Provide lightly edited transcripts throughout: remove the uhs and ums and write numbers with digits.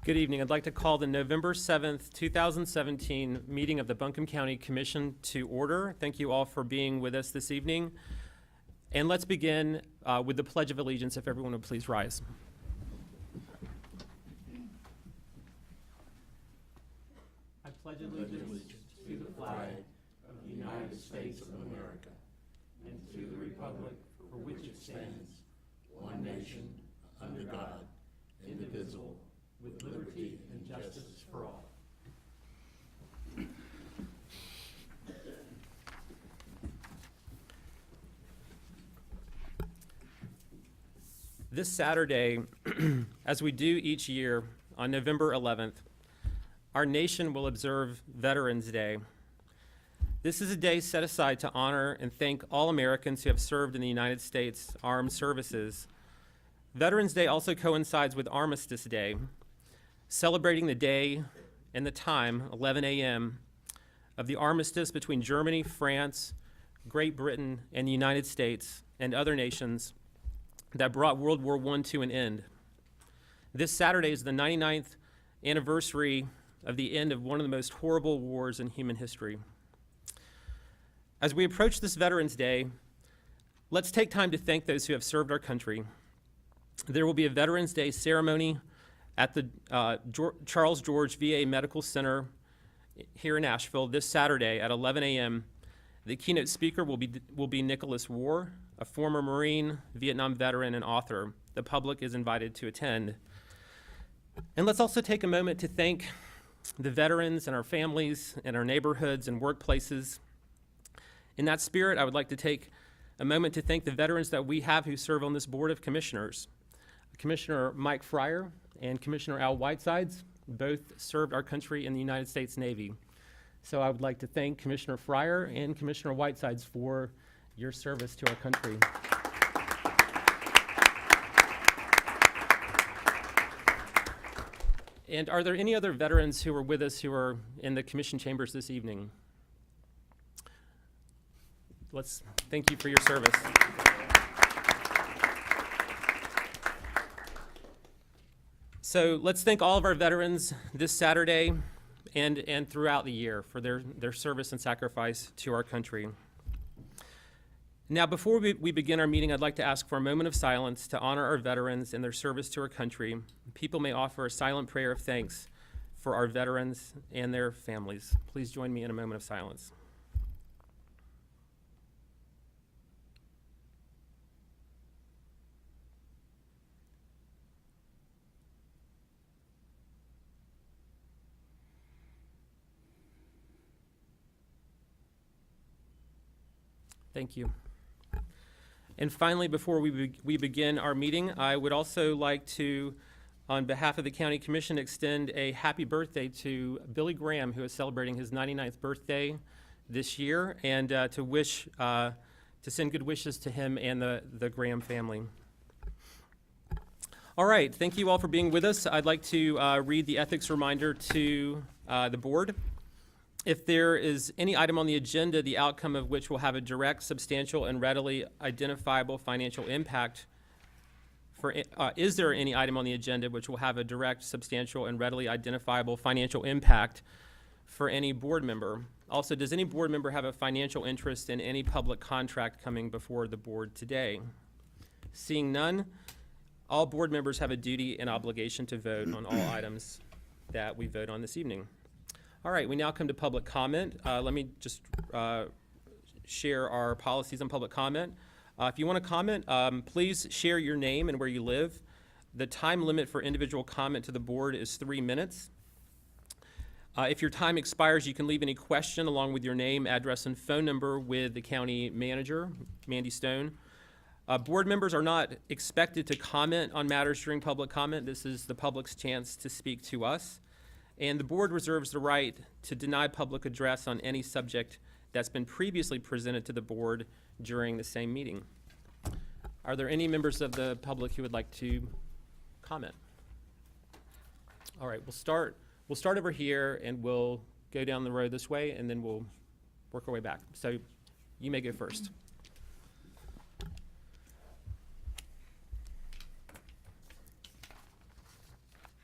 Good evening. I'd like to call the November 7th, 2017 meeting of the Buncombe County Commission to order. Thank you all for being with us this evening. And let's begin with the Pledge of Allegiance, if everyone would please rise. I pledge allegiance to the flag of the United States of America and to the republic for which it stands, one nation, under God, indivisible, with liberty and justice for all. This Saturday, as we do each year on November 11th, our nation will observe Veterans Day. This is a day set aside to honor and thank all Americans who have served in the United States Armed Services. Veterans Day also coincides with Armistice Day, celebrating the day and the time, 11 a.m., of the armistice between Germany, France, Great Britain, and the United States and other nations that brought World War I to an end. This Saturday is the 99th anniversary of the end of one of the most horrible wars in human history. As we approach this Veterans Day, let's take time to thank those who have served our country. There will be a Veterans Day ceremony at the Charles George VA Medical Center here in Asheville this Saturday at 11 a.m. The keynote speaker will be Nicholas War, a former Marine, Vietnam veteran, and author. The public is invited to attend. And let's also take a moment to thank the veterans and our families and our neighborhoods and workplaces. In that spirit, I would like to take a moment to thank the veterans that we have who serve on this Board of Commissioners. Commissioner Mike Fryer and Commissioner Al Whitesides both served our country in the United States Navy. So I would like to thank Commissioner Fryer and Commissioner Whitesides for your service to our country. And are there any other veterans who are with us who are in the commission chambers this evening? Let's thank you for your service. So let's thank all of our veterans this Saturday and throughout the year for their service and sacrifice to our country. Now, before we begin our meeting, I'd like to ask for a moment of silence to honor our veterans and their service to our country. People may offer a silent prayer of thanks for our veterans and their families. Please join me in a moment of silence. Thank you. And finally, before we begin our meeting, I would also like to, on behalf of the County Commission, extend a happy birthday to Billy Graham, who is celebrating his 99th birthday this year, and to send good wishes to him and the Graham family. All right, thank you all for being with us. I'd like to read the ethics reminder to the board. If there is any item on the agenda, the outcome of which will have a direct, substantial, and readily identifiable financial impact is there any item on the agenda which will have a direct, substantial, and readily identifiable financial impact for any board member? Also, does any board member have a financial interest in any public contract coming before the board today? Seeing none, all board members have a duty and obligation to vote on all items that we vote on this evening. All right, we now come to public comment. Let me just share our policies on public comment. If you want to comment, please share your name and where you live. The time limit for individual comment to the board is 3 minutes. If your time expires, you can leave any question along with your name, address, and phone number with the county manager, Mandy Stone. Board members are not expected to comment on matters during public comment. This is the public's chance to speak to us. And the board reserves the right to deny public address on any subject that's been previously presented to the board during the same meeting. Are there any members of the public who would like to comment? All right, we'll start over here and we'll go down the road this way and then we'll work our way back. So you may go first.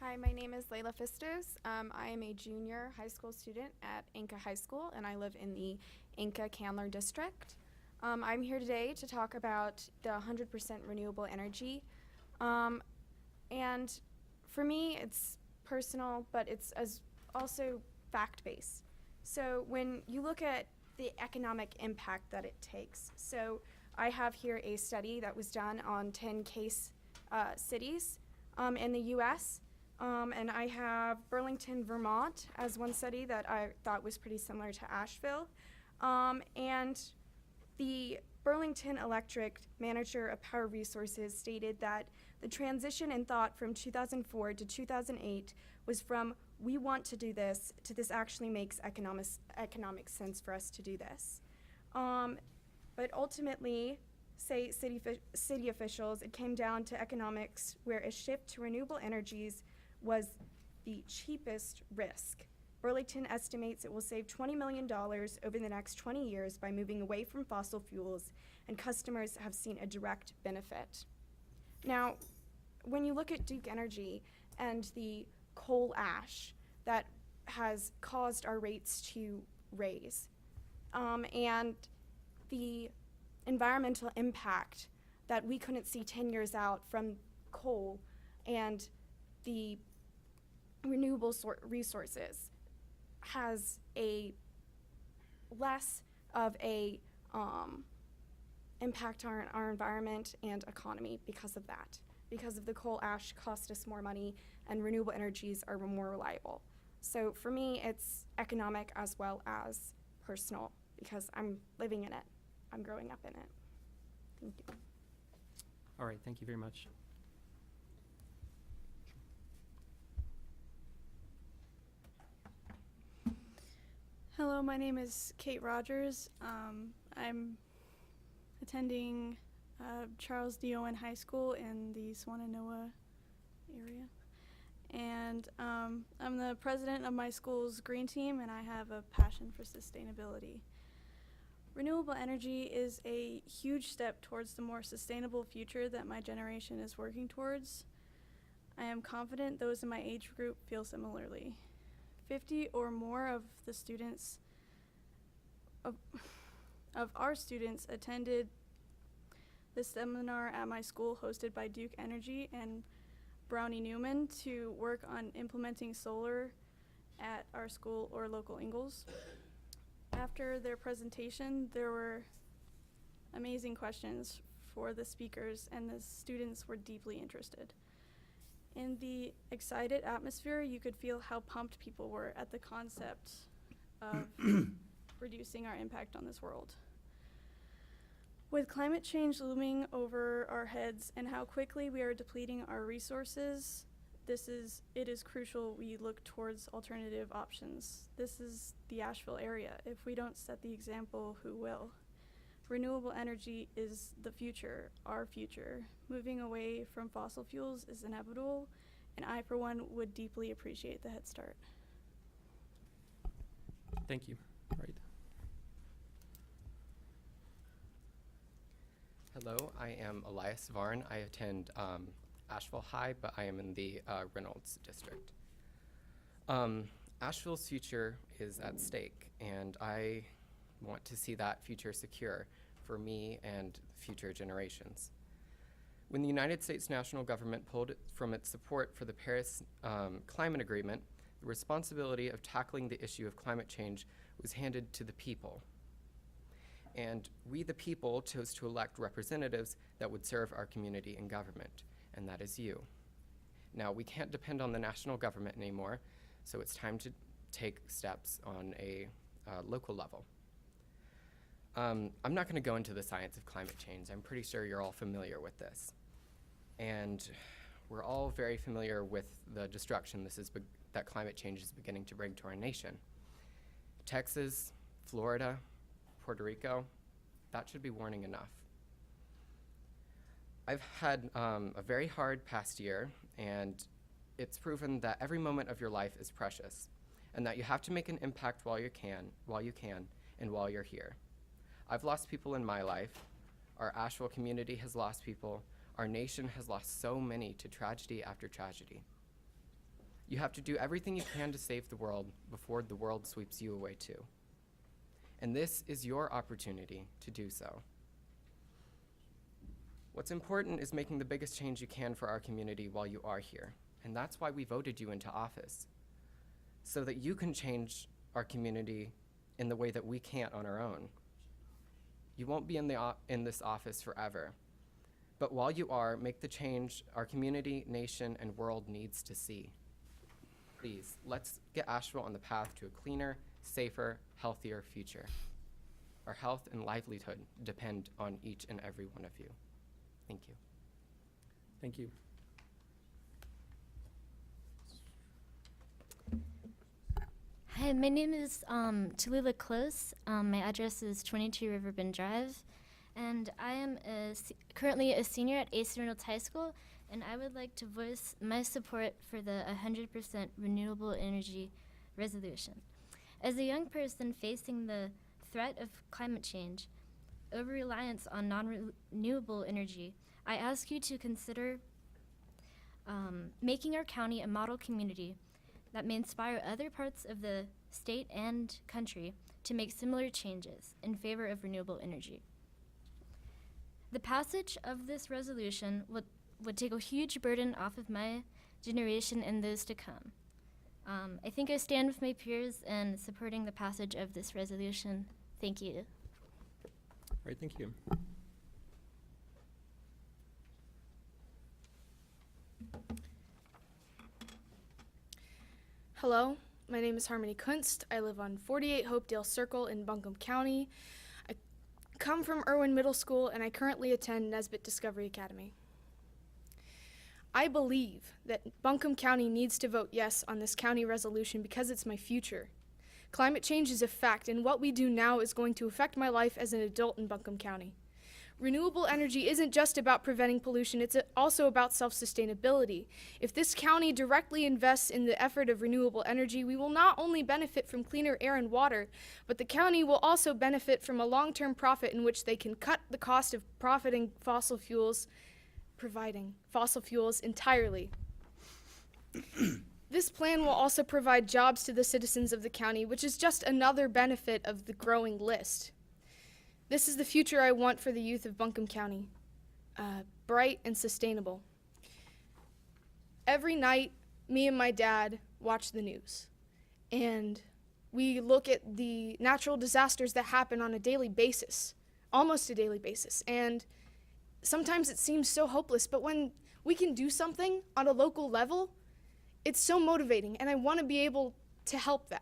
Hi, my name is Leila Pfister. I am a junior high school student at Inca High School, and I live in the Inca-Candler district. I'm here today to talk about the 100% renewable energy. And for me, it's personal, but it's also fact-based. So when you look at the economic impact that it takes, so I have here a study that was done on 10 case cities in the U.S., and I have Burlington, Vermont as one study that I thought was pretty similar to Asheville. And the Burlington Electric manager of power resources stated that the transition in thought from 2004 to 2008 was from we want to do this to this actually makes economic sense for us to do this. But ultimately, say city officials, it came down to economics where a shift to renewable energies was the cheapest risk. Burlington estimates it will save $20 million over the next 20 years by moving away from fossil fuels, and customers have seen a direct benefit. Now, when you look at Duke Energy and the coal ash that has caused our rates to raise, and the environmental impact that we couldn't see 10 years out from coal and the renewable resources has a less of a impact on our environment and economy because of that. Because of the coal ash cost us more money and renewable energies are more reliable. So for me, it's economic as well as personal because I'm living in it. I'm growing up in it. Thank you. All right, thank you very much. Hello, my name is Kate Rodgers. I'm attending Charles D. Owen High School in the Swannanoa area. And I'm the president of my school's green team, and I have a passion for sustainability. Renewable energy is a huge step towards the more sustainable future that my generation is working towards. I am confident those in my age group feel similarly. 50 or more of the students of our students attended the seminar at my school hosted by Duke Energy and Brownie Newman to work on implementing solar at our school or local Ingalls. After their presentation, there were amazing questions for the speakers, and the students were deeply interested. In the excited atmosphere, you could feel how pumped people were at the concept of reducing our impact on this world. With climate change looming over our heads and how quickly we are depleting our resources, it is crucial we look towards alternative options. This is the Asheville area. If we don't set the example, who will? Renewable energy is the future, our future. Moving away from fossil fuels is inevitable, and I, for one, would deeply appreciate the head start. Thank you. All right. Hello, I am Elias Varn. I attend Asheville High, but I am in the Reynolds district. Asheville's future is at stake, and I want to see that future secure for me and future generations. When the United States national government pulled from its support for the Paris Climate Agreement, the responsibility of tackling the issue of climate change was handed to the people. And we, the people, chose to elect representatives that would serve our community and government, and that is you. Now, we can't depend on the national government anymore, so it's time to take steps on a local level. I'm not going to go into the science of climate change. I'm pretty sure you're all familiar with this. And we're all very familiar with the destruction that climate change is beginning to bring to our nation. Texas, Florida, Puerto Rico, that should be warning enough. I've had a very hard past year, and it's proven that every moment of your life is precious, and that you have to make an impact while you can, and while you're here. I've lost people in my life. Our Asheville community has lost people. Our nation has lost so many to tragedy after tragedy. You have to do everything you can to save the world before the world sweeps you away too. And this is your opportunity to do so. What's important is making the biggest change you can for our community while you are here. And that's why we voted you into office, so that you can change our community in the way that we can't on our own. You won't be in this office forever, but while you are, make the change our community, nation, and world needs to see. Please, let's get Asheville on the path to a cleaner, safer, healthier future. Our health and livelihood depend on each and every one of you. Thank you. Thank you. Hi, my name is Tallulah Clothes. My address is 22 Riverbend Drive, and I am currently a senior at Ace Reynolds High School, and I would like to voice my support for the 100% renewable energy resolution. As a young person facing the threat of climate change, over-reliance on non-renewable energy, I ask you to consider making our county a model community that may inspire other parts of the state and country to make similar changes in favor of renewable energy. The passage of this resolution would take a huge burden off of my generation and those to come. I think I stand with my peers in supporting the passage of this resolution. Thank you. All right, thank you. Hello, my name is Harmonykunst. I live on 48 Hopedale Circle in Buncombe County. I come from Irwin Middle School, and I currently attend Nesbitt Discovery Academy. I believe that Buncombe County needs to vote yes on this county resolution because it's my future. Climate change is a fact, and what we do now is going to affect my life as an adult in Buncombe County. Renewable energy isn't just about preventing pollution, it's also about self-sustainability. If this county directly invests in the effort of renewable energy, we will not only benefit from cleaner air and water, but the county will also benefit from a long-term profit in which they can cut the cost of providing fossil fuels entirely. This plan will also provide jobs to the citizens of the county, which is just another benefit of the growing list. This is the future I want for the youth of Buncombe County, bright and sustainable. Every night, me and my dad watch the news, and we look at the natural disasters that happen on a daily basis, almost a daily basis, and sometimes it seems so hopeless, but when we can do something on a local level, it's so motivating, and I want to be able to help that,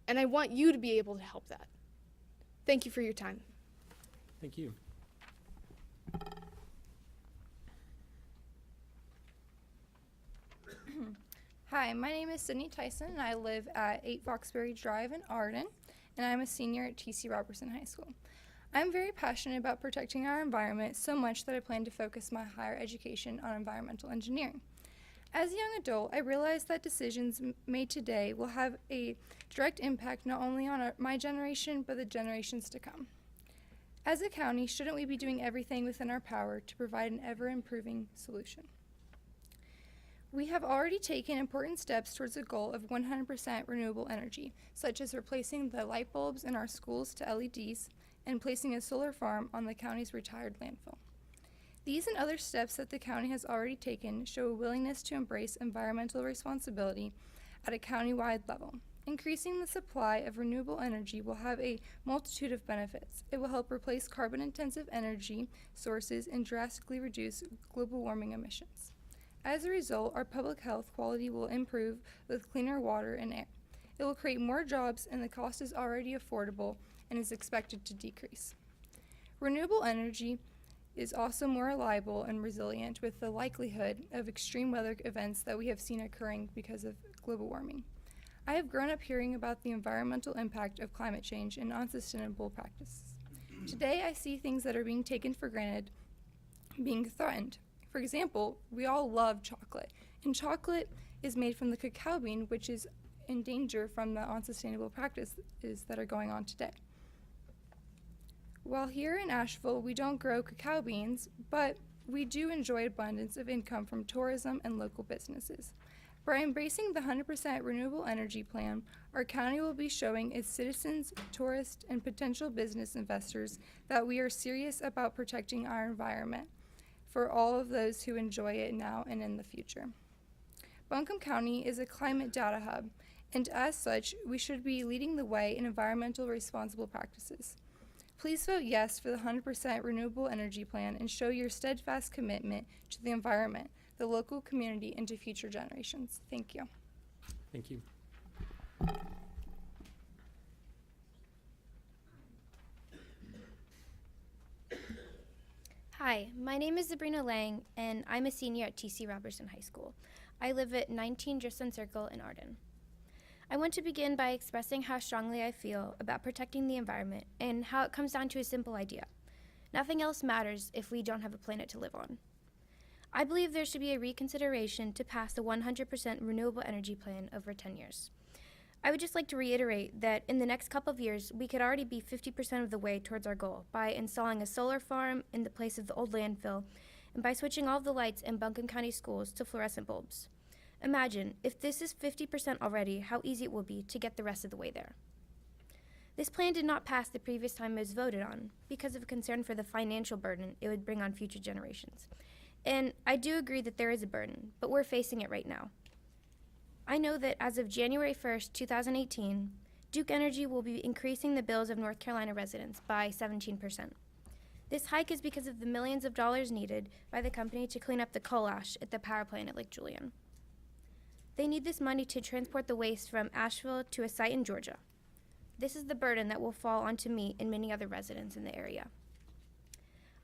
and I want you to be able to help that. Thank you for your time. Thank you. Hi, my name is Sydney Tyson, and I live at 8 Foxbury Drive in Arden, and I'm a senior at T.C. Robertson High School. I'm very passionate about protecting our environment so much that I plan to focus my higher education on environmental engineering. As a young adult, I realized that decisions made today will have a direct impact not only on my generation, but the generations to come. As a county, shouldn't we be doing everything within our power to provide an ever-improving solution? We have already taken important steps towards a goal of 100% renewable energy, such as replacing the light bulbs in our schools to LEDs and placing a solar farm on the county's retired landfill. These and other steps that the county has already taken show a willingness to embrace environmental responsibility at a county-wide level. Increasing the supply of renewable energy will have a multitude of benefits. It will help replace carbon-intensive energy sources and drastically reduce global warming emissions. As a result, our public health quality will improve with cleaner water and air. It will create more jobs, and the cost is already affordable and is expected to decrease. Renewable energy is also more reliable and resilient with the likelihood of extreme weather events that we have seen occurring because of global warming. I have grown up hearing about the environmental impact of climate change and unsustainable practices. Today, I see things that are being taken for granted being threatened. For example, we all love chocolate, and chocolate is made from the cacao bean, which is in danger from the unsustainable practices that are going on today. While here in Asheville, we don't grow cacao beans, but we do enjoy abundance of income from tourism and local businesses. By embracing the 100% renewable energy plan, our county will be showing its citizens, tourists, and potential business investors that we are serious about protecting our environment for all of those who enjoy it now and in the future. Buncombe County is a climate data hub, and as such, we should be leading the way in environmental responsible practices. Please vote yes for the 100% renewable energy plan and show your steadfast commitment to the environment, the local community, and to future generations. Thank you. Thank you. Hi, my name is Sabrina Lange, and I'm a senior at T.C. Robertson High School. I live at 19 Drisson Circle in Arden. I want to begin by expressing how strongly I feel about protecting the environment and how it comes down to a simple idea. Nothing else matters if we don't have a planet to live on. I believe there should be a reconsideration to pass the 100% renewable energy plan over 10 years. I would just like to reiterate that in the next couple of years, we could already be 50% of the way towards our goal by installing a solar farm in the place of the old landfill and by switching all of the lights in Buncombe County schools to fluorescent bulbs. Imagine, if this is 50% already, how easy it will be to get the rest of the way there. This plan did not pass the previous time it was voted on because of concern for the financial burden it would bring on future generations. And I do agree that there is a burden, but we're facing it right now. I know that as of January 1st, 2018, Duke Energy will be increasing the bills of North Carolina residents by 17%. This hike is because of the millions of dollars needed by the company to clean up the coal ash at the power plant at Lake Julian. They need this money to transport the waste from Asheville to a site in Georgia. This is the burden that will fall onto me and many other residents in the area.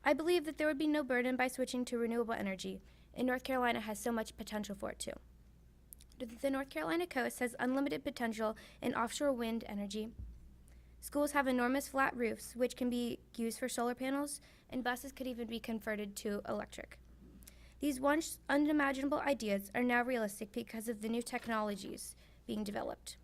I believe that there would be no burden by switching to renewable energy, and North Carolina has so much potential for it too. The North Carolina coast has unlimited potential in offshore wind energy. Schools have enormous flat roofs, which can be used for solar panels, and buses could even be converted to electric. These once unimaginable ideas are now realistic because of the new technologies being developed.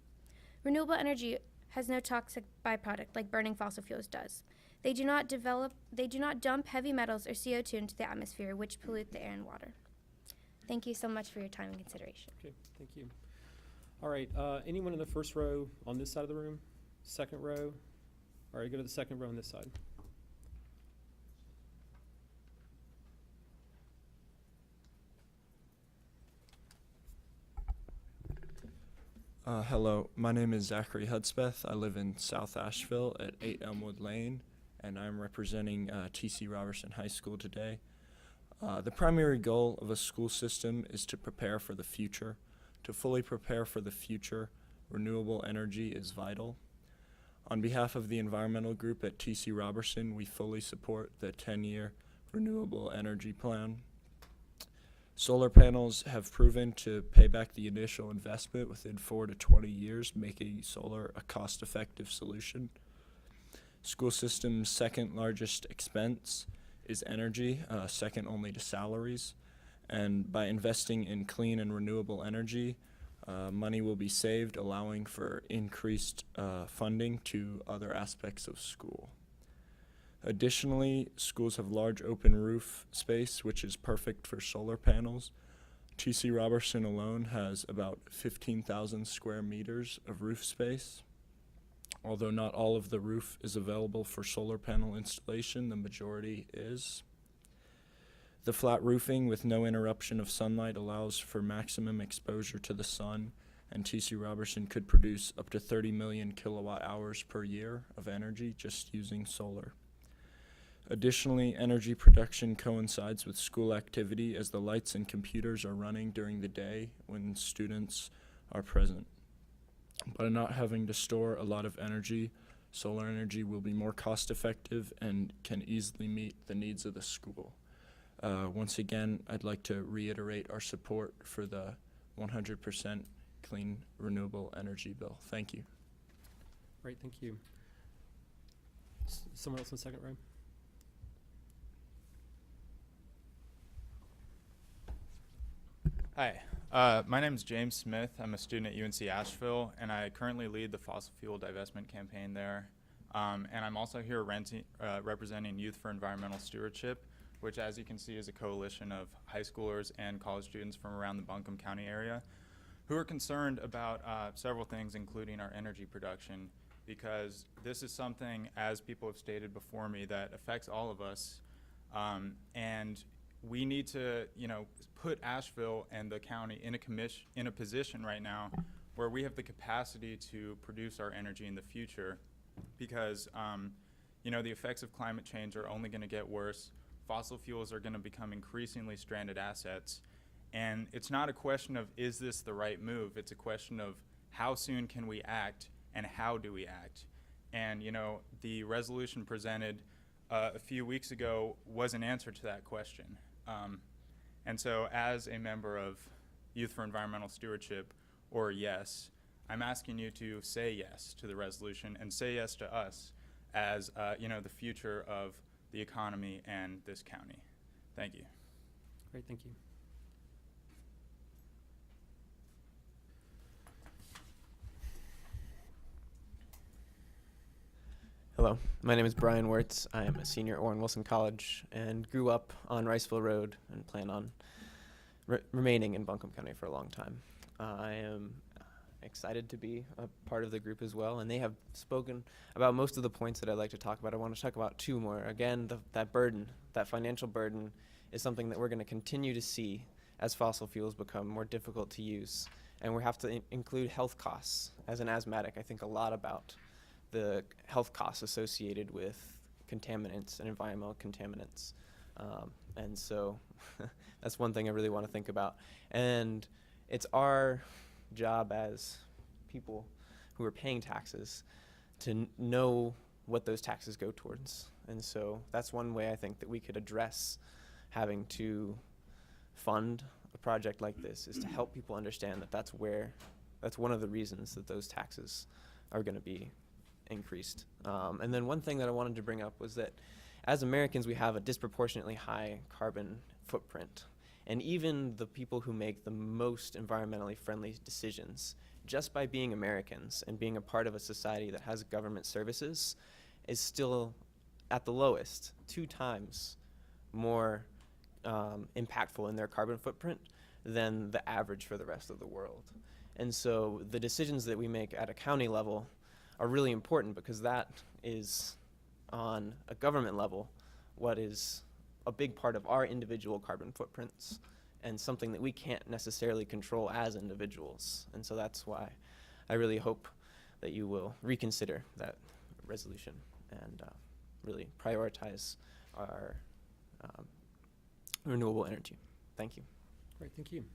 Renewable energy has no toxic byproduct like burning fossil fuels does. They do not dump heavy metals or CO2 into the atmosphere, which pollute the air and water. Thank you so much for your time and consideration. Okay, thank you. All right, anyone in the first row on this side of the room? Second row? All right, go to the second row on this side. Hello, my name is Zachary Hudspeth. I live in South Asheville at 8 Elmwood Lane, and I'm representing T.C. Robertson High School today. The primary goal of a school system is to prepare for the future. To fully prepare for the future, renewable energy is vital. On behalf of the environmental group at T.C. Robertson, we fully support the 10-year renewable energy plan. Solar panels have proven to pay back the initial investment within 4 to 20 years, making solar a cost-effective solution. School system's second largest expense is energy, second only to salaries. And by investing in clean and renewable energy, money will be saved, allowing for increased funding to other aspects of school. Additionally, schools have large open roof space, which is perfect for solar panels. T.C. Robertson alone has about 15,000 square meters of roof space. Although not all of the roof is available for solar panel installation, the majority is. The flat roofing with no interruption of sunlight allows for maximum exposure to the sun, and T.C. Robertson could produce up to 30 million kilowatt hours per year of energy just using solar. Additionally, energy production coincides with school activity as the lights and computers are running during the day when students are present. By not having to store a lot of energy, solar energy will be more cost-effective and can easily meet the needs of the school. Once again, I'd like to reiterate our support for the 100% clean renewable energy bill. Thank you. Great, thank you. Someone else in the second row? Hi, my name is James Smith. I'm a student at UNC Asheville, and I currently lead the fossil fuel divestment campaign there. And I'm also here representing Youth for Environmental Stewardship, which, as you can see, is a coalition of high schoolers and college students from around the Buncombe County area. who are concerned about several things, including our energy production, because this is something, as people have stated before me, that affects all of us. And we need to, put Asheville and the county in a position right now where we have the capacity to produce our energy in the future, because the effects of climate change are only going to get worse. Fossil fuels are going to become increasingly stranded assets. And it's not a question of, is this the right move? It's a question of how soon can we act and how do we act? And, the resolution presented a few weeks ago was an answer to that question. And so as a member of Youth for Environmental Stewardship, or YES, I'm asking you to say yes to the resolution and say yes to us as, the future of the economy and this county. Thank you. Great, thank you. Hello, my name is Brian Wirtz. I am a senior at Warren Wilson College and grew up on Riceville Road and plan on remaining in Buncombe County for a long time. I am excited to be a part of the group as well, and they have spoken about most of the points that I'd like to talk about. I want to talk about two more. Again, that burden, that financial burden, is something that we're going to continue to see as fossil fuels become more difficult to use, and we have to include health costs. As an asthmatic, I think a lot about the health costs associated with contaminants and environmental contaminants. And so that's one thing I really want to think about. And it's our job as people who are paying taxes to know what those taxes go towards. And so that's one way I think that we could address having to fund a project like this, is to help people understand that that's one of the reasons that those taxes are going to be increased. And then one thing that I wanted to bring up was that as Americans, we have a disproportionately high carbon footprint. And even the people who make the most environmentally friendly decisions, just by being Americans and being a part of a society that has government services, is still at the lowest, 2 times more impactful in their carbon footprint than the average for the rest of the world. And so the decisions that we make at a county level are really important, because that is, on a government level, what is a big part of our individual carbon footprints, and something that we can't necessarily control as individuals. And so that's why I really hope that you will reconsider that resolution and really prioritize our renewable energy. Thank you. Great, thank you.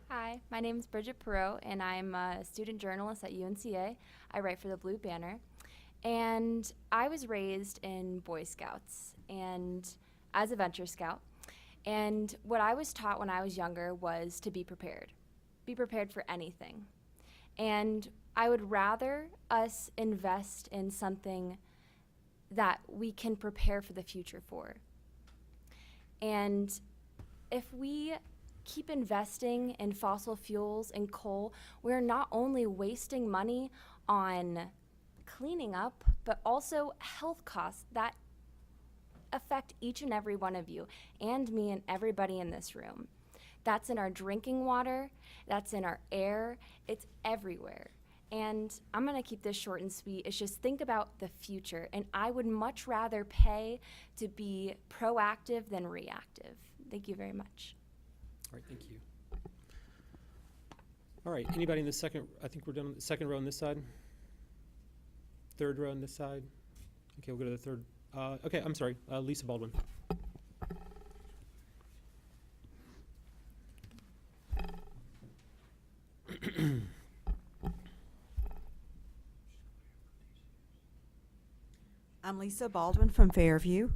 Hi, my name is Bridget Perot, and I'm a student journalist at UNCA. I write for the Blue Banner. And I was raised in Boy Scouts and as a Venture Scout. And what I was taught when I was younger was to be prepared. Be prepared for anything. And I would rather us invest in something that we can prepare for the future for. And if we keep investing in fossil fuels and coal, we're not only wasting money on cleaning up, but also health costs that affect each and every one of you and me and everybody in this room. That's in our drinking water, that's in our air, it's everywhere. And I'm gonna keep this short and sweet. It's just think about the future, and I would much rather pay to be proactive than reactive. Thank you very much. All right, thank you. All right, anybody in the second, I think we're done with the second row on this side? Third row on this side? Okay, we'll go to the third. Okay, I'm sorry, Lisa Baldwin. I'm Lisa Baldwin from Fairview.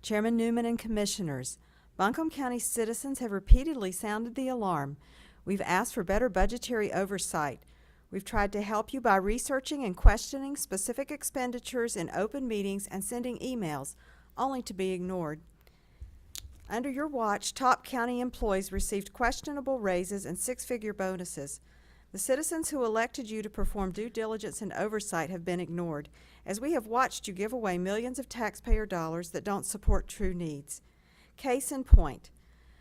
Chairman Newman and Commissioners, Buncombe County citizens have repeatedly sounded the alarm. We've asked for better budgetary oversight. We've tried to help you by researching and questioning specific expenditures in open meetings and sending emails, only to be ignored. Under your watch, top county employees received questionable raises and 6-figure bonuses. The citizens who elected you to perform due diligence and oversight have been ignored, as we have watched you give away millions of taxpayer dollars that don't support true needs. Case in point,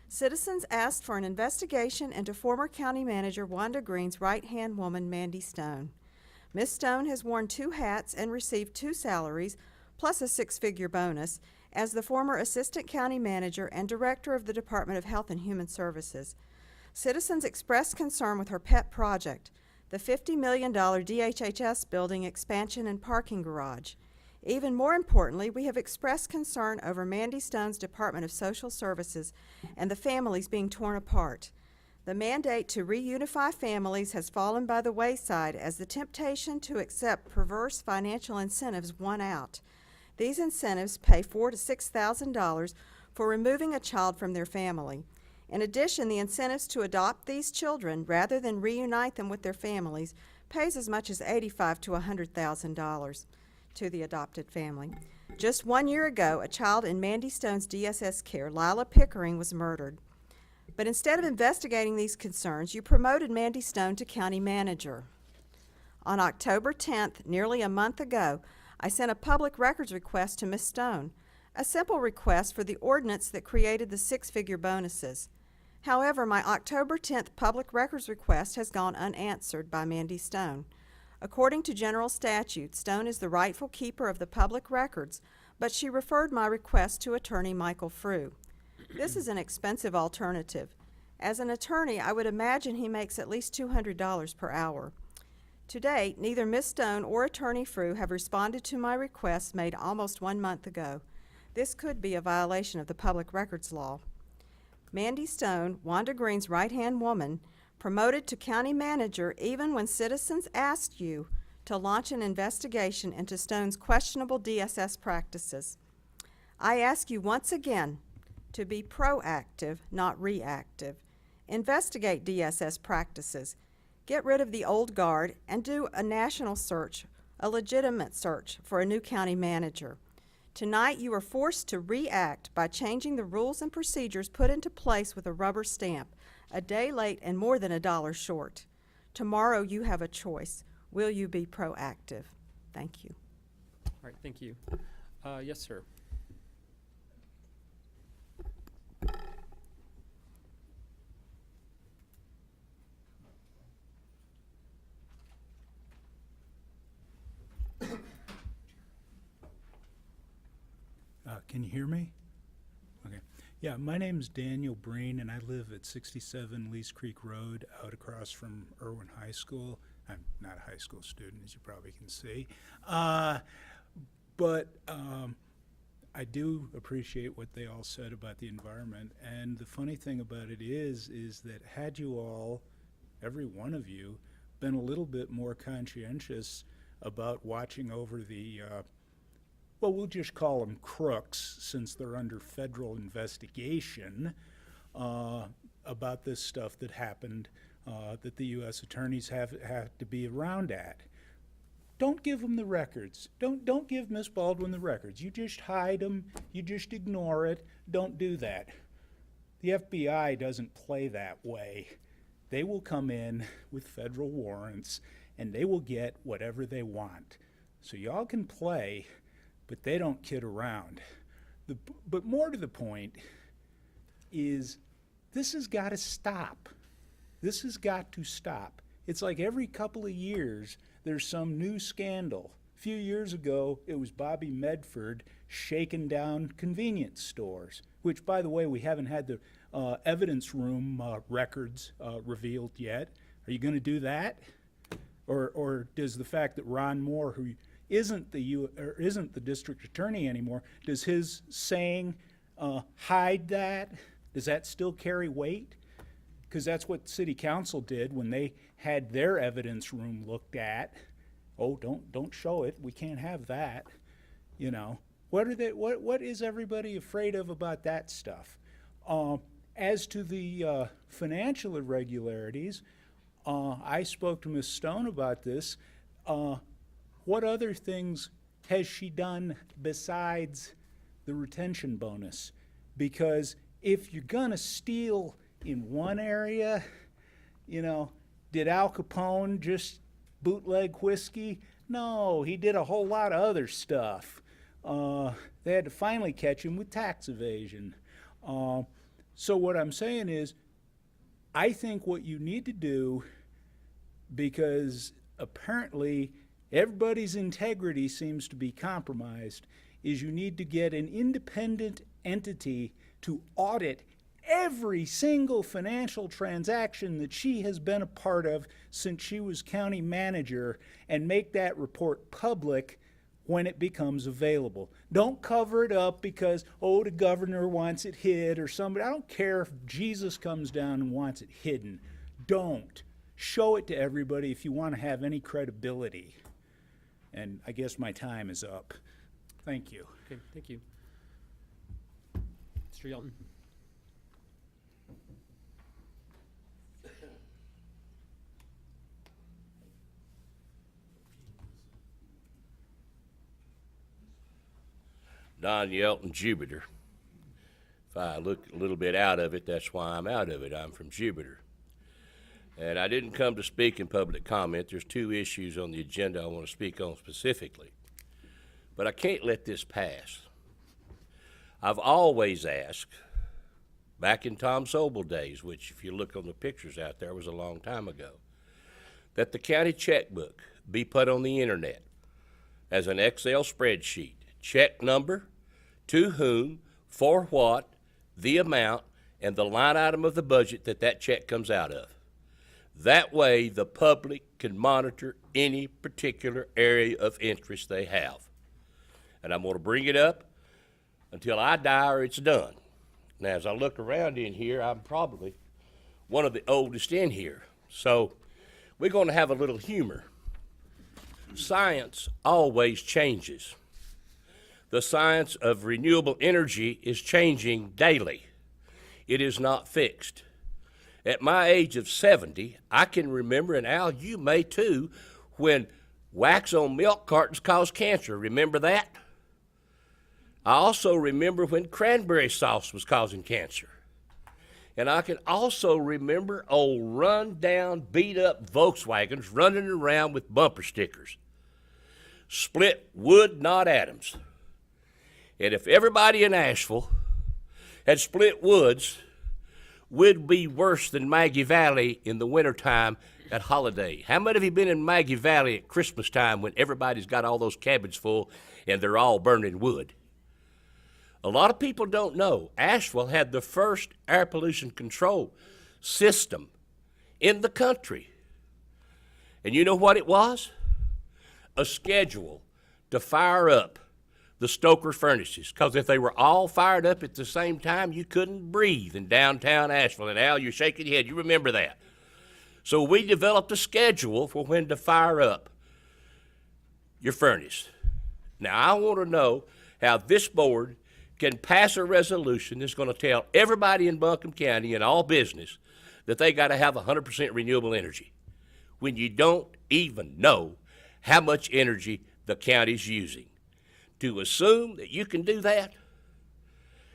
citizens asked for an investigation into former county manager Wanda Green's right-hand woman, Mandy Stone. Ms. Stone has worn 2 hats and received 2 salaries, plus a 6-figure bonus, as the former assistant county manager and director of the Department of Health and Human Services. Citizens expressed concern with her pet project, the $50 million DHHS building expansion and parking garage. Even more importantly, we have expressed concern over Mandy Stone's Department of Social Services and the families being torn apart. The mandate to reunify families has fallen by the wayside as the temptation to accept perverse financial incentives won out. These incentives pay $4,000 to $6,000 for removing a child from their family. In addition, the incentives to adopt these children, rather than reunite them with their families, pays as much as $85,000 to $100,000 to the adopted family. Just 1 year ago, a child in Mandy Stone's DSS care, Leila Pickering, was murdered. But instead of investigating these concerns, you promoted Mandy Stone to county manager. On October 10th, nearly a month ago, I sent a public records request to Ms. Stone, a simple request for the ordinance that created the 6-figure bonuses. However, my October 10th public records request has gone unanswered by Mandy Stone. According to general statute, Stone is the rightful keeper of the public records, but she referred my request to attorney Michael Frew. This is an expensive alternative. As an attorney, I would imagine he makes at least $200 per hour. To date, neither Ms. Stone or attorney Frew have responded to my request made almost 1 month ago. This could be a violation of the public records law. Mandy Stone, Wanda Green's right-hand woman, promoted to county manager even when citizens asked you to launch an investigation into Stone's questionable DSS practices. I ask you once again to be proactive, not reactive. Investigate DSS practices. Get rid of the old guard and do a national search, a legitimate search for a new county manager. Tonight, you are forced to react by changing the rules and procedures put into place with a rubber stamp, a day late and more than $1 short. Tomorrow, you have a choice. Will you be proactive? Thank you. All right, thank you. Yes, sir. Can you hear me? Okay. Yeah, my name's Daniel Breen, and I live at 67 Lease Creek Road out across from Irwin High School. I'm not a high school student, as you probably can see. But I do appreciate what they all said about the environment. And the funny thing about it is that had you all, every one of you, been a little bit more conscientious about watching over the well, we'll just call them crooks since they're under federal investigation about this stuff that happened that the U.S. attorneys have to be around at. Don't give them the records. Don't give Miss Baldwin the records. You just hide them. You just ignore it. Don't do that. The FBI doesn't play that way. They will come in with federal warrants and they will get whatever they want. So y'all can play, but they don't kid around. But more to the point is this has got to stop. This has got to stop. It's like every couple of years there's some new scandal. A few years ago it was Bobby Medford shaking down convenience stores, which, by the way, we haven't had the evidence room records revealed yet. Are you going to do that? Or does the fact that Ron Moore, who isn't the district attorney anymore, does his saying hide that? Does that still carry weight? Because that's what city council did when they had their evidence room looked at. Oh, don't show it. We can't have that. You know, what is everybody afraid of about that stuff? As to the financial irregularities, I spoke to Ms. Stone about this. What other things has she done besides the retention bonus? Because if you're gonna steal in one area, you know, Did Al Capone just bootleg whiskey? No, he did a whole lot of other stuff. They had to finally catch him with tax evasion. So what I'm saying is, I think what you need to do, because apparently everybody's integrity seems to be compromised, is you need to get an independent entity to audit every single financial transaction that she has been a part of since she was county manager and make that report public when it becomes available. Don't cover it up because, oh, the governor wants it hid or somebody. I don't care if Jesus comes down and wants it hidden. Don't. Show it to everybody if you want to have any credibility. And I guess my time is up. Thank you. Okay, thank you. Mr. Yelton. Don Yelton, Jupiter. If I look a little bit out of it, that's why I'm out of it. I'm from Jupiter. And I didn't come to speak in public comment. There's two issues on the agenda I want to speak on specifically. But I can't let this pass. I've always asked, back in Tom Sobel days, which if you look on the pictures out there was a long time ago, that the county checkbook be put on the internet as an Excel spreadsheet. Check number, to whom, for what, the amount, and the line item of the budget that check comes out of. That way, the public can monitor any particular area of interest they have. And I'm going to bring it up until I die or it's done. Now, as I look around in here, I'm probably one of the oldest in here. So we're going to have a little humor. Science always changes. The science of renewable energy is changing daily. It is not fixed. At my age of 70, I can remember, and Al, you may too, when wax on milk cartons caused cancer. Remember that? I also remember when cranberry sauce was causing cancer. And I can also remember old run-down, beat-up Volkswagens running around with bumper stickers. Split wood, not atoms. And if everybody in Asheville had split woods, we'd be worse than Maggie Valley in the wintertime at holiday. How many of you been in Maggie Valley at Christmas time when everybody's got all those cabins full and they're all burning wood? A lot of people don't know Asheville had the first air pollution control system in the country. And you know what it was? A schedule to fire up the Stoker furnaces, because if they were all fired up at the same time, you couldn't breathe in downtown Asheville. And Al, you're shaking your head. You remember that. So we developed a schedule for when to fire up your furnace. Now, I want to know how this board can pass a resolution that's going to tell everybody in Buncombe County and all business that they got to have 100% renewable energy when you don't even know how much energy the county's using. To assume that you can do that,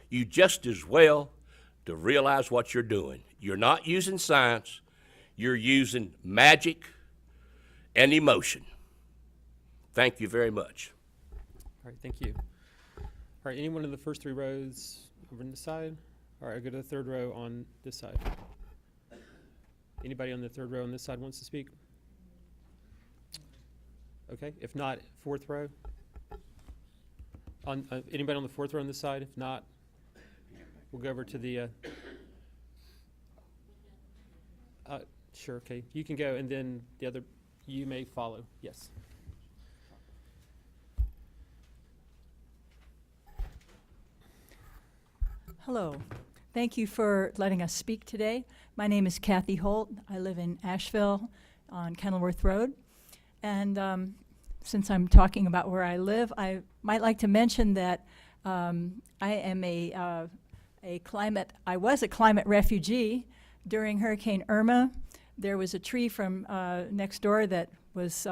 you just as well to realize what you're doing. You're not using science, you're using magic and emotion. Thank you very much. All right, thank you. All right, anyone in the first three rows over on this side? All right, I'll go to the third row on this side. Anybody on the third row on this side wants to speak? Okay, if not, fourth row. Anybody on the fourth row on this side? If not, we'll go over to the. Sure, okay. You can go, and then the other, you may follow. Yes. Hello. Thank you for letting us speak today. My name is Kathy Holt. I live in Asheville on Kenilworth Road. And since I'm talking about where I live, I might like to mention that I am I was a climate refugee during Hurricane Irma. There was a tree from next door that was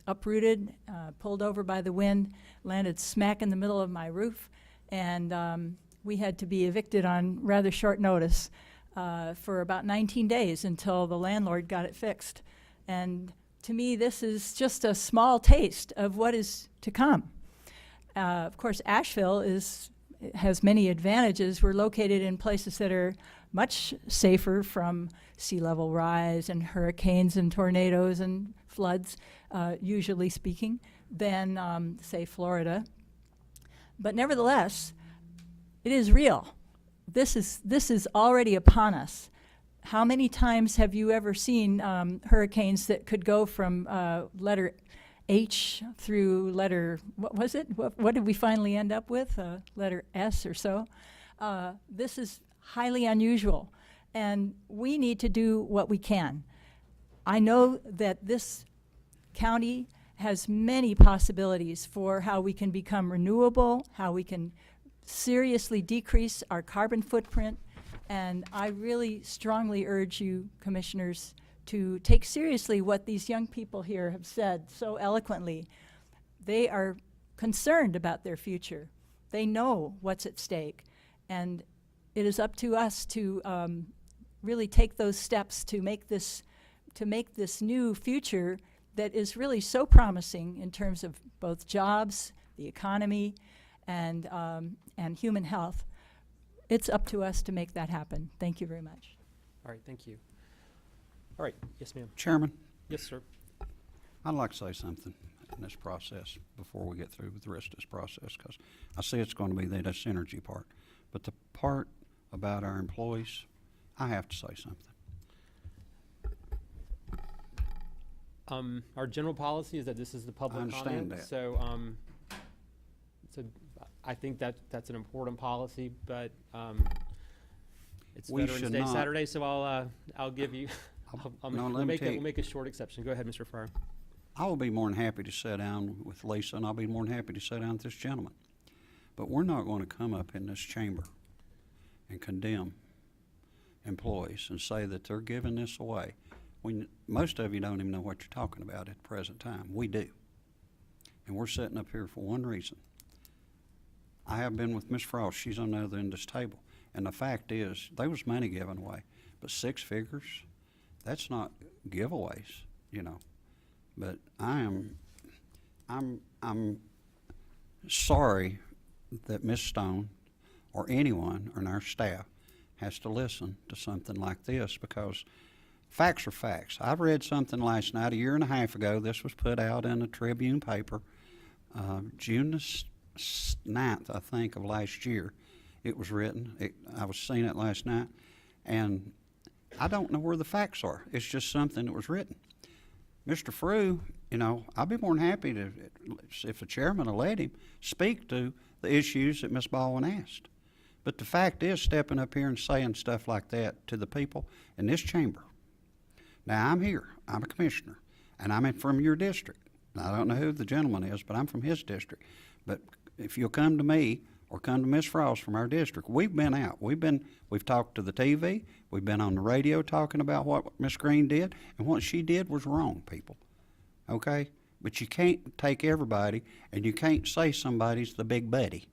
uprooted, pulled over by the wind, landed smack in the middle of my roof, and we had to be evicted on rather short notice. for about 19 days until the landlord got it fixed. And to me, this is just a small taste of what is to come. Of course, Asheville has many advantages. We're located in places that are much safer from sea level rise and hurricanes and tornadoes and floods, usually speaking, than, say, Florida. But nevertheless, it is real. This is already upon us. How many times have you ever seen hurricanes that could go from letter H through letter, what was it? What did we finally end up with? Letter S or so. This is highly unusual, and we need to do what we can. I know that this county has many possibilities for how we can become renewable, how we can seriously decrease our carbon footprint, and I really strongly urge you, commissioners, to take seriously what these young people here have said so eloquently. They are concerned about their future. They know what's at stake, and it is up to us to really take those steps to make this new future that is really so promising in terms of both jobs, the economy, and human health. It's up to us to make that happen. Thank you very much. All right, thank you. All right, yes, ma'am. Chairman, Yes, sir. I'd like to say something in this process before we get through with the rest of this process, because I see it's going to be the synergy part. But the part about our employees, I have to say something. Our general policy is that this is the public I understand comment. that. So I think that's an important policy, but it's We Veterans should Day not- Saturday, so I'll give you. No, let we'll me tell you. make a short exception. Go ahead, Mr. Farr. I will be more than happy to sit down with Lisa, and I'll be more than happy to sit down with this gentleman. But we're not going to come up in this chamber and condemn employees and say that they're giving this away. Most of you don't even know what you're talking about at the present time. We do. And we're sitting up here for one reason. I have been with Ms. Frost. She's on the other end of this table. And the fact is, there was money given away. But 6 figures, that's not giveaways, you know. But I'm sorry that Ms. Stone or anyone on our staff has to listen to something like this, because facts are facts. I read something last night, a year and a half ago. This was put out in a Tribune paper, June the 9th, I think, of last year. It was written. I was seeing it last night, and I don't know where the facts are. It's just something that was written. Mr. Frew, you know, I'd be more than happy to, if the chairman will let him, speak to the issues that Ms. Baldwin asked. But the fact is, stepping up here and saying stuff like that to the people in this chamber. Now, I'm here. I'm a commissioner, and I'm from your district. Now, I don't know who the gentleman is, but I'm from his district. But if you'll come to me or come to Ms. Frost from our district, we've been out. We've talked to the TV. We've been on the radio talking about what Ms. Green did, and what she did was wrong, people. Okay? But you can't take everybody, and you can't say somebody's the big buddy.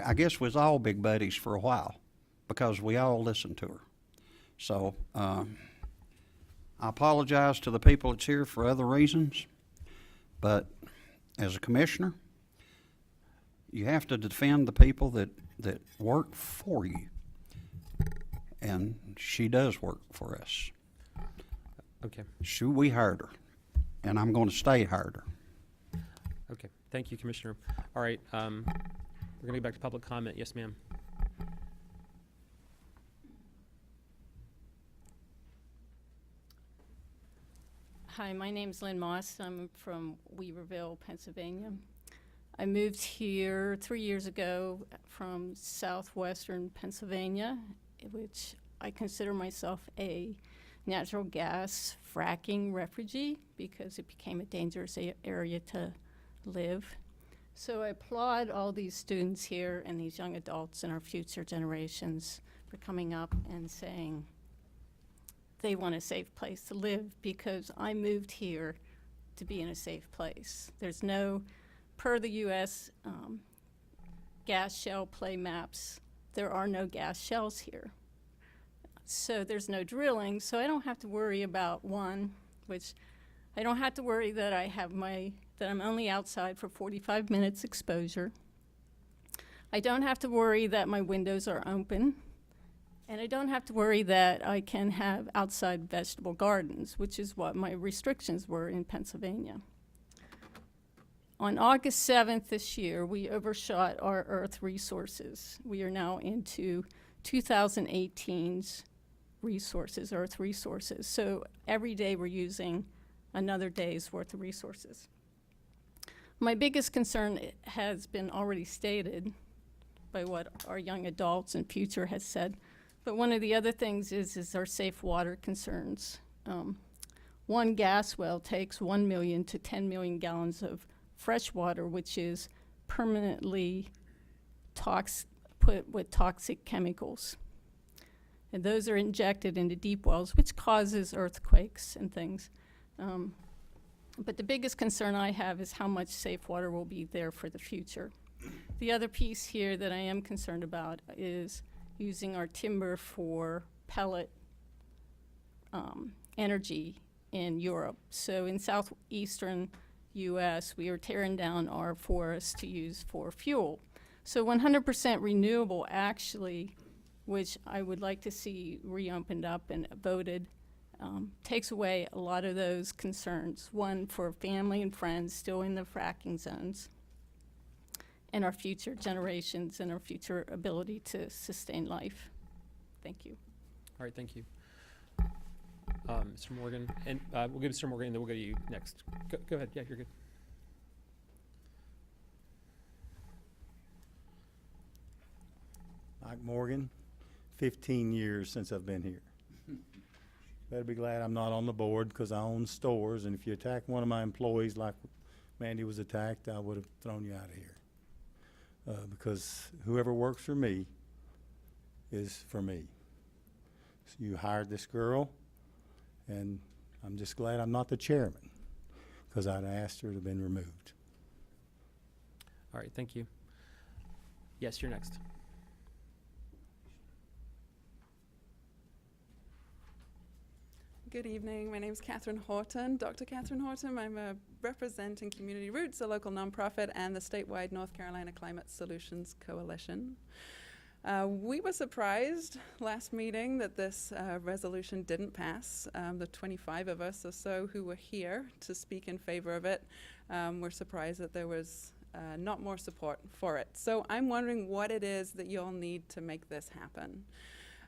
I guess we was all big buddies for a while, because we all listened to her. So I apologize to the people that's here for other reasons, but as a commissioner, you have to defend the people that work for you. And she does work for us. Okay. We hired her, and I'm going to stay hired her. Okay. Thank you, Commissioner. All right. We're going to get back to public comment. Yes, ma'am. Hi, my name's Lynn Moss. I'm from Weaverville, Pennsylvania. I moved here 3 years ago from southwestern Pennsylvania, which I consider myself a natural gas fracking refugee because it became a dangerous area to live. So I applaud all these students here and these young adults and our future generations for coming up and saying they want a safe place to live, because I moved here to be in a safe place. There's no, per the U.S. Gas shell play maps, there are no gas shells here. so there's no drilling, so I don't have to worry about I don't have to worry that I'm only outside for 45 minutes exposure. I don't have to worry that my windows are open. And I don't have to worry that I can have outside vegetable gardens, which is what my restrictions were in Pennsylvania. On August 7th this year, we overshot our earth resources. We are now into 2018's resources, earth resources. So every day we're using another day's worth of resources. My biggest concern has been already stated by what our young adults and future has said. But one of the other things is our safe water concerns. One gas well takes 1 million to 10 million gallons of fresh water, which is permanently put with toxic chemicals. And those are injected into deep wells, which causes earthquakes and things. But the biggest concern I have is how much safe water will be there for the future. The other piece here that I am concerned about is using our timber for pellet energy in Europe. So in southeastern US, we are tearing down our forests to use for fuel. So 100% renewable actually, which I would like to see reopened up and voted, takes away a lot of those concerns. One, for family and friends still in the fracking zones, and our future generations and our future ability to sustain life. Thank you. All right, thank you. Mr. Morgan, and we'll give Mr. Morgan, and then we'll go to you next. Go ahead, yeah, you're good. Mike Morgan, 15 years since I've been here. Better be glad I'm not on the board because I own stores, and if you attack one of my employees like Mandy was attacked, I would have thrown you out of here. Because whoever works for me is for me. So you hired this girl, and I'm just glad I'm not the chairman because I'd asked her to have been removed. All right, thank you. Yes, you're next. Good evening. My name is Catherine Horton, Dr. Catherine Horton. I'm representing Community Roots, a local nonprofit, and the statewide North Carolina Climate Solutions Coalition. We were surprised last meeting that this resolution didn't pass. The 25 of us or so who were here to speak in favor of it were surprised that there was not more support for it. So I'm wondering what it is that you'll need to make this happen.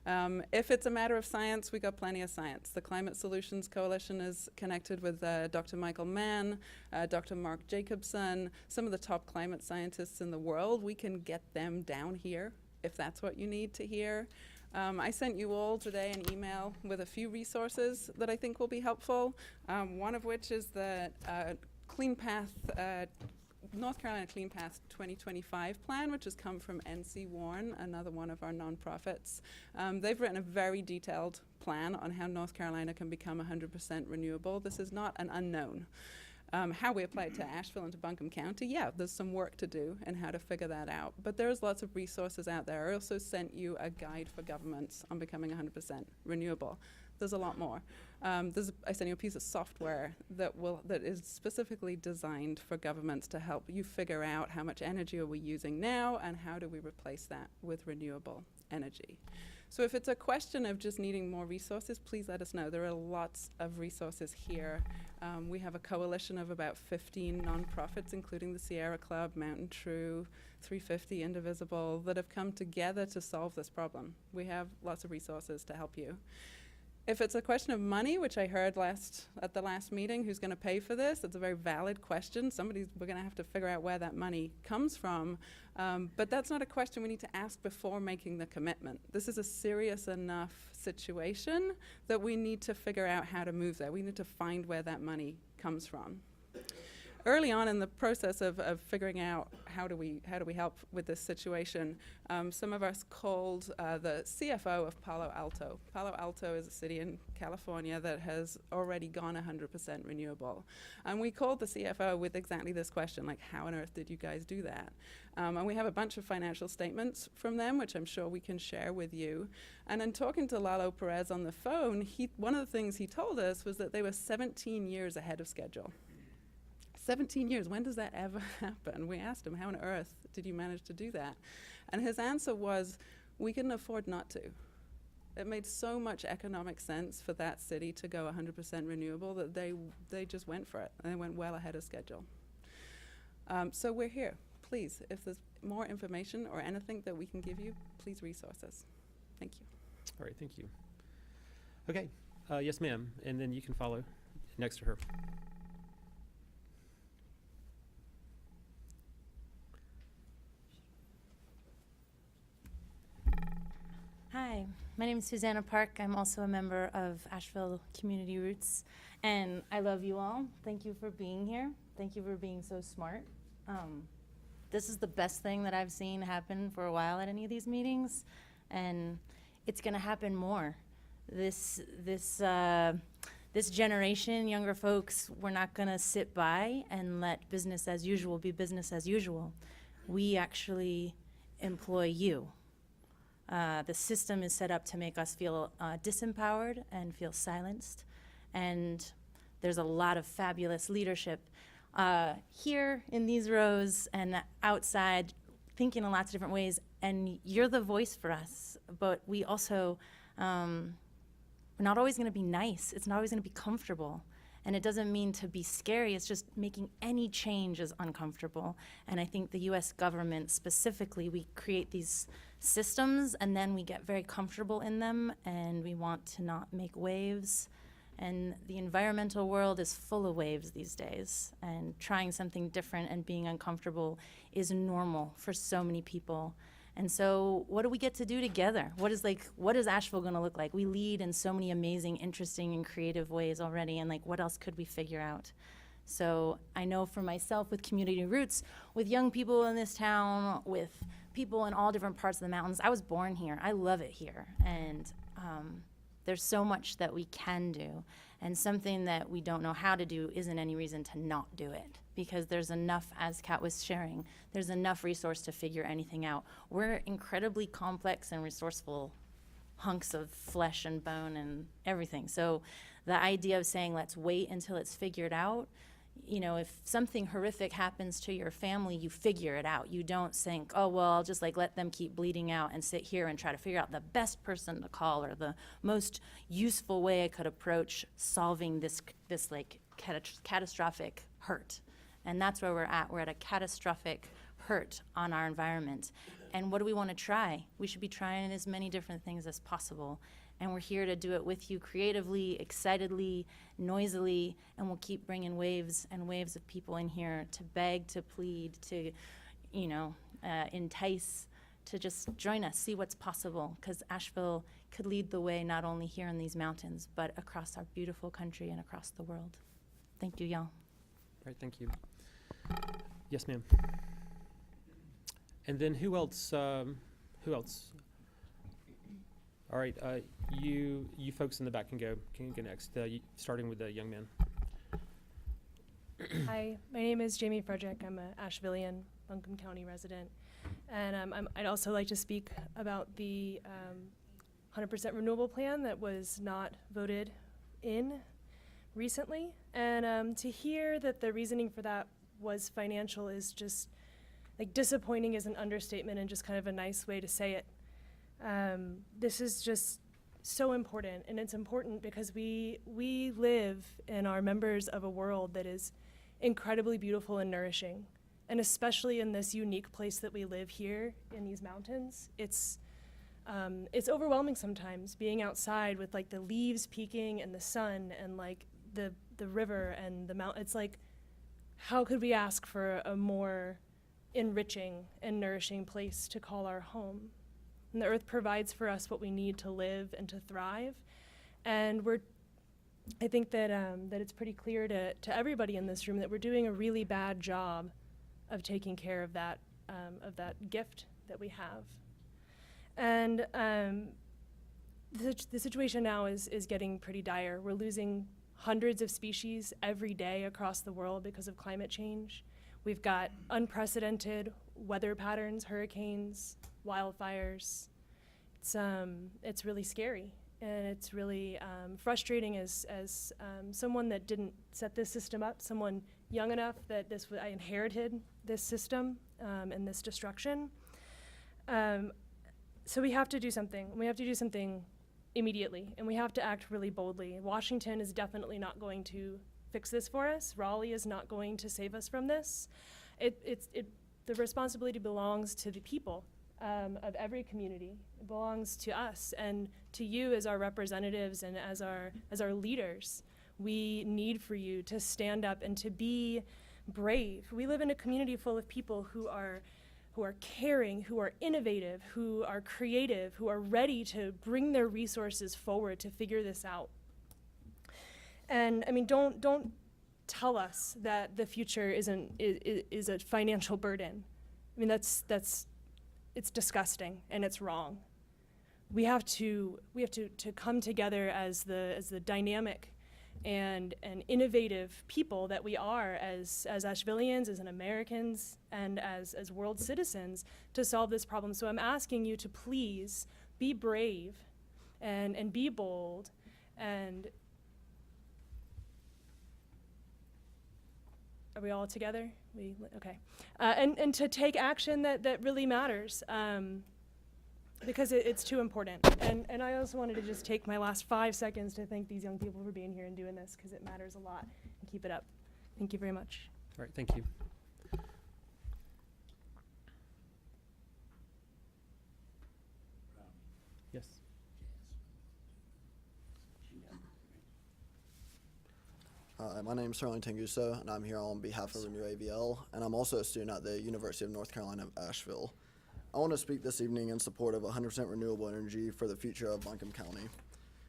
If it's a matter of science, we got plenty of science. The Climate Solutions Coalition is connected with Dr. Michael Mann, Dr. Mark Jacobson, some of the top climate scientists in the world. We can get them down here if that's what you need to hear. I sent you all today an email with a few resources that I think will be helpful, one of which is the Clean Path North Carolina Clean Path 2025 plan, which has come from NC Warren, another one of our nonprofits. They've written a very detailed plan on how North Carolina can become 100% renewable. This is not an unknown. How we apply it to Asheville and to Buncombe County, yeah, there's some work to do and how to figure that out. But there's lots of resources out there. I also sent you a guide for governments on becoming 100% renewable. There's a lot more. I sent you a piece of software that is specifically designed for governments to help you figure out how much energy are we using now and how do we replace that with renewable energy. So if it's a question of just needing more resources, please let us know. There are lots of resources here. We have a coalition of about 15 nonprofits, including the Sierra Club, Mountain True, 350, Indivisible, that have come together to solve this problem. We have lots of resources to help you. If it's a question of money, which I heard at the last meeting, who's going to pay for this? It's a very valid question. We're going to have to figure out where that money comes from. But that's not a question we need to ask before making the commitment. This is a serious enough situation that we need to figure out how to move there. We need to find where that money comes from. early on in the process of figuring out how do we help with this situation, some of us called the CFO of Palo Alto. Palo Alto is a city in California that has already gone 100% renewable. And we called the CFO with exactly this question, like, how on earth did you guys do that? And we have a bunch of financial statements from them, which I'm sure we can share with you. And in talking to Lalo Perez on the phone, one of the things he told us was that they were 17 years ahead of schedule. 17 years, when does that ever happen? We asked him, how on earth did you manage to do that? And his answer was, we couldn't afford not to. It made so much economic sense for that city to go 100% renewable that they just went for it, and they went well ahead of schedule. So we're here. Please, if there's more information or anything that we can give you, please resource us. Thank you. All right, thank you. Okay, yes, ma'am, and then you can follow next to her. Hi, my name is Susanna Park. I'm also a member of Asheville Community Roots, and I love you all. Thank you for being here. Thank you for being so smart. This is the best thing that I've seen happen for a while at any of these meetings, and it's going to happen more. This generation, younger folks, we're not going to sit by and let business as usual be business as usual. We actually employ you. The system is set up to make us feel disempowered and feel silenced, and there's a lot of fabulous leadership here in these rows and outside, thinking in lots of different ways, and you're the voice for us. But we also, we're not always going to be nice. It's not always going to be comfortable. And it doesn't mean to be scary. It's just making any change is uncomfortable. And I think the U.S. government specifically, we create these systems and then we get very comfortable in them, and we want to not make waves. And the environmental world is full of waves these days, and trying something different and being uncomfortable is normal for so many people. And so what do we get to do together? What is Asheville going to look like? We lead in so many amazing, interesting, and creative ways already, and what else could we figure out? So I know for myself with Community Roots, with young people in this town, with people in all different parts of the mountains, I was born here. I love it here. And there's so much that we can do, and something that we don't know how to do isn't any reason to not do it, because there's enough, as Kat was sharing, there's enough resource to figure anything out. We're incredibly complex and resourceful hunks of flesh and bone and everything. So the idea of saying let's wait until it's figured out, if something horrific happens to your family, you figure it out. You don't think, oh, well, I'll just let them keep bleeding out and sit here and try to figure out the best person to call or the most useful way I could approach solving this catastrophic hurt. And that's where we're at. We're at a catastrophic hurt on our environment. And what do we want to try? We should be trying as many different things as possible. And we're here to do it with you creatively, excitedly, noisily, and we'll keep bringing waves and waves of people in here to beg, to plead, to, entice, to just join us, see what's possible, because Asheville could lead the way not only here in these mountains, but across our beautiful country and across the world. Thank you, y'all. All right, thank you. Yes, ma'am. And then who else? All right, you folks in the back can go next, starting with the young man. Hi, my name is Jamie Frederick. I'm an Ashevillean, Buncombe County resident. And I'd also like to speak about the 100% renewable plan that was not voted in recently. And to hear that the reasoning for that was financial is just, disappointing is an understatement and just kind of a nice way to say it. This is just so important, and it's important because we live and are members of a world that is incredibly beautiful and nourishing, and especially in this unique place that we live here in these mountains. It's overwhelming sometimes being outside with the leaves peeking and the sun and the river and the mountain. It's how could we ask for a more enriching and nourishing place to call our home? And the earth provides for us what we need to live and to thrive. And we're I think that that it's pretty clear to everybody in this room that we're doing a really bad job of taking care of that gift that we have. And the situation now is getting pretty dire. We're losing hundreds of species every day across the world because of climate change. We've got unprecedented weather patterns, hurricanes, wildfires. It's really scary, and it's really frustrating as someone that didn't set this system up, someone young enough that I inherited this system and this destruction. So we have to do something. We have to do something immediately, and we have to act really boldly. Washington is definitely not going to fix this for us. Raleigh is not going to save us from this. The responsibility belongs to the people of every community. It belongs to us and to you as our representatives and as our leaders. We need for you to stand up and to be brave. We live in a community full of people who are caring, who are innovative, who are creative, who are ready to bring their resources forward to figure this out. And I mean, don't tell us that the future is a financial burden. I mean, it's disgusting and it's wrong. We have to come together as the dynamic and innovative people that we are as Ashevilleans, as Americans, and as world citizens to solve this problem. So I'm asking you to please be brave and be bold and are we all together? Okay. And to take action that really matters. Because it's too important. And I also wanted to just take my last 5 seconds to thank these young people for being here and doing this, because it matters a lot. And keep it up. Thank you very much. All right, thank you. Yes. Hi, my name is Sterling Tanguso, and I'm here on behalf of Renew AVL, and I'm also a student at the University of North Carolina at Asheville. I want to speak this evening in support of 100% renewable energy for the future of Buncombe County.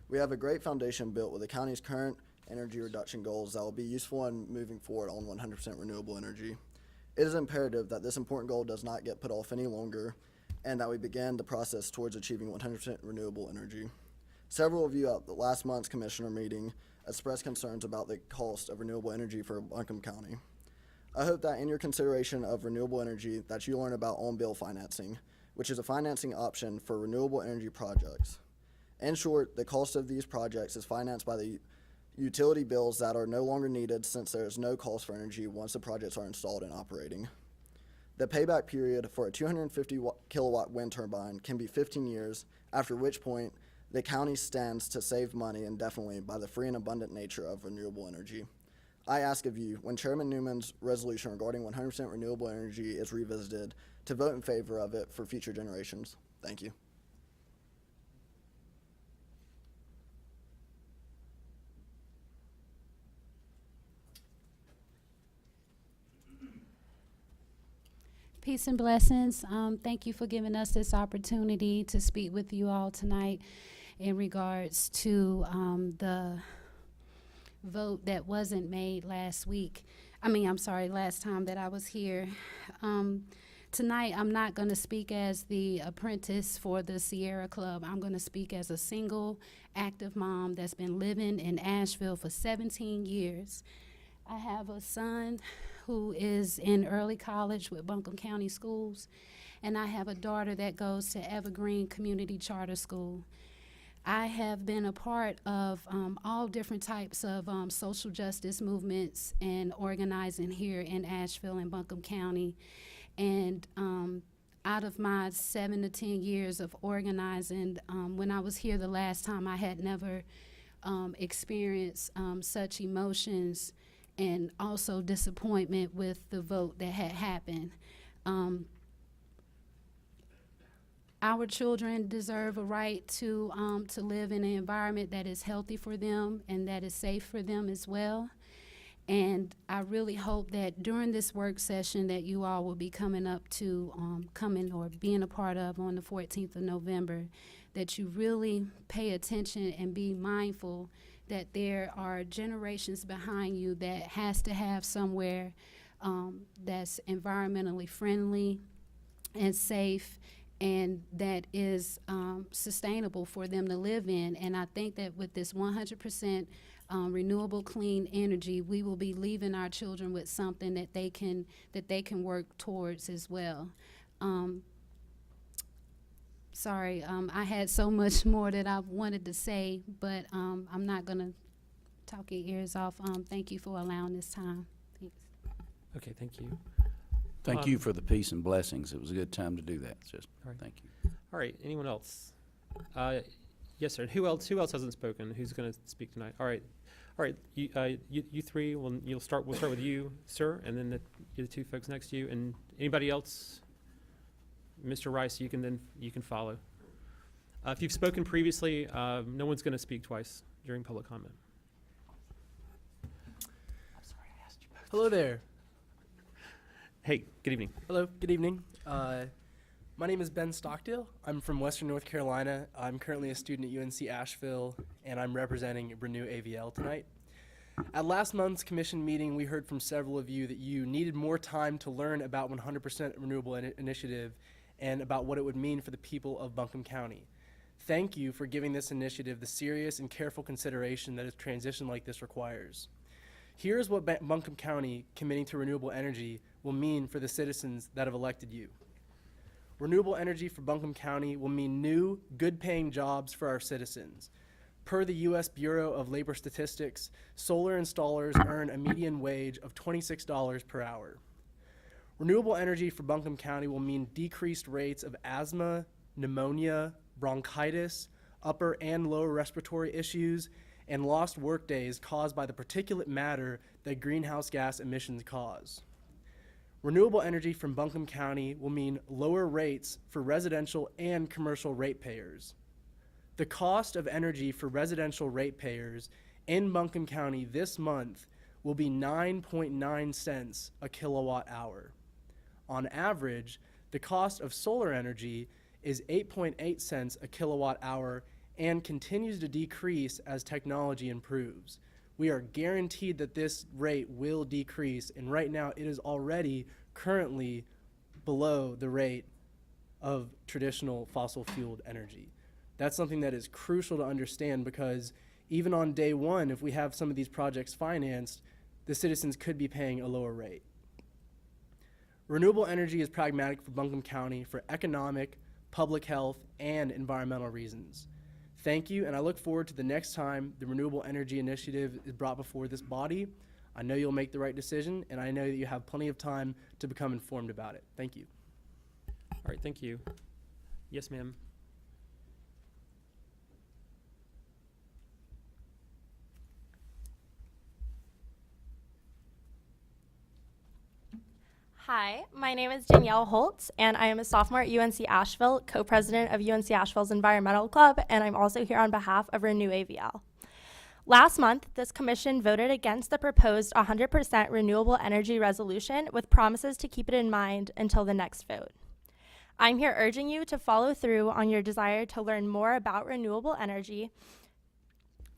We have a great foundation built with the county's current energy reduction goals that will be useful in moving forward on 100% renewable energy. It is imperative that this important goal does not get put off any longer and that we begin the process towards achieving 100% renewable energy. Several of you at the last month's commissioner meeting expressed concerns about the cost of renewable energy for Buncombe County. I hope that in your consideration of renewable energy that you learn about on-bill financing, which is a financing option for renewable energy projects. In short, the cost of these projects is financed by the utility bills that are no longer needed since there is no cost for energy once the projects are installed and operating. The payback period for a 250 kilowatt wind turbine can be 15 years, after which point the county stands to save money indefinitely by the free and abundant nature of renewable energy. I ask of you, when Chairman Newman's resolution regarding 100% renewable energy is revisited, to vote in favor of it for future generations. Thank you. Peace and blessings. Thank you for giving us this opportunity to speak with you all tonight in regards to the vote that wasn't made last time that I was here. Tonight, I'm not going to speak as the apprentice for the Sierra Club. I'm going to speak as a single, active mom that's been living in Asheville for 17 years. I have a son who is in early college with Buncombe County Schools, and I have a daughter that goes to Evergreen Community Charter School. I have been a part of all different types of social justice movements and organizing here in Asheville and Buncombe County. And out of my 7 to 10 years of organizing, when I was here the last time, I had never experienced such emotions and also disappointment with the vote that had happened. Our children deserve a right to live in an environment that is healthy for them and that is safe for them as well. And I really hope that during this work session that you all will be coming up to, being a part of on the 14th of November, that you really pay attention and be mindful that there are generations behind you that has to have somewhere that's environmentally friendly and safe, and that is sustainable for them to live in. And I think that with this 100% renewable clean energy, we will be leaving our children with something that they can work towards as well. Sorry, I had so much more that I wanted to say, but I'm not gonna talk your ears off. Thank you for allowing this time. Thanks. Okay, thank you. Thank you for the peace and blessings. It was a good time to do that. Just thank you. All right, anyone else? Yes, sir. Who else hasn't spoken? Who's going to speak tonight? All right. You three. We'll start with you, sir, and then the two folks next to you. And anybody else? Mr. Rice, you can follow. If you've spoken previously, no one's going to speak twice during public comment. I'm sorry, I asked you both. Hello there. Hey, good evening. Hello, good evening. My name is Ben Stockdale. I'm from Western North Carolina. I'm currently a student at UNC Asheville, and I'm representing Renew AVL tonight. At last month's commission meeting, we heard from several of you that you needed more time to learn about 100% Renewable Initiative and about what it would mean for the people of Buncombe County. Thank you for giving this initiative the serious and careful consideration that a transition like this requires. Here's what Buncombe County committing to renewable energy will mean for the citizens that have elected you. Renewable energy for Buncombe County will mean new, good-paying jobs for our citizens. Per the U.S. Bureau of Labor Statistics, solar installers earn a median wage of $26 per hour. Renewable energy for Buncombe County will mean decreased rates of asthma, pneumonia, bronchitis, upper and lower respiratory issues, and lost workdays caused by the particulate matter that greenhouse gas emissions cause. Renewable energy from Buncombe County will mean lower rates for residential and commercial ratepayers. The cost of energy for residential ratepayers in Buncombe County this month will be 9.9 cents a kilowatt hour. On average, the cost of solar energy is 8.8 cents a kilowatt hour and continues to decrease as technology improves. We are guaranteed that this rate will decrease, and right now it is already currently below the rate of traditional fossil-fueled energy. That's something that is crucial to understand, because even on day one, if we have some of these projects financed, the citizens could be paying a lower rate. Renewable energy is pragmatic for Buncombe County for economic, public health, and environmental reasons. Thank you, and I look forward to the next time the Renewable Energy Initiative is brought before this body. I know you'll make the right decision, and I know that you have plenty of time to become informed about it. Thank you. All right, thank you. Yes, ma'am. Hi, my name is Danielle Holt, and I am a sophomore at UNC Asheville, co-president of UNC Asheville's Environmental Club, and I'm also here on behalf of Renew AVL. Last month, this commission voted against the proposed 100% renewable energy resolution with promises to keep it in mind until the next vote. I'm here urging you to follow through on your desire to learn more about renewable energy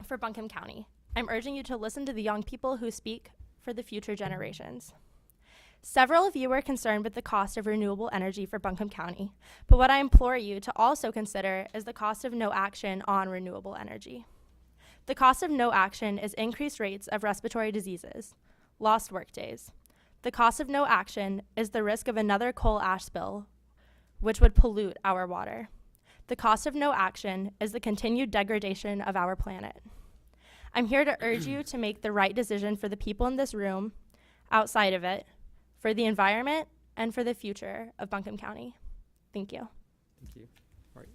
for Buncombe County. I'm urging you to listen to the young people who speak for the future generations. Several of you are concerned with the cost of renewable energy for Buncombe County, but what I implore you to also consider is the cost of no action on renewable energy. The cost of no action is increased rates of respiratory diseases, lost workdays. The cost of no action is the risk of another coal ash spill, which would pollute our water. The cost of no action is the continued degradation of our planet. I'm here to urge you to make the right decision for the people in this room, outside of it, for the environment, and for the future of Buncombe County. Thank you. Thank you. All right.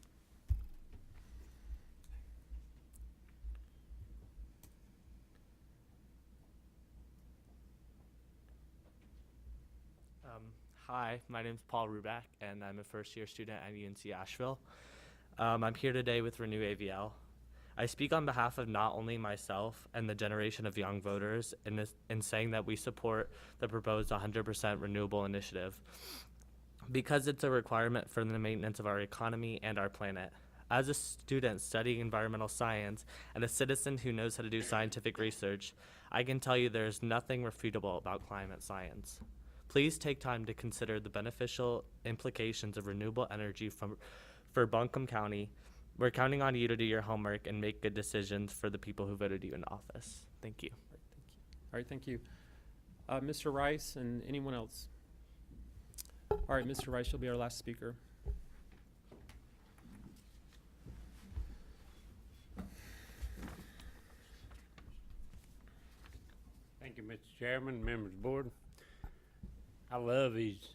Hi, my name is Paul Ruback, and I'm a first-year student at UNC Asheville. I'm here today with Renew AVL. I speak on behalf of not only myself and the generation of young voters in saying that we support the proposed 100% renewable initiative because it's a requirement for the maintenance of our economy and our planet. As a student studying environmental science and a citizen who knows how to do scientific research, I can tell you there is nothing refutable about climate science. Please take time to consider the beneficial implications of renewable energy for Buncombe County. We're counting on you to do your homework and make good decisions for the people who voted you in office. Thank you. All right, thank you. Mr. Rice and anyone else? All right, Mr. Rice, you'll be our last speaker. Thank you, Mr. Chairman, members of the board. I love these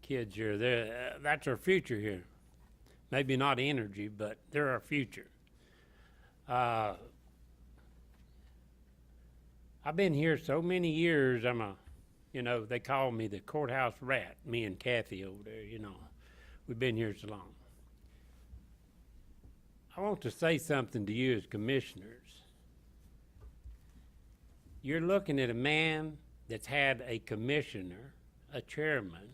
kids here. That's our future here. Maybe not energy, but they're our future. I've been here so many years. They call me the courthouse rat, me and Kathy over there, We've been here so long. I want to say something to you as commissioners. You're looking at a man that's had a commissioner, a chairman,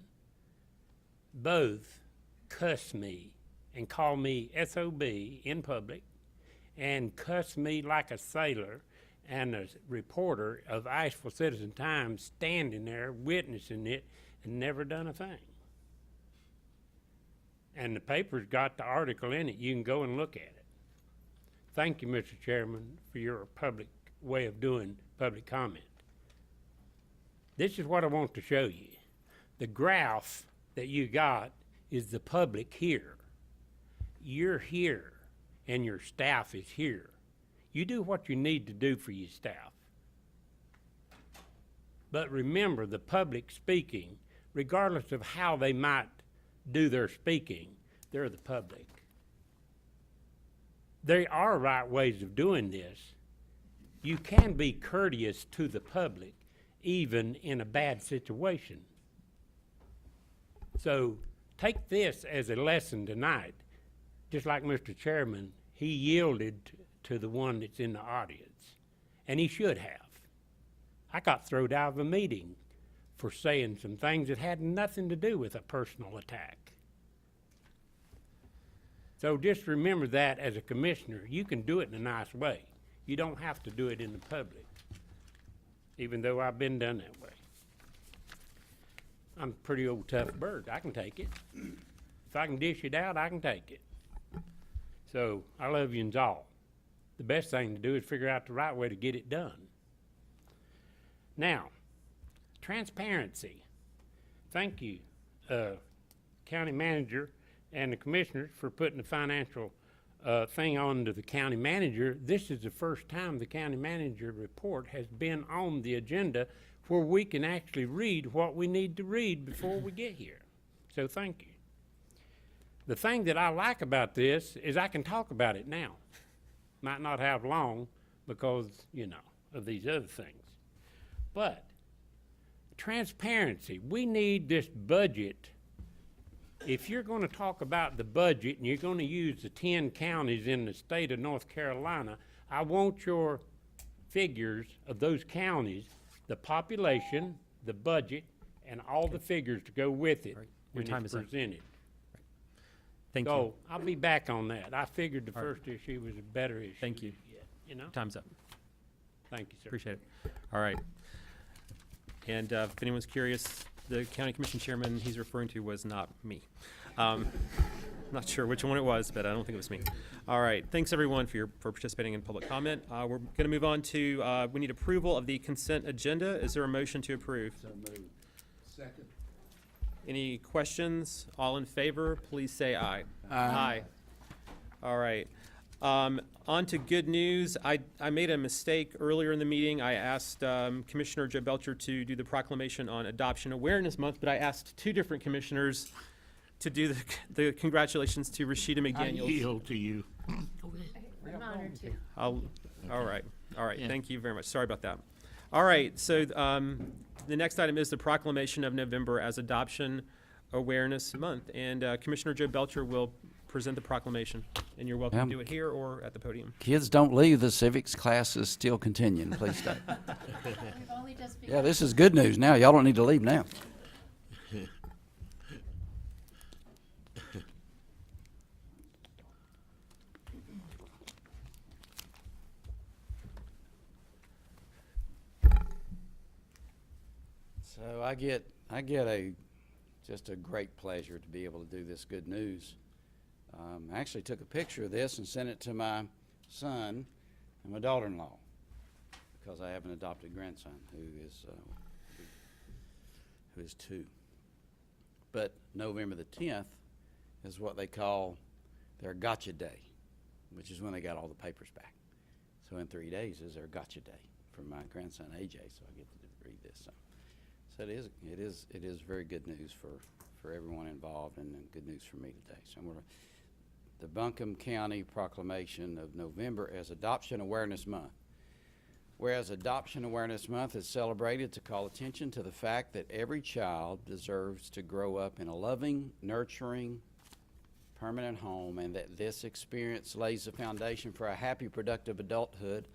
both cuss me and call me SOB in public and cuss me like a sailor, and a reporter of Asheville Citizen Times standing there witnessing it and never done a thing. And the paper's got the article in it. You can go and look at it. Thank you, Mr. Chairman, for your public way of doing public comment. This is what I want to show you. The graph that you got is the public here. You're here, and your staff is here. You do what you need to do for your staff. But remember, the public speaking, regardless of how they might do their speaking, they're the public. There are right ways of doing this. You can be courteous to the public, even in a bad situation. So take this as a lesson tonight. Just like Mr. Chairman, he yielded to the one that's in the audience, and he should have. I got thrown out of a meeting for saying some things that had nothing to do with a personal attack. So just remember that as a commissioner, you can do it in a nice way. You don't have to do it in the public, even though I've been done that way. I'm a pretty old tough bird. I can take it. If I can dish it out, I can take it. So I love you all. The best thing to do is figure out the right way to get it done. Now, transparency. Thank you, county manager and the commissioners, for putting the financial thing on to the county manager. This is the first time the county manager report has been on the agenda where we can actually read what we need to read before we get here. So thank you. The thing that I like about this is I can talk about it now. Might not have long because, of these other things. But transparency, we need this budget. If you're going to talk about the budget and you're going to use the 10 counties in the state of North Carolina, I want your figures of those counties, the population, the budget, and all the figures to go with it when it's presented. Thank you. So I'll be back on that. I figured the first issue was a better issue. Thank you. Time's up. Thank you, sir. Appreciate it. All right. And if anyone's curious, the county commission chairman he's referring to was not me. Not sure which one it was, but I don't think it was me. All right. Thanks everyone for participating in public comment. We're going to move on to we need approval of the consent agenda. Is there a motion to approve? So moved. Second. Any questions? All in favor, please say aye. Aye. All right. On to good news. I made a mistake earlier in the meeting. I asked Commissioner Joe Belcher to do the proclamation on Adoption Awareness Month, but I asked two different commissioners to do the congratulations to Rashida McDaniels. I yield to you. I'm honored to. All right. Yeah. Thank you very much. Sorry about that. All right. So the next item is the proclamation of November as Adoption Awareness Month, and Commissioner Joe Belcher will present the proclamation, and you're welcome to do it here or at the podium. Kids, don't leave. The civics class is still continuing. Please stay. Yeah, this is good news now. Y'all don't need to leave now. So I get just a great pleasure to be able to do this good news. I actually took a picture of this and sent it to my son and my daughter-in-law because I have an adopted grandson who is 2. But November the 10th is what they call their gotcha day, which is when they got all the papers back. So in 3 days is their gotcha day for my grandson AJ, so I get to read this. So it is very good news for everyone involved, and good news for me today. So I'm going to the Buncombe County proclamation of November as Adoption Awareness Month. Whereas Adoption Awareness Month is celebrated to call attention to the fact that every child deserves to grow up in a loving, nurturing, permanent home, and that this experience lays the foundation for a happy, productive adulthood.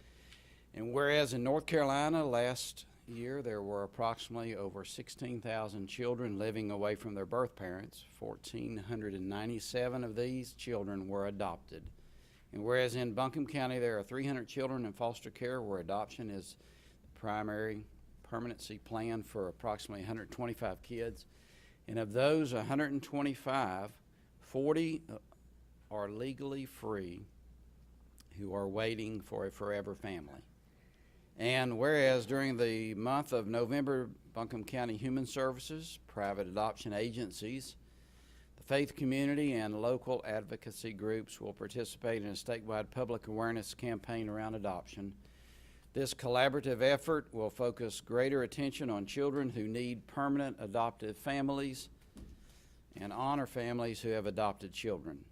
And whereas in North Carolina last year there were approximately over 16,000 children living away from their birth parents, 1,497 of these children were adopted. And whereas in Buncombe County there are 300 children in foster care where adoption is the primary permanency plan for approximately 125 kids, and of those 125, 40 are legally free who are waiting for a forever family. And whereas during the month of November, Buncombe County Human Services, private adoption agencies, the faith community, and local advocacy groups will participate in a statewide public awareness campaign around adoption. This collaborative effort will focus greater attention on children who need permanent adoptive families and honor families who have adopted children.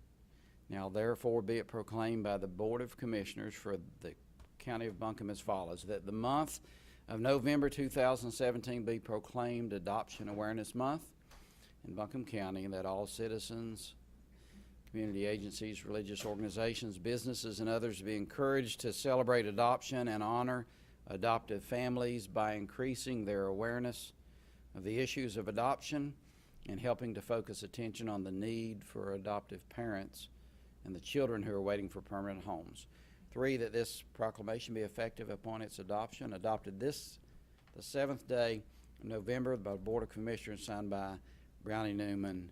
Now therefore be it proclaimed by the Board of Commissioners for the County of Buncombe as follows, that the month of November 2017 be proclaimed Adoption Awareness Month in Buncombe County, and that all citizens, community agencies, religious organizations, businesses, and others be encouraged to celebrate adoption and honor adoptive families by increasing their awareness of the issues of adoption and helping to focus attention on the need for adoptive parents and the children who are waiting for permanent homes. 3, that this proclamation be effective upon its adoption, adopted this, the 7th day of November by the Board of Commissioners, signed by Brownie Newman,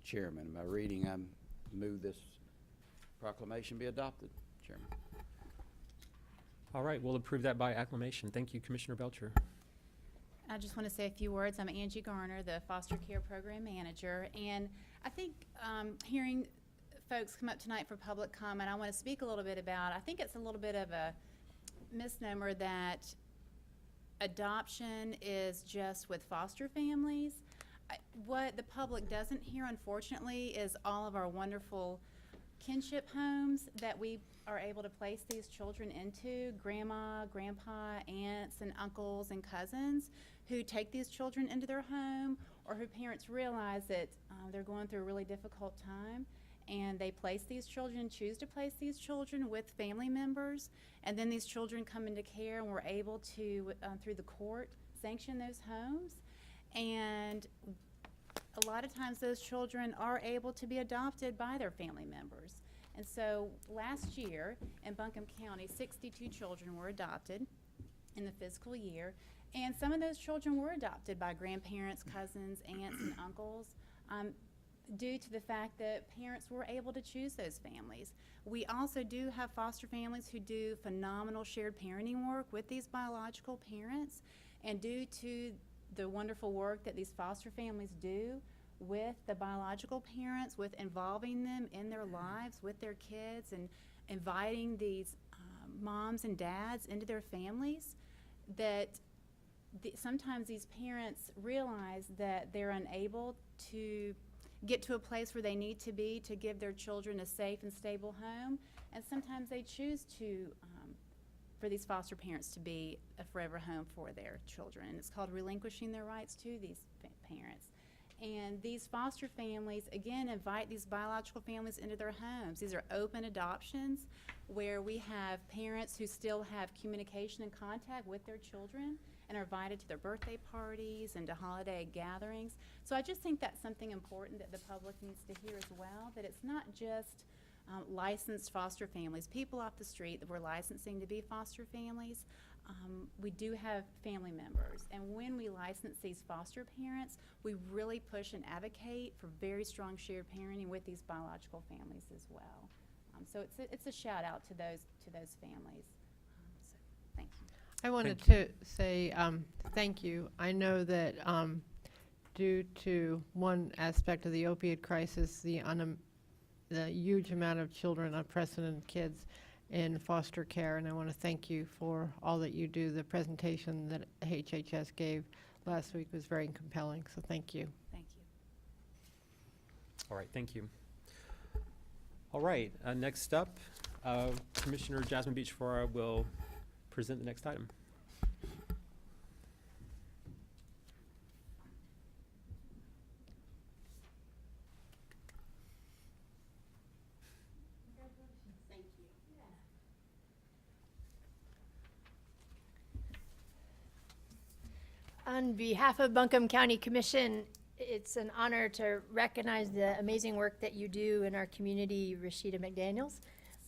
Chairman. By reading, I move this proclamation be adopted, Chairman. All right, we'll approve that by acclamation. Thank you, Commissioner Belcher. I just want to say a few words. I'm Angie Garner, the Foster Care Program Manager, and I think hearing folks come up tonight for public comment, I want to speak a little bit about, I think it's a little bit of a misnomer that adoption is just with foster families. What the public doesn't hear, unfortunately, is all of our wonderful kinship homes that we are able to place these children into, grandma, grandpa, aunts, and uncles and cousins who take these children into their home, or who parents realize that they're going through a really difficult time, and they place these children, choose to place these children with family members, and then these children come into care, and we're able to, through the court, sanction those homes. And a lot of times those children are able to be adopted by their family members. And so last year in Buncombe County, 62 children were adopted in the fiscal year, and some of those children were adopted by grandparents, cousins, aunts, and uncles, due to the fact that parents were able to choose those families. We also do have foster families who do phenomenal shared parenting work with these biological parents, and due to the wonderful work that these foster families do with the biological parents, with involving them in their lives with their kids and inviting these moms and dads into their families, that sometimes these parents realize that they're unable to get to a place where they need to be to give their children a safe and stable home, and sometimes they choose to for these foster parents to be a forever home for their children, and it's called relinquishing their rights to these parents. And these foster families, again, invite these biological families into their homes. These are open adoptions where we have parents who still have communication and contact with their children and are invited to their birthday parties and to holiday gatherings. So I just think that's something important that the public needs to hear as well, that it's not just licensed foster families, people off the street that we're licensing to be foster families. we do have family members. And when we license these foster parents, we really push and advocate for very strong shared parenting with these biological families as well. So it's a shout out to those families. So thank you. I wanted to say thank you. I know that due to one aspect of the opiate crisis, the huge amount of children, unprecedented kids in foster care, and I want to thank you for all that you do. The presentation that HHS gave last week was very compelling, so thank you. Thank you. All right, thank you. All right, next up, Commissioner Jasmine Beach-Farrar will present the next item. On behalf of Buncombe County Commission, it's an honor to recognize the amazing work that you do in our community, Rashida McDaniels.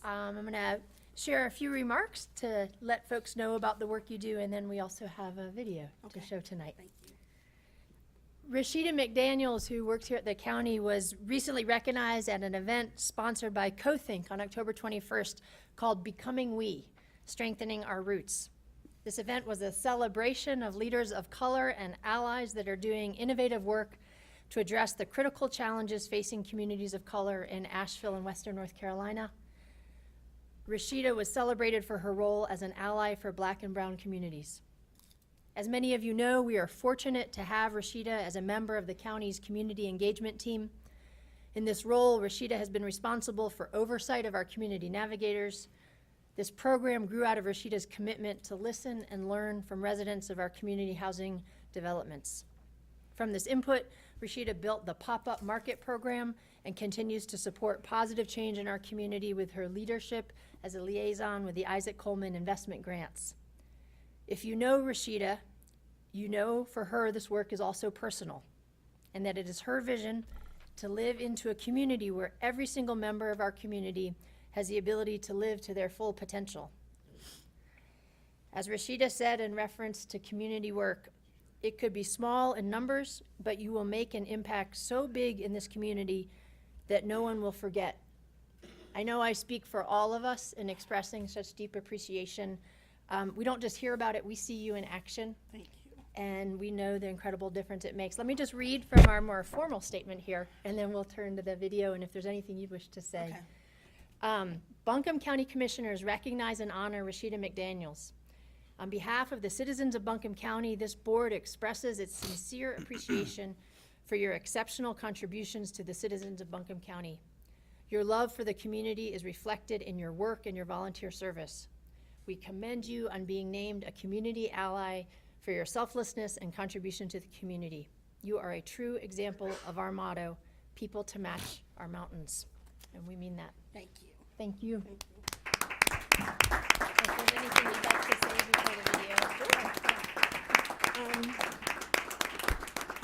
I'm going to share a few remarks to let folks know about the work you do, and then we also have a video to show tonight. Thank you. Rashida McDaniels, who works here at the county, was recently recognized at an event sponsored by CoThink on October 21st called Becoming We, Strengthening Our Roots. This event was a celebration of leaders of color and allies that are doing innovative work to address the critical challenges facing communities of color in Asheville and Western North Carolina. Rashida was celebrated for her role as an ally for Black and brown communities. As many of you know, we are fortunate to have Rashida as a member of the county's community engagement team. In this role, Rashida has been responsible for oversight of our community navigators. This program grew out of Rashida's commitment to listen and learn from residents of our community housing developments. From this input, Rashida built the Pop-Up Market program and continues to support positive change in our community with her leadership as a liaison with the Isaac Coleman Investment Grants. If you know Rashida, you know for her this work is also personal, and that it is her vision to live into a community where every single member of our community has the ability to live to their full potential. As Rashida said in reference to community work, it could be small in numbers, but you will make an impact so big in this community that no one will forget. I know I speak for all of us in expressing such deep appreciation. We don't just hear about it, we see you in action. Thank you. And we know the incredible difference it makes. Let me just read from our more formal statement here, and then we'll turn to the video, and if there's anything you wish to say. Okay. Buncombe County Commissioners recognize and honor Rashida McDaniels. On behalf of the citizens of Buncombe County, this board expresses its sincere appreciation for your exceptional contributions to the citizens of Buncombe County. Your love for the community is reflected in your work and your volunteer service. We commend you on being named a community ally for your selflessness and contribution to the community. You are a true example of our motto, people to match our mountains. And we mean that. Thank you. Thank you. Thank you. If there's anything you'd like to say before the video.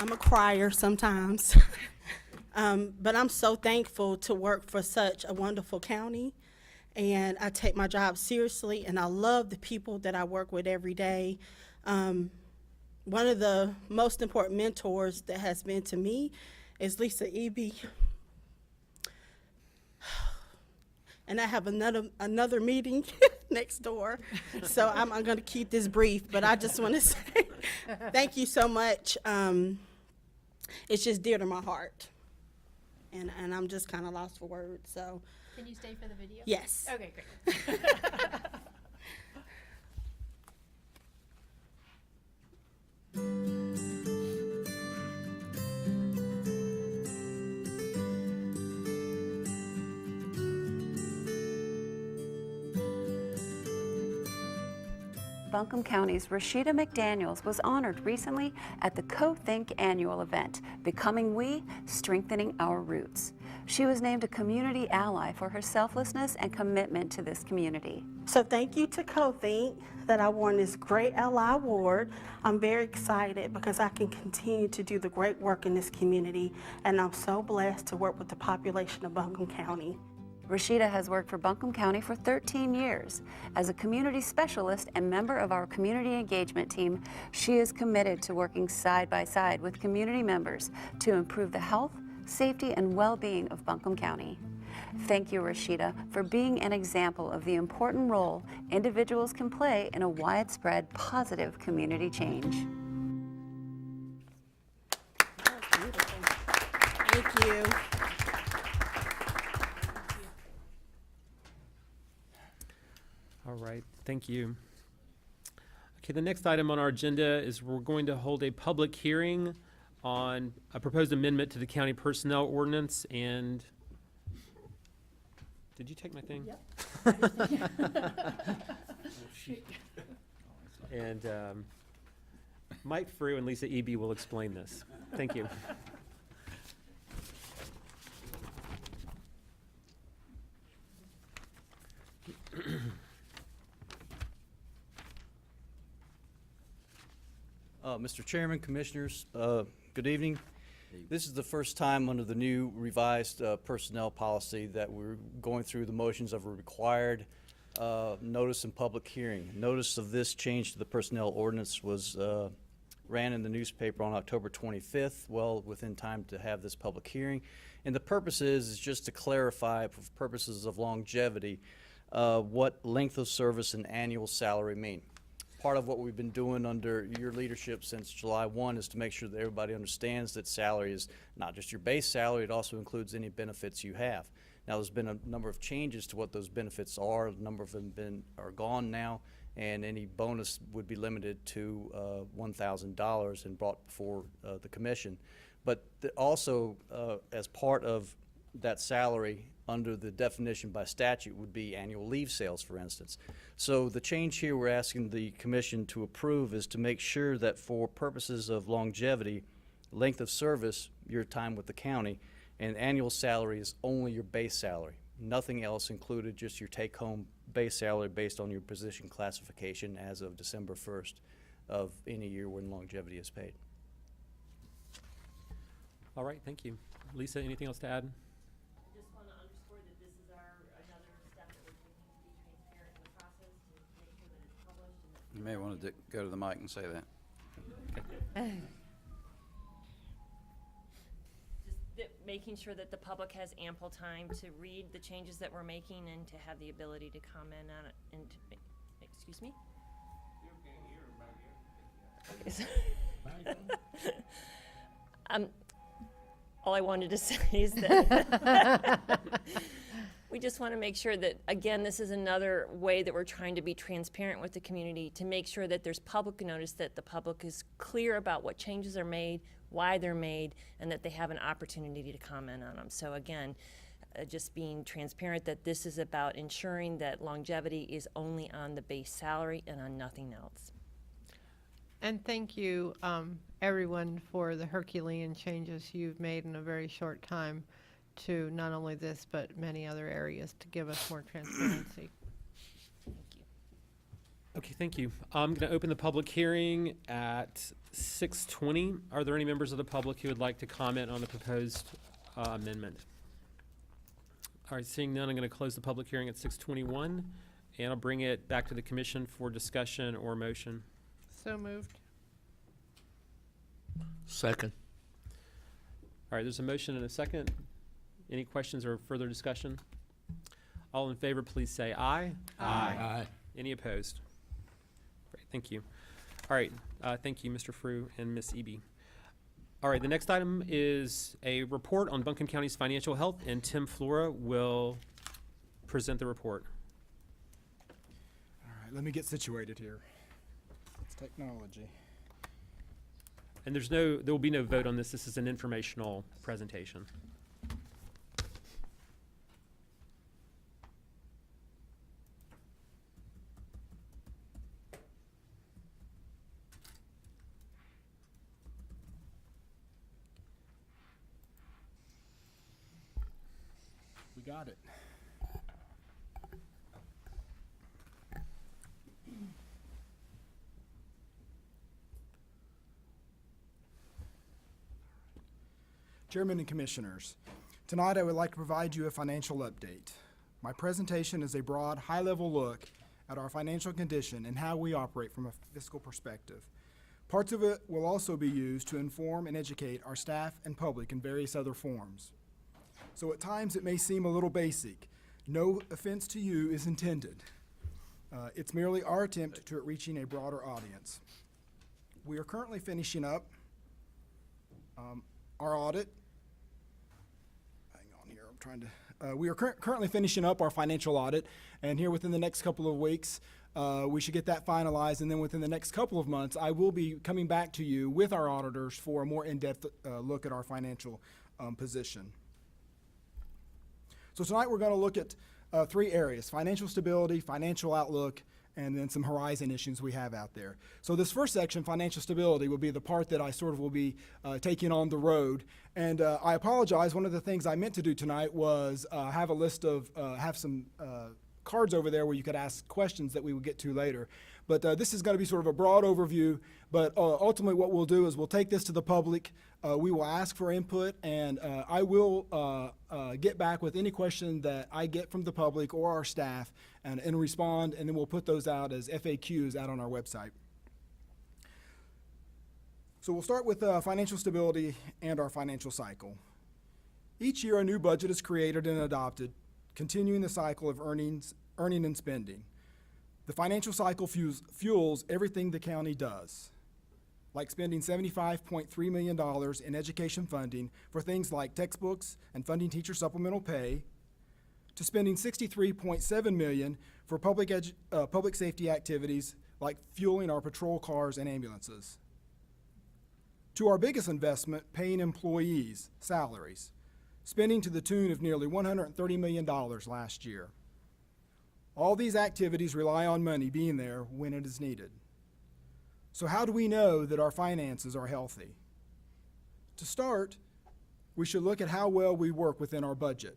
I'm a crier sometimes, but I'm so thankful to work for such a wonderful county, and I take my job seriously, and I love the people that I work with every day. One of the most important mentors that has been to me is Lisa Eby. And I have another meeting next door, so I'm going to keep this brief, but I just want to say thank you so much. It's just dear to my heart, and I'm just kind of lost for words. So, can you stay for the video? Yes. Okay, great. Buncombe County's Rashida McDaniels was honored recently at the CoThink annual event, Becoming We, Strengthening Our Roots. She was named a community ally for her selflessness and commitment to this community. So thank you to CoThink that I won this great ally award. I'm very excited because I can continue to do the great work in this community, and I'm so blessed to work with the population of Buncombe County. Rashida has worked for Buncombe County for 13 years. As a community specialist and member of our community engagement team, she is committed to working side by side with community members to improve the health, safety, and well-being of Buncombe County. Thank you, Rashida, for being an example of the important role individuals can play in a widespread positive community change. Thank you. All right, thank you. Okay, the next item on our agenda is we're going to hold a public hearing on a proposed amendment to the county personnel ordinance. And did you take my thing? Yep. And Mike Frew and Lisa Eby will explain this. Thank you. Mr. Chairman, Commissioners, good evening. This is the first time under the new revised personnel policy that we're going through the motions of a required notice and public hearing. Notice of this change to the personnel ordinance was ran in the newspaper on October 25th, well within time to have this public hearing. And the purpose is just to clarify, for purposes of longevity, what length of service and annual salary mean. Part of what we've been doing under your leadership since July 1 is to make sure that everybody understands that salary is not just your base salary, it also includes any benefits you have. Now, there's been a number of changes to what those benefits are. A number of them are gone now, and any bonus would be limited to $1,000 and brought before the commission. But also, as part of that salary, under the definition by statute, would be annual leave sales, for instance. So the change here we're asking the commission to approve is to make sure that for purposes of longevity, length of service, your time with the county, and annual salary is only your base salary. Nothing else included, just your take-home base salary based on your position classification as of December 1st of any year when longevity is paid. All right, thank you. Lisa, anything else to add? Just want to underscore that this is another step that we're taking to be transparent in the process, to make sure that it's published and that. You may want to go to the mic and say that. Making sure that the public has ample time to read the changes that we're making and to have the ability to comment on it and to excuse me? All I wanted to say is that we just want to make sure that, again, this is another way that we're trying to be transparent with the community, to make sure that there's public notice, that the public is clear about what changes are made, why they're made, and that they have an opportunity to comment on them. So again, just being transparent that this is about ensuring that longevity is only on the base salary and on nothing else. And thank you, everyone, for the Herculean changes you've made in a very short time to not only this, but many other areas to give us more transparency. Okay, thank you. I'm going to open the public hearing at 6:20. Are there any members of the public who would like to comment on the proposed amendment? All right, seeing none, I'm going to close the public hearing at 6:21, and I'll bring it back to the commission for discussion or motion. So moved. Second. All right, there's a motion and a second. Any questions or further discussion? All in favor, please say aye. Aye. Any opposed? Great, thank you. All right, thank you, Mr. Frew and Ms. Eby. All right, the next item is a report on Buncombe County's financial health, and Tim Flora will present the report. All right, let me get situated here. It's technology. And there will be no vote on this. This is an informational presentation. We got it. Chairman and Commissioners, tonight I would like to provide you a financial update. My presentation is a broad, high-level look at our financial condition and how we operate from a fiscal perspective. Parts of it will also be used to inform and educate our staff and public in various other forms. So at times it may seem a little basic. No offense to you is intended. It's merely our attempt to reaching a broader audience. We are currently finishing up our audit. Hang on here, I'm trying to. We are currently finishing up our financial audit, and here within the next couple of weeks, we should get that finalized, and then within the next couple of months, I will be coming back to you with our auditors for a more in-depth look at our financial position. So tonight we're going to look at three areas: financial stability, financial outlook, and then some horizon issues we have out there. So this first section, financial stability, will be the part that I sort of will be taking on the road. And I apologize, one of the things I meant to do tonight was have a list of, have some cards over there where you could ask questions that we would get to later. But this is going to be sort of a broad overview, but ultimately what we'll do is we'll take this to the public, we will ask for input, and I will get back with any question that I get from the public or our staff and respond, and then we'll put those out as FAQs out on our website. So we'll start with financial stability and our financial cycle. Each year a new budget is created and adopted, continuing the cycle of earning and spending. The financial cycle fuels everything the county does, like spending $75.3 million in education funding for things like textbooks and funding teacher supplemental pay, to spending $63.7 million for public safety activities like fueling our patrol cars and ambulances, to our biggest investment, paying employees' salaries, spending to the tune of nearly $130 million last year. All these activities rely on money being there when it is needed. So how do we know that our finances are healthy? To start, we should look at how well we work within our budget.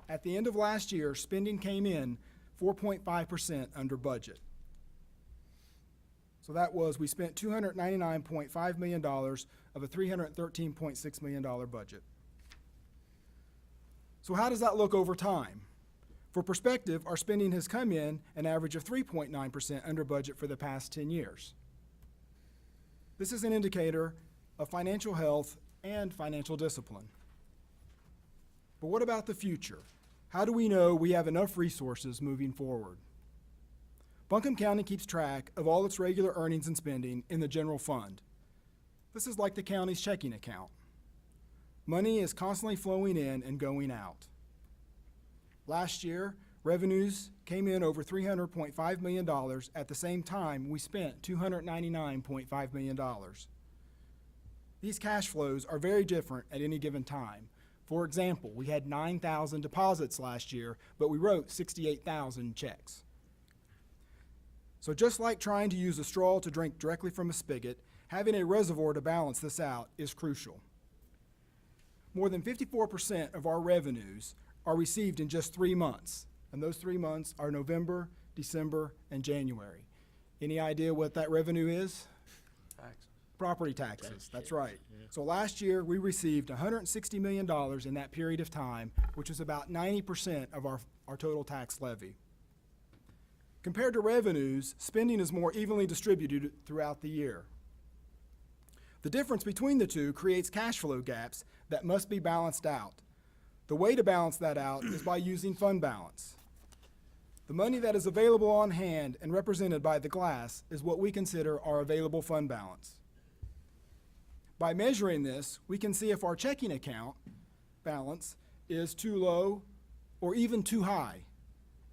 At the end of last year, spending came in 4.5% under budget. So that was, we spent $299.5 million of a $313.6 million budget. So how does that look over time? For perspective, our spending has come in an average of 3.9% under budget for the past 10 years. This is an indicator of financial health and financial discipline. But what about the future? How do we know we have enough resources moving forward? Buncombe County keeps track of all its regular earnings and spending in the general fund. This is like the county's checking account. Money is constantly flowing in and going out. Last year, revenues came in over $300.5 million. At the same time, we spent $299.5 million. These cash flows are very different at any given time. For example, we had 9,000 deposits last year, but we wrote 68,000 checks. So just like trying to use a straw to drink directly from a spigot, having a reservoir to balance this out is crucial. More than 54% of our revenues are received in just 3 months, and those 3 months are November, December, and January. Any idea what that revenue is? Taxes. Property taxes, that's right. Yeah. So last year, we received $160 million in that period of time, which is about 90% of our total tax levy. Compared to revenues, spending is more evenly distributed throughout the year. The difference between the two creates cash flow gaps that must be balanced out. The way to balance that out is by using fund balance. The money that is available on hand and represented by the glass is what we consider our available fund balance. By measuring this, we can see if our checking account balance is too low or even too high.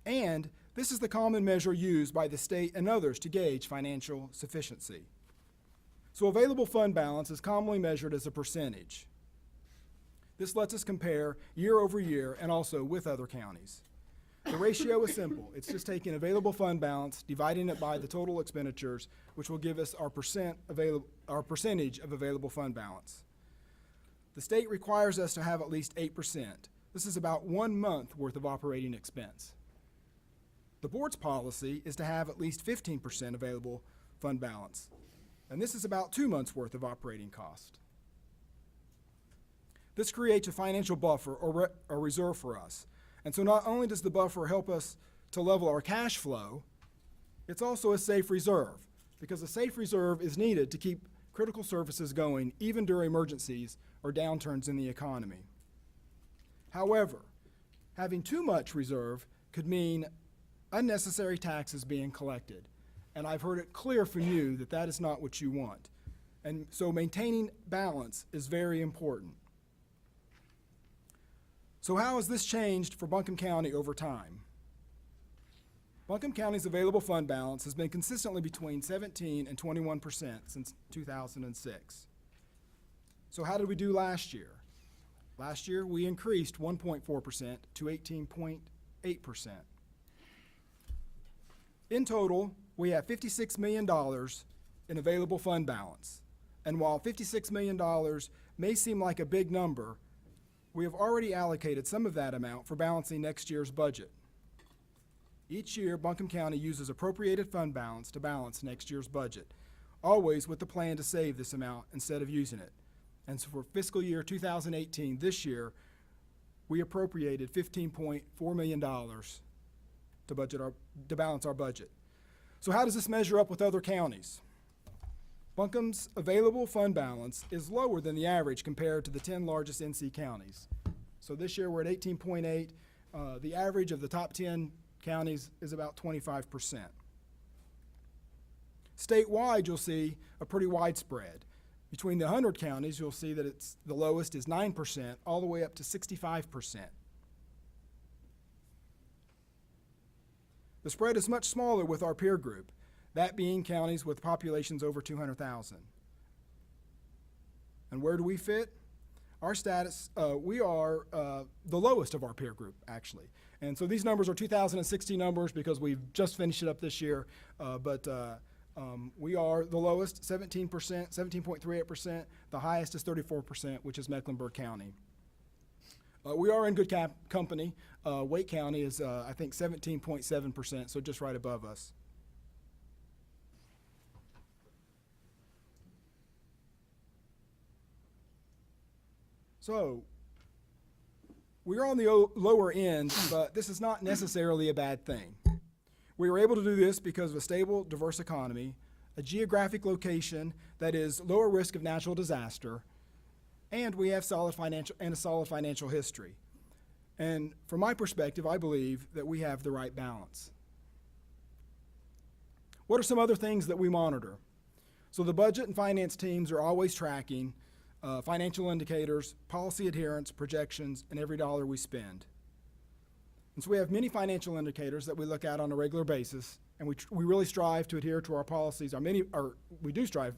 And this is the common measure used by the state and others to gauge financial sufficiency. So available fund balance is commonly measured as a percentage. This lets us compare year over year and also with other counties. The ratio is simple. It's just taking available fund balance, dividing it by the total expenditures, which will give us our percentage of available fund balance. The state requires us to have at least 8%. This is about 1 month worth of operating expense. The board's policy is to have at least 15% available fund balance, and this is about 2 months worth of operating cost. This creates a financial buffer or reserve for us, And so not only does the buffer help us to level our cash flow, it's also a safe reserve, because a safe reserve is needed to keep critical services going even during emergencies or downturns in the economy. However, having too much reserve could mean unnecessary taxes being collected. And I've heard it clear from you that that is not what you want. And so maintaining balance is very important. So how has this changed for Buncombe County over time? Buncombe County's available fund balance has been consistently between 17 and 21% since 2006. So how did we do last year? Last year, we increased 1.4% to 18.8%. In total, we have $56 million in available fund balance. And while $56 million may seem like a big number, we have already allocated some of that amount for balancing next year's budget. Each year, Buncombe County uses appropriated fund balance to balance next year's budget, always with the plan to save this amount instead of using it. And so for fiscal year 2018, this year, we appropriated $15.4 million to balance our budget. So how does this measure up with other counties? Buncombe's available fund balance is lower than the average compared to the 10 largest NC counties. So this year we're at 18.8. The average of the top 10 counties is about 25%. Statewide, you'll see a pretty wide spread. Between the 100 counties, you'll see that the lowest is 9%, all the way up to 65%. The spread is much smaller with our peer group, that being counties with populations over 200,000. And where do we fit? Our status, we are the lowest of our peer group, actually. And so these numbers are 2016 numbers because we've just finished it up this year, but we are the lowest, 17%, 17.38%. The highest is 34%, which is Mecklenburg County. We are in good company. Wake County is, I think, 17.7%, so just right above us. So, we're on the lower end, but this is not necessarily a bad thing. We were able to do this because of a stable, diverse economy, a geographic location that is lower risk of natural disaster, and we have a solid financial history. And from my perspective, I believe that we have the right balance. What are some other things that we monitor? So the budget and finance teams are always tracking financial indicators, policy adherence, projections, and every dollar we spend. And so we have many financial indicators that we look at on a regular basis, and we really strive to adhere to our policies. We do strive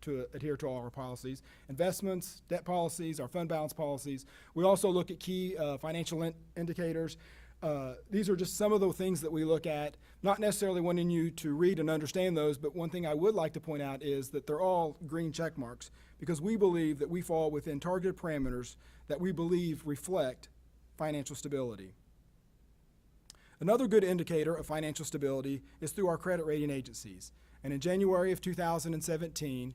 to adhere to all our policies, investments, debt policies, our fund balance policies. We also look at key financial indicators. These are just some of the things that we look at, not necessarily wanting you to read and understand those, but one thing I would like to point out is that they're all green check marks because we believe that we fall within targeted parameters that we believe reflect financial stability. Another good indicator of financial stability is through our credit rating agencies. And in January of 2017,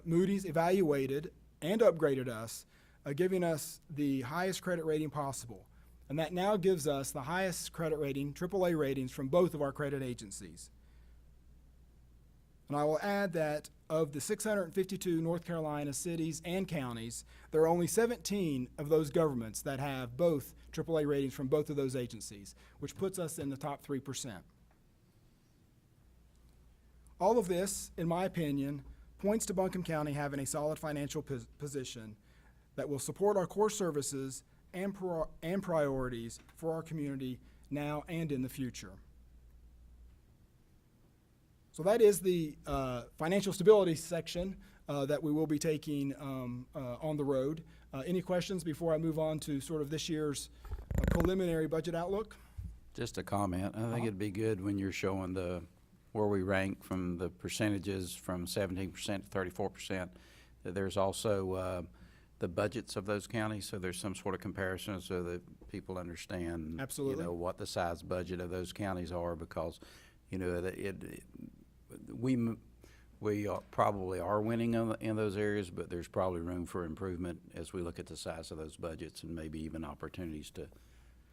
Moody's evaluated and upgraded us, giving us the highest credit rating possible. And that now gives us the highest credit rating, AAA ratings, from both of our credit agencies. And I will add that of the 652 North Carolina cities and counties, there are only 17 of those governments that have both AAA ratings from both of those agencies, which puts us in the top 3%. All of this, in my opinion, points to Buncombe County having a solid financial position that will support our core services and priorities for our community now and in the future. So that is the financial stability section that we will be taking on the road. Any questions before I move on to sort of this year's preliminary budget outlook? Just a comment. I think it'd be good when you're showing where we rank from the percentages from 17% to 34%, that there's also the budgets of those counties, so there's some sort of comparison so that people understand Absolutely. What the size budget of those counties are, because we probably are winning in those areas, but there's probably room for improvement as we look at the size of those budgets and maybe even opportunities to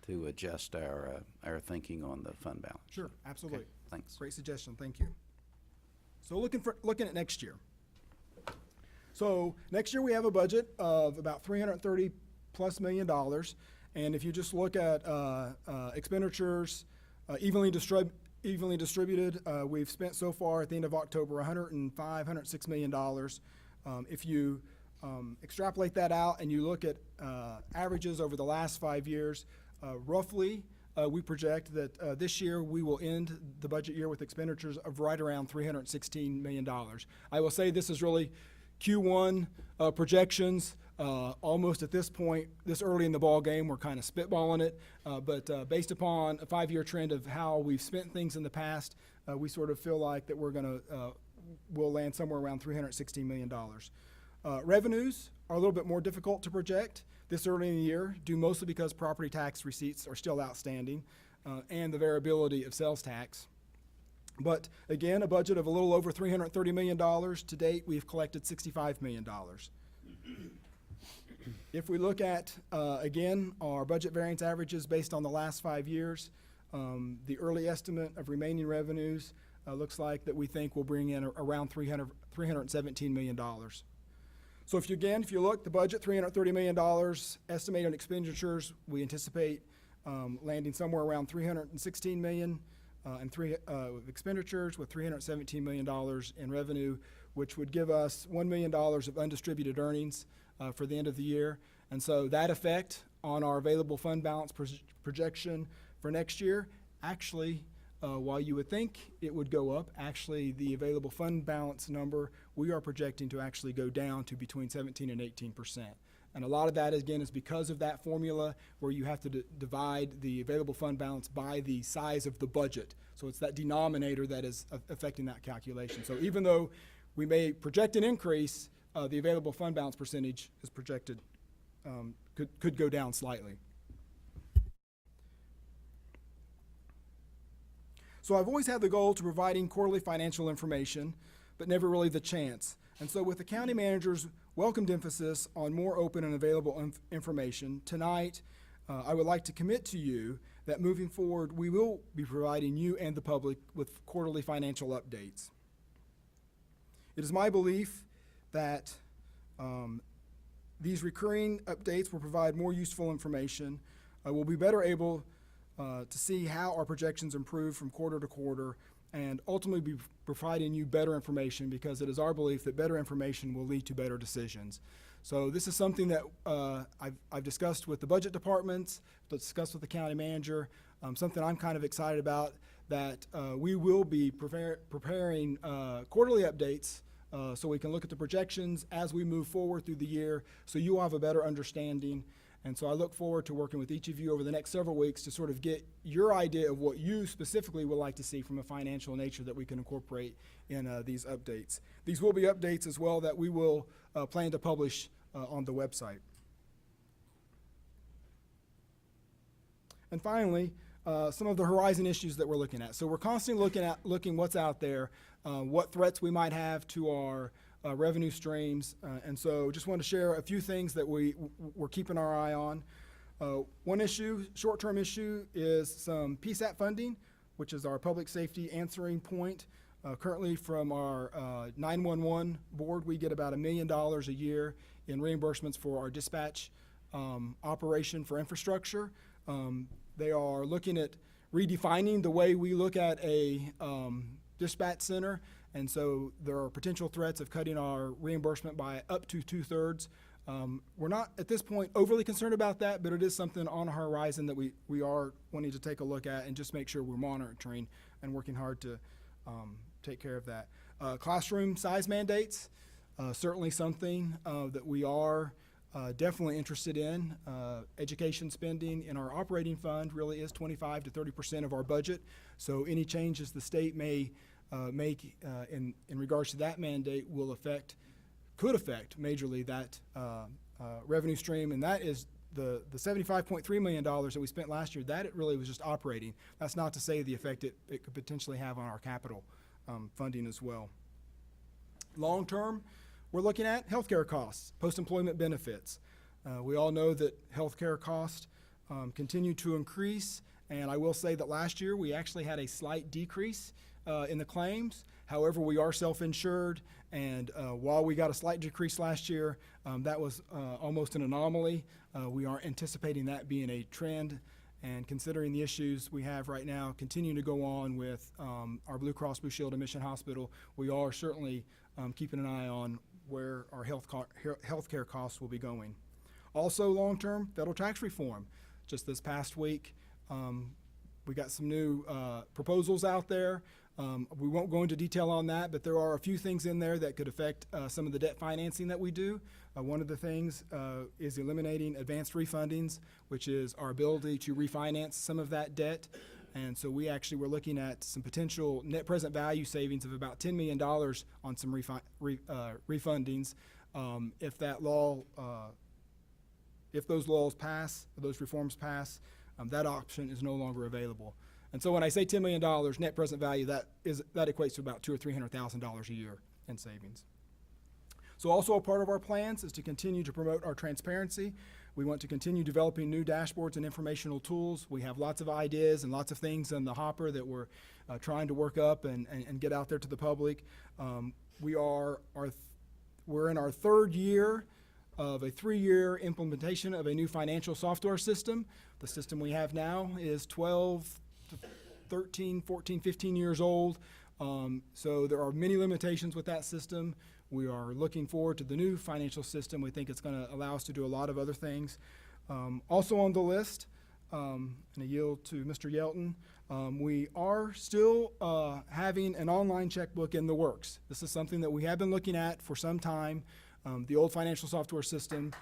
to adjust our thinking on the fund balance. Sure, absolutely. Okay, thanks. Great suggestion, thank you. So looking at next year. So next year we have a budget of about $330+ million, and if you just look at expenditures evenly distributed, we've spent so far at the end of October $106 million. If you extrapolate that out and you look at averages over the last 5 years, roughly we project that this year we will end the budget year with expenditures of right around $316 million. I will say this is really Q1 projections. Almost at this point, this early in the ball game, we're kind of spitballing it, but based upon a 5-year trend of how we've spent things in the past, we sort of feel like that we'll land somewhere around $316 million. Revenues are a little bit more difficult to project this early in the year, due mostly because property tax receipts are still outstanding and the variability of sales tax. But again, a budget of a little over $330 million. To date, we've collected $65 million. If we look at, again, our budget variance averages based on the last 5 years, the early estimate of remaining revenues looks like that we think will bring in around $317 million. So if you look, the budget, $330 million, estimated expenditures, we anticipate landing somewhere around $316 million expenditures with $317 million in revenue, which would give us $1 million of undistributed earnings for the end of the year. And so that effect on our available fund balance projection for next year, actually, while you would think it would go up, actually the available fund balance number, we are projecting to actually go down to between 17 and 18%. And a lot of that, again, is because of that formula where you have to divide the available fund balance by the size of the budget. So it's that denominator that is affecting that calculation. So even though we may project an increase, the available fund balance percentage is projected, could go down slightly. So I've always had the goal to providing quarterly financial information, but never really the chance. And so with the county manager's welcomed emphasis on more open and available information, tonight I would like to commit to you that moving forward we will be providing you and the public with quarterly financial updates. It is my belief that these recurring updates will provide more useful information. We'll be better able to see how our projections improve from quarter to quarter, and ultimately be providing you better information, because it is our belief that better information will lead to better decisions. So this is something that I've discussed with the budget departments, discussed with the county manager, something I'm kind of excited about, that we will be preparing quarterly updates so we can look at the projections as we move forward through the year, so you will have a better understanding. And so I look forward to working with each of you over the next several weeks to sort of get your idea of what you specifically would like to see from a financial nature that we can incorporate in these updates. These will be updates as well that we will plan to publish on the website. And finally, some of the horizon issues that we're looking at. So we're constantly looking what's out there, what threats we might have to our revenue streams, and so just want to share a few things that we're keeping our eye on. One issue, short-term issue, is some PSAT funding, which is our public safety answering point. Currently from our 911 board, we get about $1 million a year in reimbursements for our dispatch operation for infrastructure. They are looking at redefining the way we look at a dispatch center, and so there are potential threats of cutting our reimbursement by up to 2/3. We're not at this point overly concerned about that, but it is something on our horizon that we are wanting to take a look at and just make sure we're monitoring and working hard to take care of that. Classroom size mandates, certainly something that we are definitely interested in. Education spending in our operating fund really is 25 to 30% of our budget, so any changes the state may make in regards to that mandate could affect majorly that revenue stream, and that is the $75.3 million that we spent last year. That it really was just operating. That's not to say the effect it could potentially have on our capital funding as well. Long term, we're looking at healthcare costs, post-employment benefits. We all know that healthcare costs continue to increase. And I will say that last year we actually had a slight decrease in the claims. However, we are self-insured, and while we got a slight decrease last year, that was almost an anomaly. We aren't anticipating that being a trend. And considering the issues we have right now, continuing to go on with our Blue Cross Blue Shield and Mission Hospital, we are certainly keeping an eye on where our healthcare costs will be going. Also, long-term federal tax reform. Just this past week, we got some new proposals out there. We won't go into detail on that, but there are a few things in there that could affect some of the debt financing that we do. One of the things is eliminating advanced refundings, which is our ability to refinance some of that debt. And so we actually were looking at some potential net present value savings of about $10 million on some refundings. If that law, if those laws pass, or those reforms pass, that option is no longer available. And so when I say $10 million net present value, that equates to about $200,000 or $300,000 a year in savings. So also a part of our plans is to continue to promote our transparency. We want to continue developing new dashboards and informational tools. We have lots of ideas and lots of things in the hopper that we're trying to work up and get out there to the public. We're in our third year of a 3-year implementation of a new financial software system. The system we have now is 12, 13, 14, 15 years old. So there are many limitations with that system. We are looking forward to the new financial system. We think it's going to allow us to do a lot of other things. Also on the list, and I yield to Mr. Yelton, we are still having an online checkbook in the works. This is something that we have been looking at for some time. The old financial software system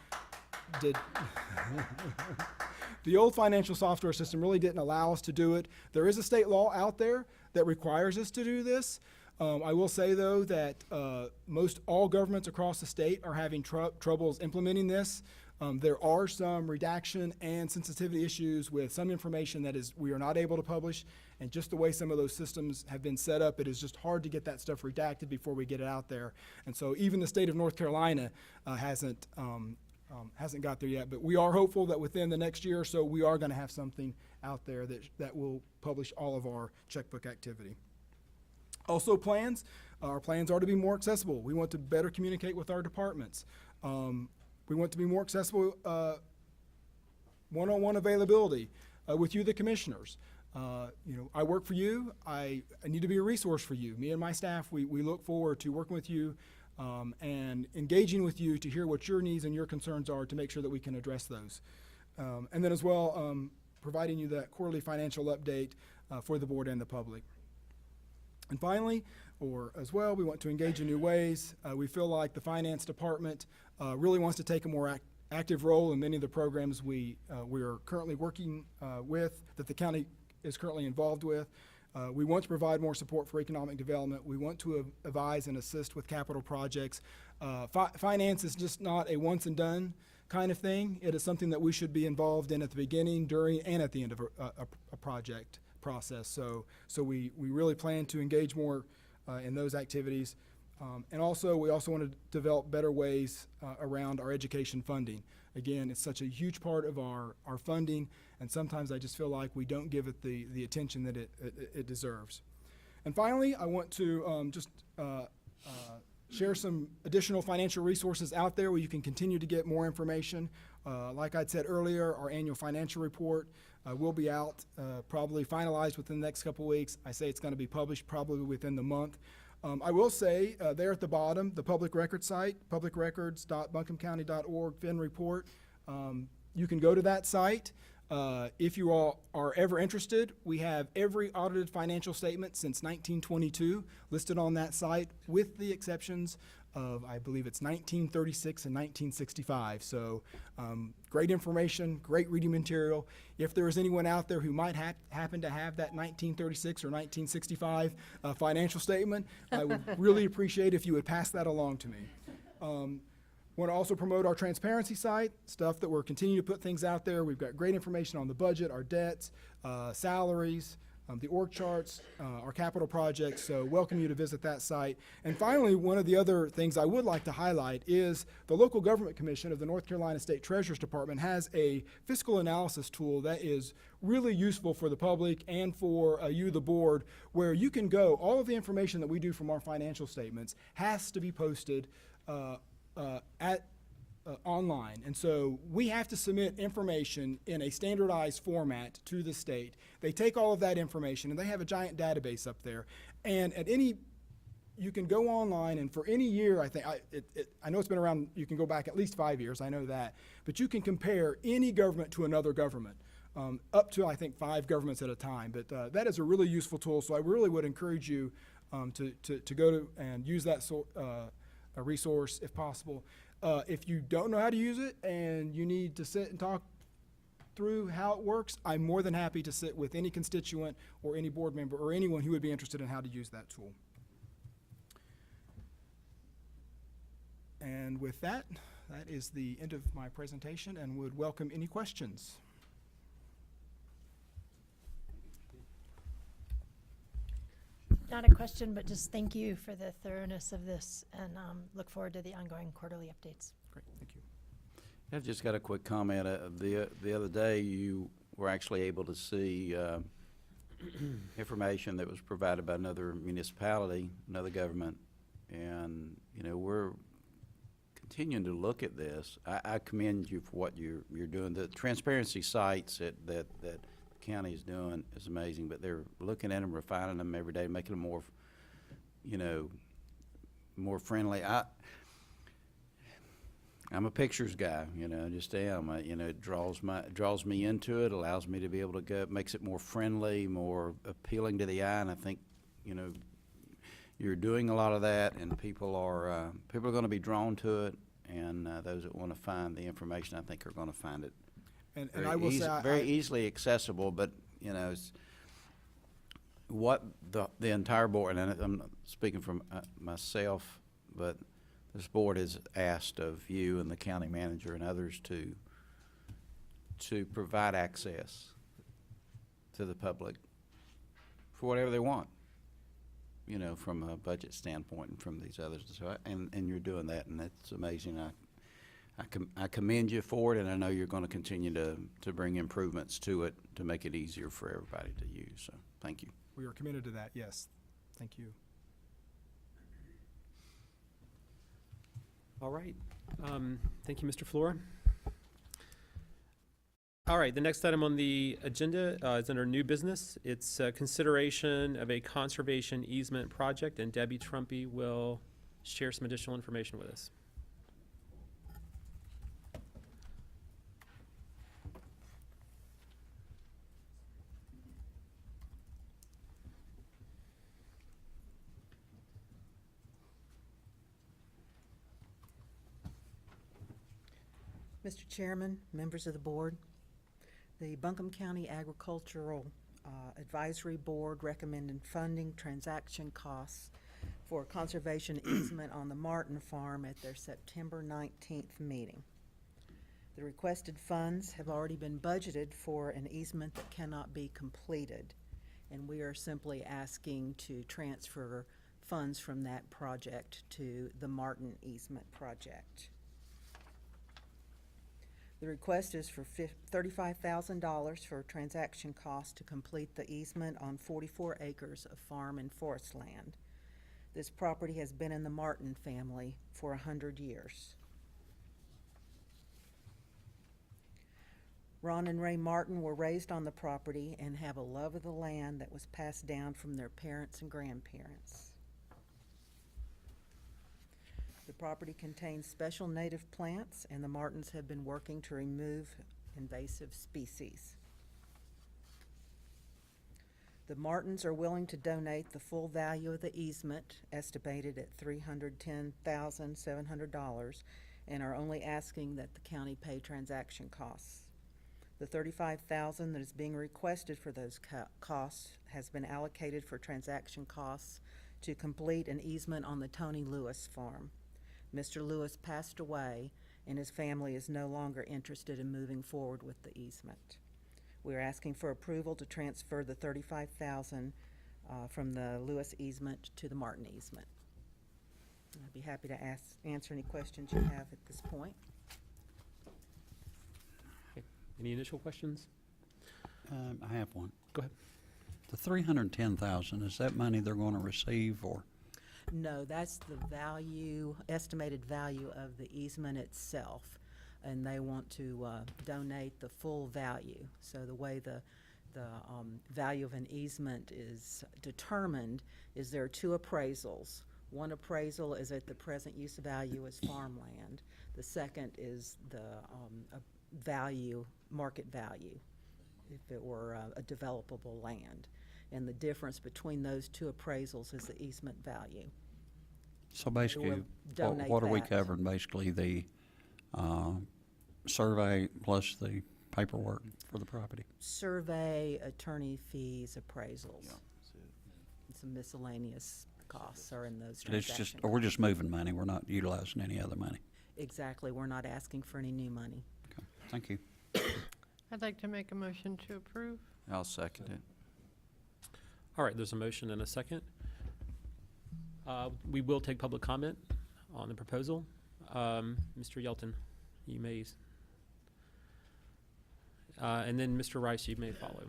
the old financial software system really didn't allow us to do it. There is a state law out there that requires us to do this. I will say, though, that most all governments across the state are having troubles implementing this. There are some redaction and sensitivity issues with some information that we are not able to publish, and just the way some of those systems have been set up, it is just hard to get that stuff redacted before we get it out there. And so even the state of North Carolina hasn't got there yet, but we are hopeful that within the next year or so we are going to have something out there that will publish all of our checkbook activity. Also our plans are to be more accessible. We want to better communicate with our departments. We want to be more accessible, one-on-one availability with you, the commissioners. I work for you. I need to be a resource for you. Me and my staff, we look forward to working with you and engaging with you to hear what your needs and your concerns are to make sure that we can address those. And then as well, providing you that quarterly financial update for the board and the public. And finally, as well, we want to engage in new ways. We feel like the finance department really wants to take a more active role in many of the programs we are currently working with, that the county is currently involved with. We want to provide more support for economic development. We want to advise and assist with capital projects. Finance is just not a once and done kind of thing. It is something that we should be involved in at the beginning, during, and at the end of a project process. So we really plan to engage more in those activities. And also, we also want to develop better ways around our education funding. Again, it's such a huge part of our funding, and sometimes I just feel like we don't give it the attention that it deserves. And finally, I want to share some additional financial resources out there where you can continue to get more information. Like I'd said earlier, our annual financial report will be out, probably finalized within the next couple weeks. I say it's going to be published probably within the month. I will say there at the bottom, the public records site, publicrecords.buncombecounty.org, Fin Report. You can go to that site. If you all are ever interested, we have every audited financial statement since 1922 listed on that site, with the exceptions of, I believe it's 1936 and 1965. So great information, great reading material. If there is anyone out there who might happen to have that 1936 or 1965 financial statement, I would really appreciate if you would pass that along to me. Want to also promote our transparency site, stuff that we're continuing to put things out there. We've got great information on the budget, our debts, salaries, the org charts, our capital projects, so welcome you to visit that site. And finally, one of the other things I would like to highlight is the Local Government Commission of the North Carolina State Treasurer's Department has a fiscal analysis tool that is really useful for the public and for you, the board, where you can go, all of the information that we do from our financial statements has to be posted online. And so we have to submit information in a standardized format to the state. They take all of that information and they have a giant database up there. And you can go online, and for any year, I know it's been around, you can go back at least 5 years, I know that, but you can compare any government to another government, up to, I think, 5 governments at a time. But that is a really useful tool, so I really would encourage you to go to and use that a resource if possible. If you don't know how to use it and you need to sit and talk through how it works, I'm more than happy to sit with any constituent or any board member or anyone who would be interested in how to use that tool. And with that, that is the end of my presentation, and would welcome any questions. Not a question, but just thank you for the thoroughness of this, and look forward to the ongoing quarterly updates. Great, thank you. I've just got a quick comment. The other day, you were actually able to see information that was provided by another municipality, another government, and we're continuing to look at this. I commend you for what you're doing. The transparency sites that the county is doing is amazing, but they're looking at them, refining them every day, making them more, more friendly. I'm a pictures guy, I just am. It draws me into it, allows me to be able to go, makes it more friendly, more appealing to the eye, and I think, you're doing a lot of that, and people are going to be drawn to it, and those that want to find the information, I think, are going to find it. And I will say, very easily accessible, but it's what the entire board, and I'm not speaking from myself, but this board has asked of you and the county manager and others to provide access to the public for whatever they want, from a budget standpoint and from these others. So and you're doing that, and that's amazing. I commend you for it, and I know you're going to continue to bring improvements to it to make it easier for everybody to use. So thank you. We are committed to that, yes. Thank you. All right. Thank you, Mr. Flora. All right, the next item on the agenda is under new business. It's consideration of a conservation easement project, and Debbie Trumpy will share some additional information with us. Mr. Chairman, members of the board, the Buncombe County Agricultural Advisory Board recommended funding transaction costs for a conservation easement on the Martin Farm at their September 19th meeting. The requested funds have already been budgeted for an easement that cannot be completed, and we are simply asking to transfer funds from that project to the Martin easement project. The request is for $35,000 for transaction costs to complete the easement on 44 acres of farm and forest land. This property has been in the Martin family for 100 years. Ron and Ray Martin were raised on the property and have a love of the land that was passed down from their parents and grandparents. The property contains special native plants, and the Martins have been working to remove invasive species. The Martins are willing to donate the full value of the easement, estimated at $310,700, and are only asking that the county pay transaction costs. The $35,000 that is being requested for those costs has been allocated for transaction costs to complete an easement on the Tony Lewis farm. Mr. Lewis passed away, and his family is no longer interested in moving forward with the easement. We're asking for approval to transfer the $35,000 from the Lewis easement to the Martin easement. I'd be happy to answer any questions you have at this point. Any initial questions? I have one. Go ahead. The $310,000, is that money they're going to receive, or? No, that's the value, estimated value of the easement itself, and they want to donate the full value. So the way the value of an easement is determined is there are two appraisals. One appraisal is at the present use value as farmland. The second is the value, market value, if it were a developable land. And the difference between those two appraisals is the easement value. So basically, donate what are we that. covering? Basically, the survey plus the paperwork for the property? Survey, attorney fees, appraisals. And some miscellaneous costs are in those But it's transactions. just, we're just moving money. We're not utilizing any other money. Exactly, we're not asking for any new money. Okay, thank you. I'd like to make a motion to approve. I'll second it. All right, there's a motion and a second. We will take public comment on the proposal. Mr. Yelton, you may, and then Mr. Rice, you may follow.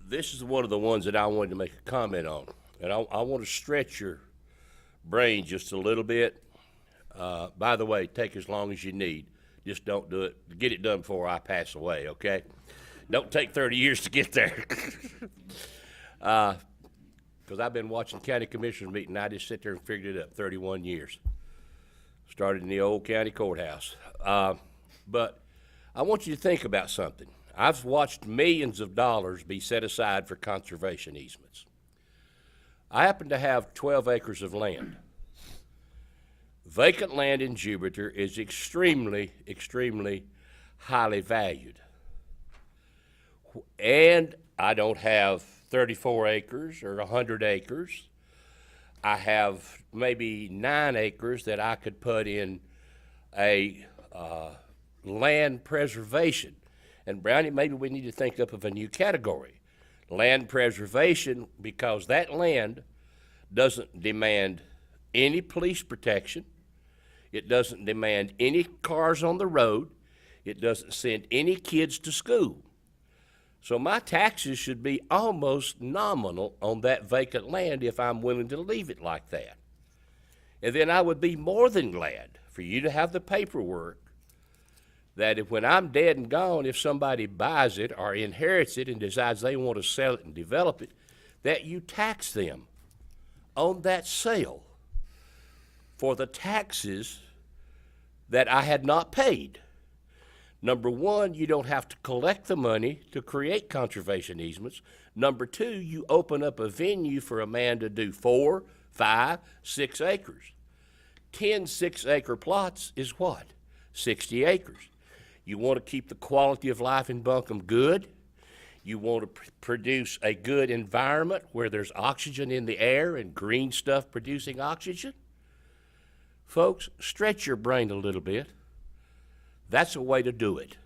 This is one of the ones that I wanted to make a comment on, and I want to stretch your brain just a little bit. By the way, take as long as you need. Just don't do it. Get it done before I pass away, okay? Don't take 30 years to get there. Because I've been watching county commissioners meeting, I just sit there and figured it up, 31 years. Started in the old county courthouse. But I want you to think about something. I've watched millions of dollars be set aside for conservation easements. I happen to have 12 acres of land. Vacant land in Jupiter is extremely, extremely highly valued. And I don't have 34 acres or 100 acres. I have maybe 9 acres that I could put in a land preservation. And Brownie, maybe we need to think up of a new category. Land preservation, because that land doesn't demand any police protection. It doesn't demand any cars on the road. It doesn't send any kids to school. So my taxes should be almost nominal on that vacant land if I'm willing to leave it like that. And then I would be more than glad for you to have the paperwork that if when I'm dead and gone, if somebody buys it or inherits it and decides they want to sell it and develop it, that you tax them on that sale for the taxes that I had not paid. Number one, you don't have to collect the money to create conservation easements. Number two, you open up a venue for a man to do 4, 5, 6 acres. 10 6-acre plots is what? 60 acres. You want to keep the quality of life in Buncombe good. You want to produce a good environment where there's oxygen in the air and green stuff producing oxygen. Folks, stretch your brain a little bit. That's a way to do it.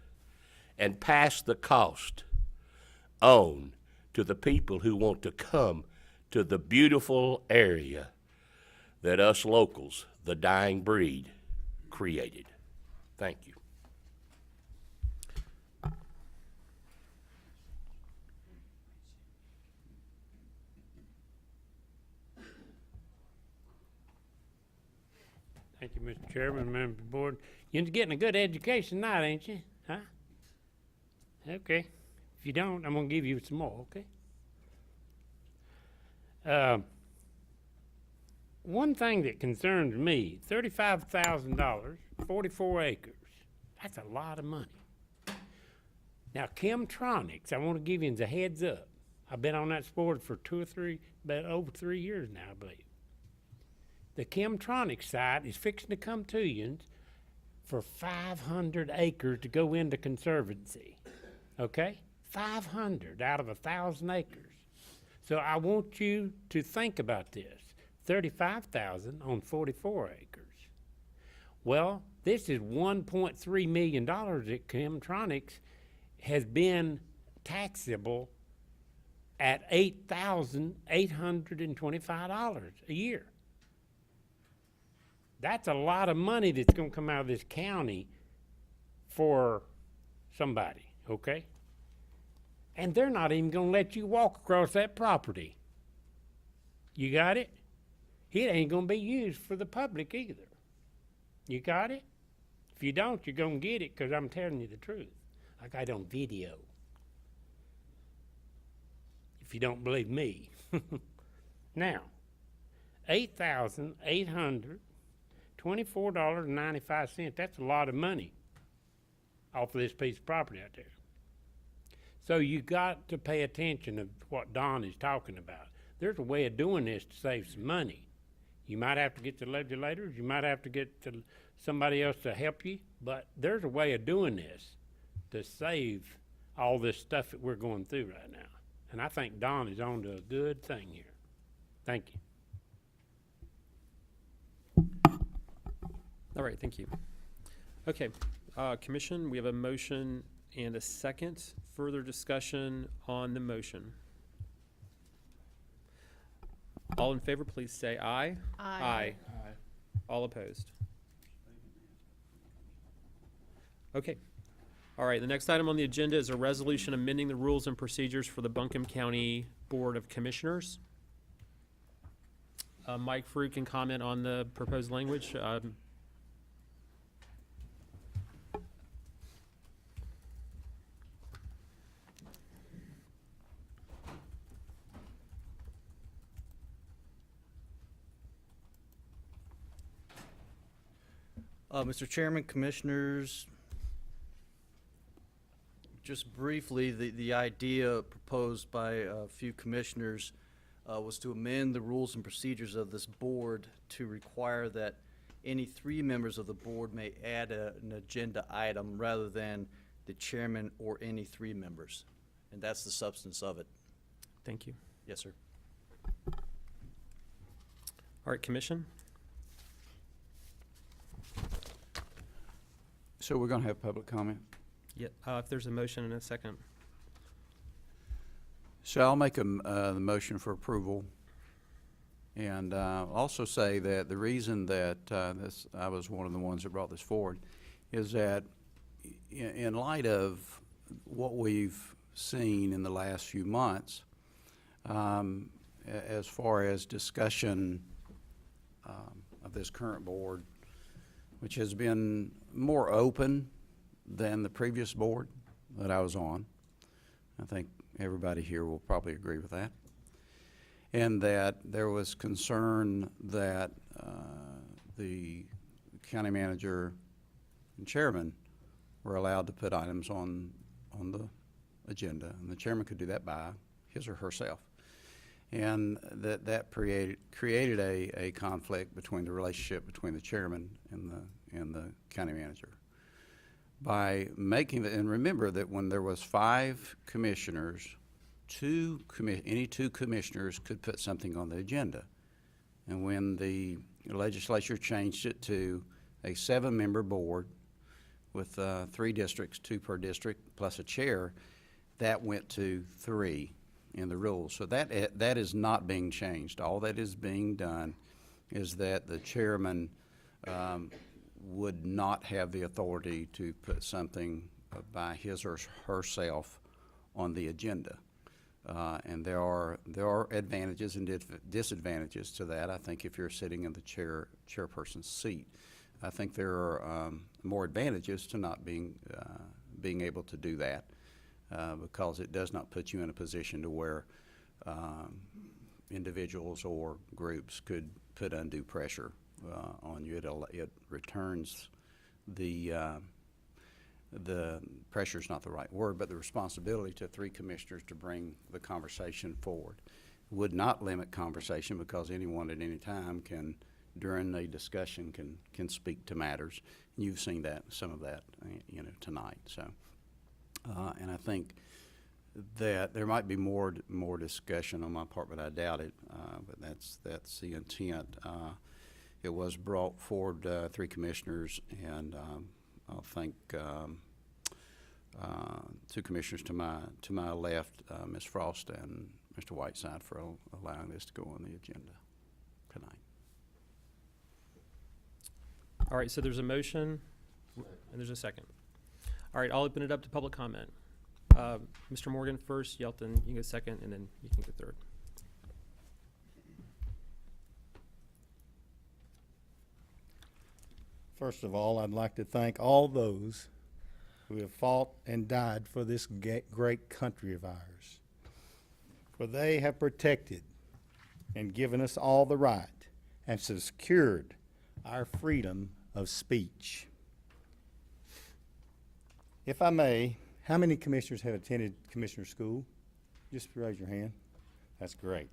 And pass the cost on to the people who want to come to the beautiful area that us locals, the dying breed, created. Thank you. Thank you, Mr. Chairman, members of the board. You're getting a good education tonight, ain't you? Huh? Okay. If you don't, I'm gonna give you some more, okay? One thing that concerns me, $35,000, 44 acres. That's a lot of money. Now, Chemtronics, I want to give you a heads up. I've been on that sport for about over 3 years now, I believe. The Chemtronics site is fixing to come to you for 500 acres to go into conservancy, okay? 500 out of 1,000 acres. So I want you to think about this. 35,000 on 44 acres. Well, this is $1.3 million that Chemtronics has been taxable at $8,825 a year. That's a lot of money that's going to come out of this county for somebody, okay? And they're not even going to let you walk across that property. You got it? It ain't going to be used for the public either. You got it? If you don't, you're going to get it because I'm telling you the truth. I got it on video. If you don't believe me. Now, $8,824.95, that's a lot of money off of this piece of property out there. So you got to pay attention to what Don is talking about. There's a way of doing this to save some money. You might have to get the legislators, you might have to get to somebody else to help you, but there's a way of doing this to save all this stuff that we're going through right now. And I think Don is on to a good thing here. Thank you. All right, thank you. Okay, Commission, we have a motion and a second. Further discussion on the motion. All in favor, please say aye. Aye. All opposed? Okay. All right, the next item on the agenda is a resolution amending the rules and procedures for the Buncombe County Board of Commissioners. Mike Fruit can comment on the proposed language. Mr. Chairman, Commissioners, just briefly, the idea proposed by a few commissioners was to amend the rules and procedures of this board to require that any 3 members of the board may add an agenda item rather than the chairman or any 3 members. And that's the substance of it. Thank you. Yes, sir. All right, Commission. So we're going to have public comment? Yeah, if there's a motion and a second. So I'll make the motion for approval. And also say that the reason that I was one of the ones that brought this forward is that in light of what we've seen in the last few months, as far as discussion of this current board, which has been more open than the previous board that I was on. I think everybody here will probably agree with that. And that there was concern that the county manager and chairman were allowed to put items on the agenda, and the chairman could do that by his or herself. And that created a conflict between the relationship between the chairman and the county manager. By making and remember that when there was 5 commissioners, any 2 commissioners could put something on the agenda. And when the legislature changed it to a 7-member board with 3 districts, 2 per district, plus a chair, that went to 3 in the rules. So that is not being changed. All that is being done is that the chairman would not have the authority to put something by his or herself on the agenda. And there are advantages and disadvantages to that. I think if you're sitting in the chairperson's seat, I think there are more advantages to not being able to do that. Because it does not put you in a position to where individuals or groups could put undue pressure on you. It returns the pressure's not the right word, but the responsibility to 3 commissioners to bring the conversation forward. Would not limit conversation because anyone at any time can, during the discussion, can speak to matters. And you've seen some of that, tonight. So. And I think that there might be more discussion on my part, but I doubt it. But that's the intent. it was brought forward, 3 commissioners, and I'll thank 2 commissioners to my left, Ms. Frost and Mr. Whiteside, for allowing this to go on the agenda tonight. All right, so there's a motion, and there's a second. All right, I'll open it up to public comment. Mr. Morgan first, Yelton, you can go second, and then you can go third. First of all, I'd like to thank all those who have fought and died for this great country of ours. For they have protected and given us all the right and secured our freedom of speech. If I may, how many commissioners have attended commissioner school? Just raise your hand. That's great.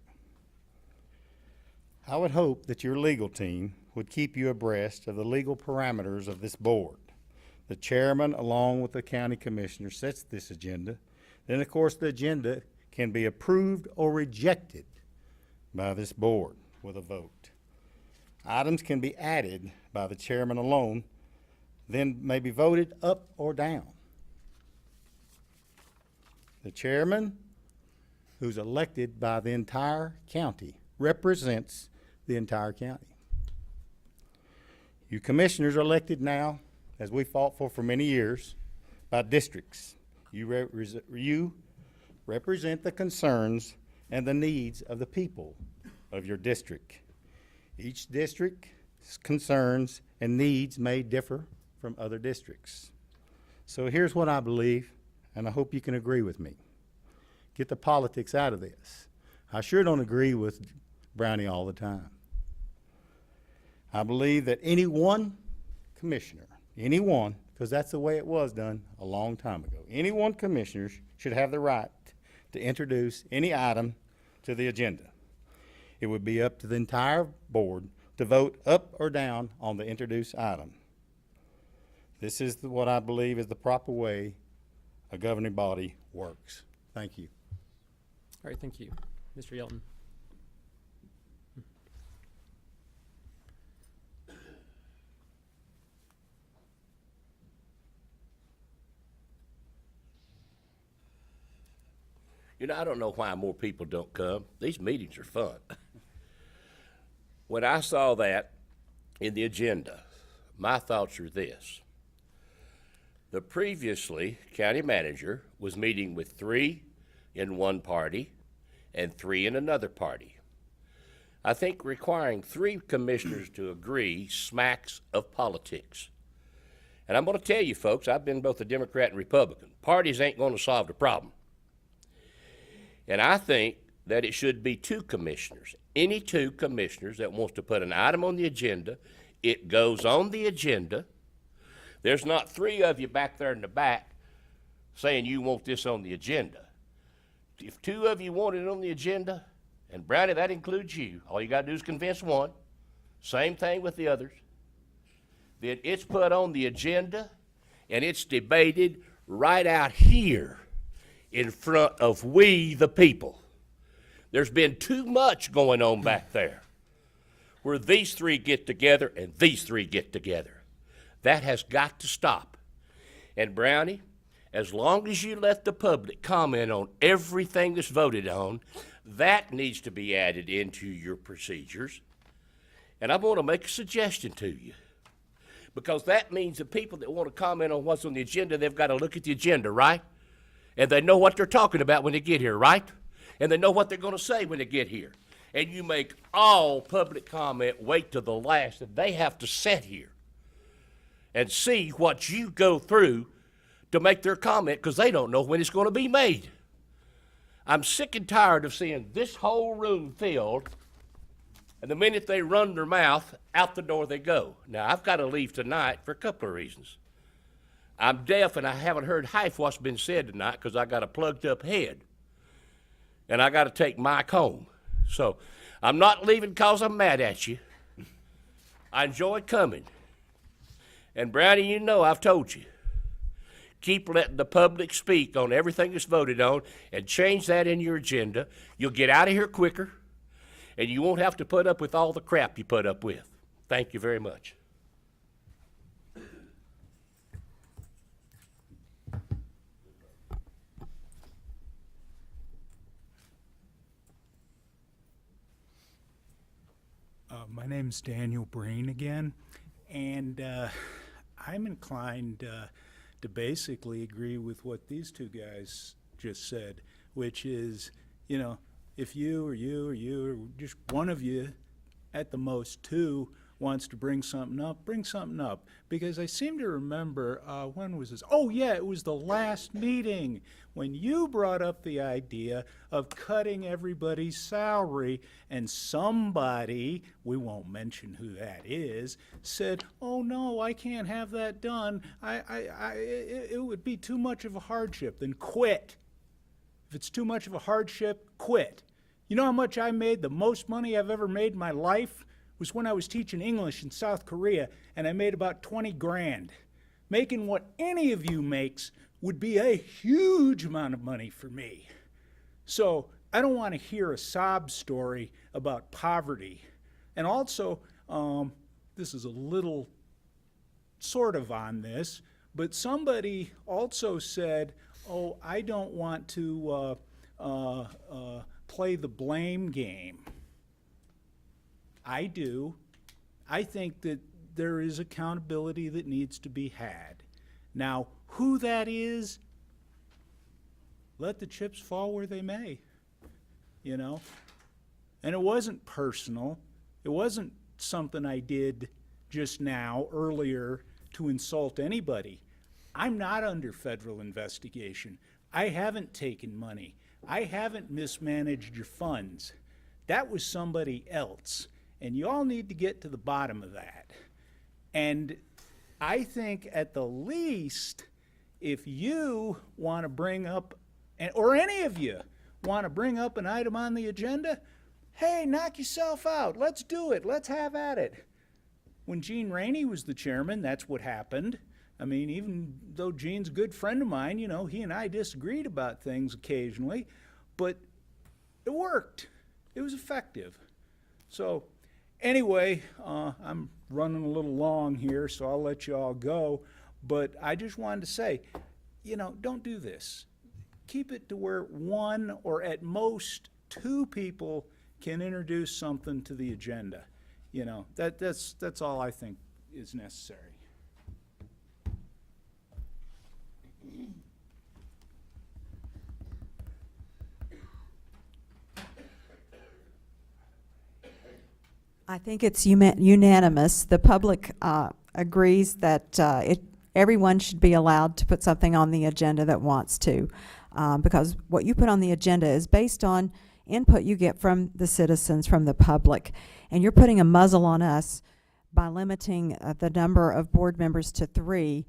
I would hope that your legal team would keep you abreast of the legal parameters of this board. The chairman, along with the county commissioner, sets this agenda. Then, of course, the agenda can be approved or rejected by this board with a vote. Items can be added by the chairman alone, then may be voted up or down. The chairman, who's elected by the entire county, represents the entire county. You commissioners are elected now, as we fought for many years, by districts. You represent the concerns and the needs of the people of your district. Each district's concerns and needs may differ from other districts. So here's what I believe, and I hope you can agree with me. Get the politics out of this. I sure don't agree with Brownie all the time. I believe that any one commissioner, anyone, because that's the way it was done a long time ago, any one commissioner should have the right to introduce any item to the agenda. It would be up to the entire board to vote up or down on the introduced item. This is what I believe is the proper way a governing body works. Thank you. All right, thank you. Mr. Yelton. You know, I don't know why more people don't come. These meetings are fun. When I saw that in the agenda, my thoughts are this. The previously county manager was meeting with 3 in one party and 3 in another party. I think requiring 3 commissioners to agree smacks of politics. And I'm going to tell you, folks, I've been both a Democrat and Republican. Parties ain't going to solve the problem. And I think that it should be 2 commissioners. Any 2 commissioners that wants to put an item on the agenda, it goes on the agenda. There's not 3 of you back there in the back saying you want this on the agenda. If 2 of you want it on the agenda, and Brownie, that includes you, all you got to do is convince 1. Same thing with the others. Then it's put on the agenda, and it's debated right out here in front of we the people. There's been too much going on back there where these 3 get together and these 3 get together. That has got to stop. And Brownie, as long as you let the public comment on everything that's voted on, that needs to be added into your procedures. And I want to make a suggestion to you, because that means the people that want to comment on what's on the agenda, they've got to look at the agenda, right? And they know what they're talking about when they get here, right? And they know what they're going to say when they get here. And you make all public comment wait till the last, and they have to sit here and see what you go through to make their comment, because they don't know when it's going to be made. I'm sick and tired of seeing this whole room filled, and the minute they run their mouth, out the door they go. Now, I've got to leave tonight for a couple of reasons. I'm deaf, and I haven't heard half what's been said tonight because I got a plugged up head. And I got to take Mike home. So I'm not leaving because I'm mad at you. I enjoy coming. And Brownie, you know I've told you. Keep letting the public speak on everything that's voted on and change that in your agenda. You'll get out of here quicker, and you won't have to put up with all the crap you put up with. Thank you very much. My name's Daniel Breen again, and I'm inclined to basically agree with what these two guys just said, which is, you know, if you or you or you or just one of you, at the most two, wants to bring something up, bring something up. Because I seem to remember, when was this? Oh yeah, it was the last meeting when you brought up the idea of cutting everybody's salary, and somebody, we won't mention who that is, said, oh no, I can't have that done. It would be too much of a hardship. Then quit. If it's too much of a hardship, quit. You know how much I made? The most money I've ever made in my life was when I was teaching English in South Korea, and I made about 20 grand. Making what any of you makes would be a huge amount of money for me. So I don't want to hear a sob story about poverty. And also, this is a little sort of on this, but somebody also said, oh, I don't want to play the blame game. I do. I think that there is accountability that needs to be had. Now, who that is, let the chips fall where they may, you know? And it wasn't personal. It wasn't something I did just now, earlier, to insult anybody. I'm not under federal investigation. I haven't taken money. I haven't mismanaged your funds. That was somebody else. And you all need to get to the bottom of that. And I think at the least, if you want to bring up, or any of you want to bring up an item on the agenda, hey, knock yourself out. Let's do it. Let's have at it. When Gene Rainey was the chairman, that's what happened. I mean, even though Gene's a good friend of mine, you know, he and I disagreed about things occasionally, but it worked. It was effective. So anyway, I'm running a little long here, so I'll let you all go. But I just wanted to say, you know, don't do this. Keep it to where one or at most two people can introduce something to the agenda. You know, that's all I think is necessary. I think it's unanimous. The public agrees that everyone should be allowed to put something on the agenda that wants to, because what you put on the agenda is based on input you get from the citizens, from the public, and you're putting a muzzle on us by limiting the number of board members to 3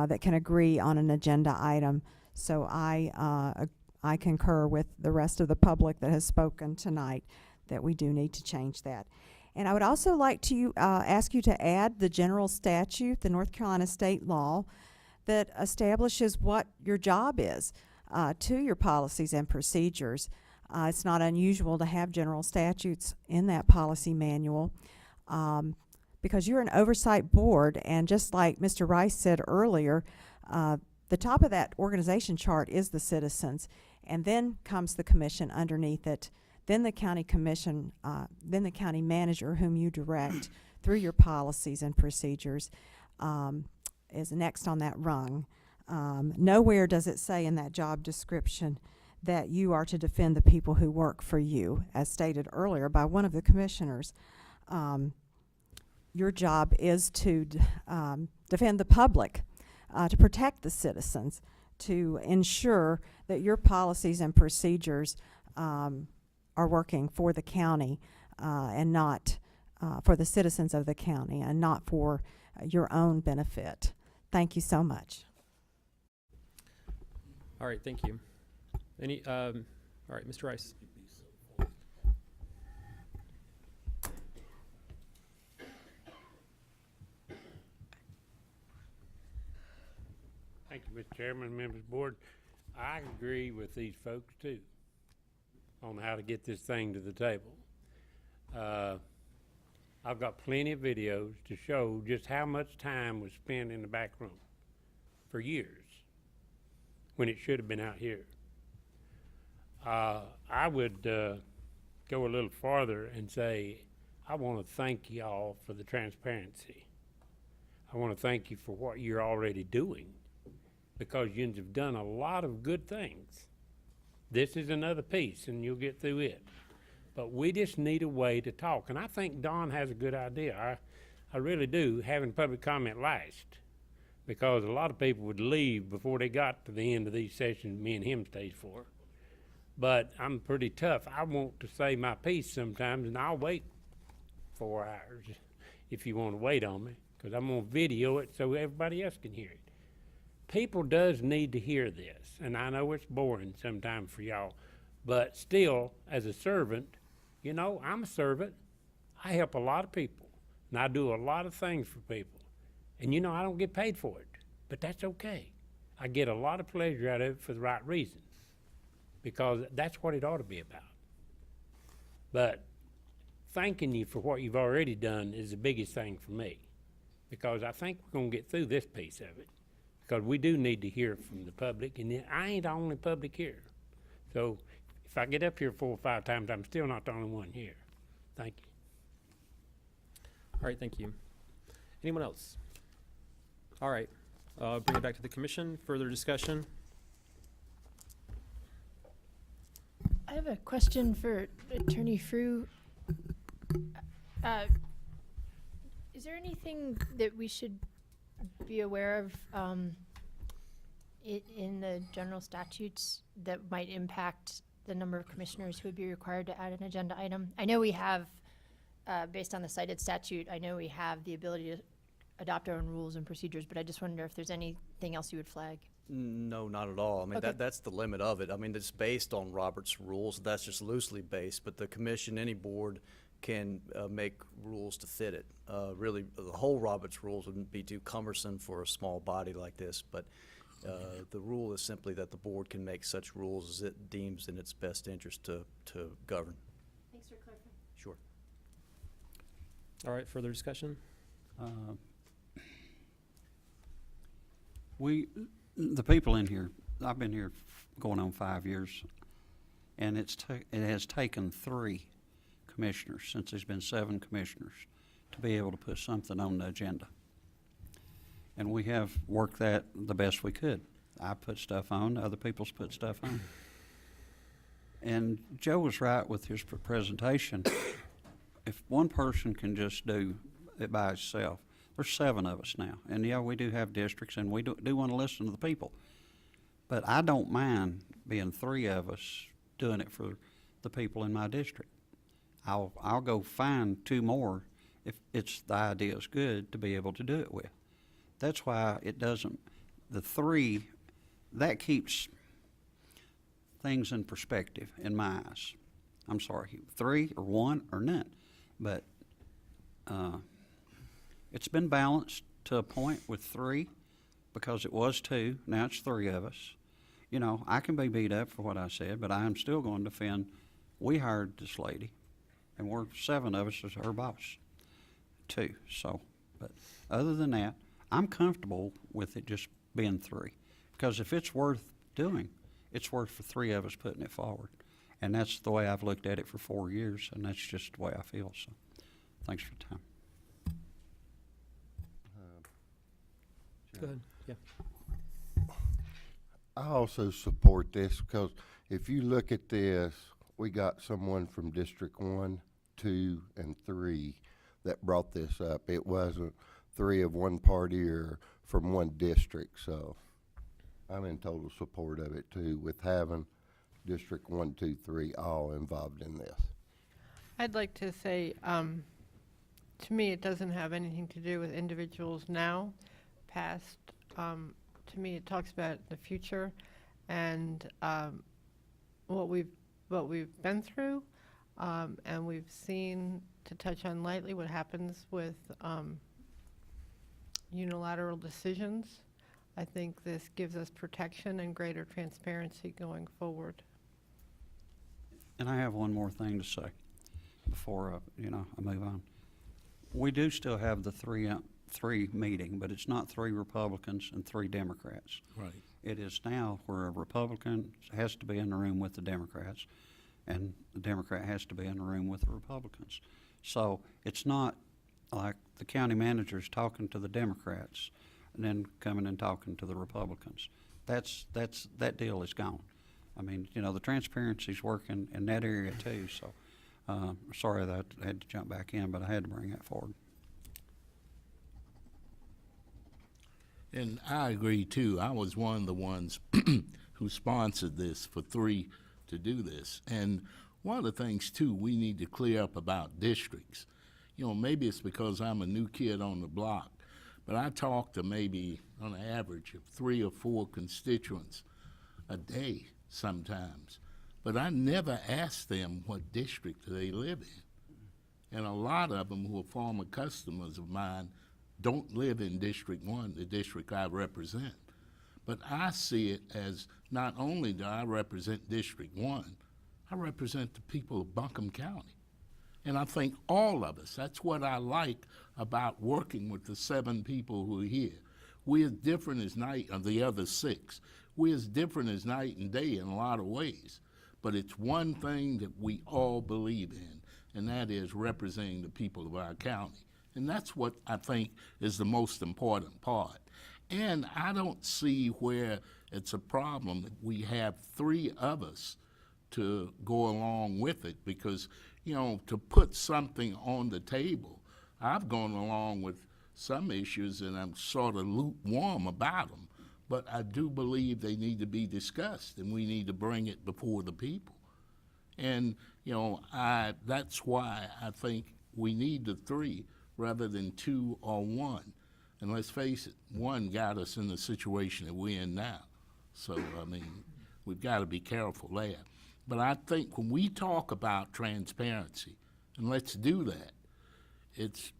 that can agree on an agenda item. So I concur with the rest of the public that has spoken tonight that we do need to change that. And I would also like to ask you to add the general statute, the North Carolina state law, that establishes what your job is to your policies and procedures. It's not unusual to have general statutes in that policy manual because you're an oversight board, and just like Mr. Rice said earlier, the top of that organization chart is the citizens, and then comes the commission underneath it. Then the county commission, then the county manager, whom you direct through your policies and procedures, is next on that rung. Nowhere does it say in that job description that you are to defend the people who work for you, as stated earlier by one of the commissioners. Your job is to defend the public, to protect the citizens, to ensure that your policies and procedures are working for the county and not for the citizens of the county, and not for your own benefit. Thank you so much. All right, thank you. Any, all right, Mr. Rice. Thank you, Mr. Chairman, members of the board. I agree with these folks too on how to get this thing to the table. I've got plenty of videos to show just how much time was spent in the back room for years when it should have been out here. I would go a little farther and say, I want to thank y'all for the transparency. I want to thank you for what you're already doing, because you have done a lot of good things. This is another piece, and you'll get through it. But we just need a way to talk. And I think Don has a good idea. I really do, having public comment last, because a lot of people would leave before they got to the end of these sessions me and him stays for. But I'm pretty tough. I want to say my piece sometimes, and I'll wait 4 hours if you want to wait on me, because I'm going to video it so everybody else can hear it. People does need to hear this, and I know it's boring sometimes for y'all, but still, as a servant, you know, I'm a servant. I help a lot of people, and I do a lot of things for people. And you know, I don't get paid for it, but that's okay. I get a lot of pleasure out of it for the right reasons, because that's what it ought to be about. But thanking you for what you've already done is the biggest thing for me, because I think we're going to get through this piece of it, because we do need to hear from the public, and I ain't the only public here. So if I get up here 4 or 5 times, I'm still not the only one here. Thank you. All right, thank you. Anyone else? All right, bring it back to the commission. Further discussion? I have a question for Attorney Frew. Is there anything that we should be aware of in the general statutes that might impact the number of commissioners who would be required to add an agenda item? I know we have, based on the cited statute, I know we have the ability to adopt our own rules and procedures, but I just wonder if there's anything else you would flag. No, not at all. I mean, Okay. that's the limit of it. I mean, it's based on Robert's rules. That's just loosely based, but the commission, any board can make rules to fit it. Really, the whole Robert's rules wouldn't be too cumbersome for a small body like this, but the rule is simply that the board can make such rules as it deems in its best interest to govern. Thanks for clarifying. Sure. All right, further discussion? The people in here, I've been here going on 5 years, and it has taken 3 commissioners, since there's been 7 commissioners, to be able to put something on the agenda. And we have worked that the best we could. I put stuff on, other people's put stuff on. And Joe was right with his presentation. If one person can just do it by itself, there's 7 of us now. And yeah, we do have districts, and we do want to listen to the people. But I don't mind being 3 of us doing it for the people in my district. I'll go find 2 more if the idea is good to be able to do it with. That's why it doesn't, the 3, that keeps things in perspective in my eyes. I'm sorry, 3 or 1 or none. But it's been balanced to a point with 3, because it was 2, now it's 3 of us. You know, I can be beat up for what I said, but I am still going to defend, we hired this lady, and we're 7 of us as her boss, 2, so. But other than that, I'm comfortable with it just being 3, because if it's worth doing, it's worth for 3 of us putting it forward. And that's the way I've looked at it for 4 years, and that's just the way I feel, so. Thanks for your time. Go ahead, yeah. I also support this, because if you look at this, we got someone from District 1, 2, and 3 that brought this up. It wasn't 3 of one party or from one district, so I'm in total support of it too, with having District 1, 2, 3 all involved in this. I'd like to say, to me, it doesn't have anything to do with individuals now, past. To me, it talks about the future and what we've been through, and we've seen, to touch on lightly, what happens with unilateral decisions. I think this gives us protection and greater transparency going forward. And I have one more thing to say before I move on. We do still have the three meeting, but it's not 3 Republicans and 3 Democrats. Right. It is now where a Republican has to be in the room with the Democrats, and the Democrat has to be in the room with the Republicans. So it's not like the county manager's talking to the Democrats and then coming and talking to the Republicans. That deal is gone. I mean, you know, the transparency's working in that area too, so sorry that I had to jump back in, but I had to bring that forward. And I agree too. I was one of the ones who sponsored this for 3 to do this. And one of the things too, we need to clear up about districts. You know, maybe it's because I'm a new kid on the block, but I talk to maybe on an average of 3 or 4 constituents a day sometimes. But I never ask them what district they live in. And a lot of them who are former customers of mine don't live in District 1, the district I represent. But I see it as not only do I represent District 1, I represent the people of Buncombe County. And I think all of us, that's what I like about working with the 7 people who are here. We're as different as night, or the other 6. We're as different as night and day in a lot of ways. But it's one thing that we all believe in, and that is representing the people of our county. And that's what I think is the most important part. And I don't see where it's a problem that we have 3 of us to go along with it, because, you know, to put something on the table, I've gone along with some issues and I'm sort of lukewarm about them, but I do believe they need to be discussed and we need to bring it before the people. And, you know, that's why I think we need the 3 rather than 2 or 1. And let's face it, 1 got us in the situation that we're in now. So, I mean, we've got to be careful there. But I think when we talk about transparency, and let's do that, it's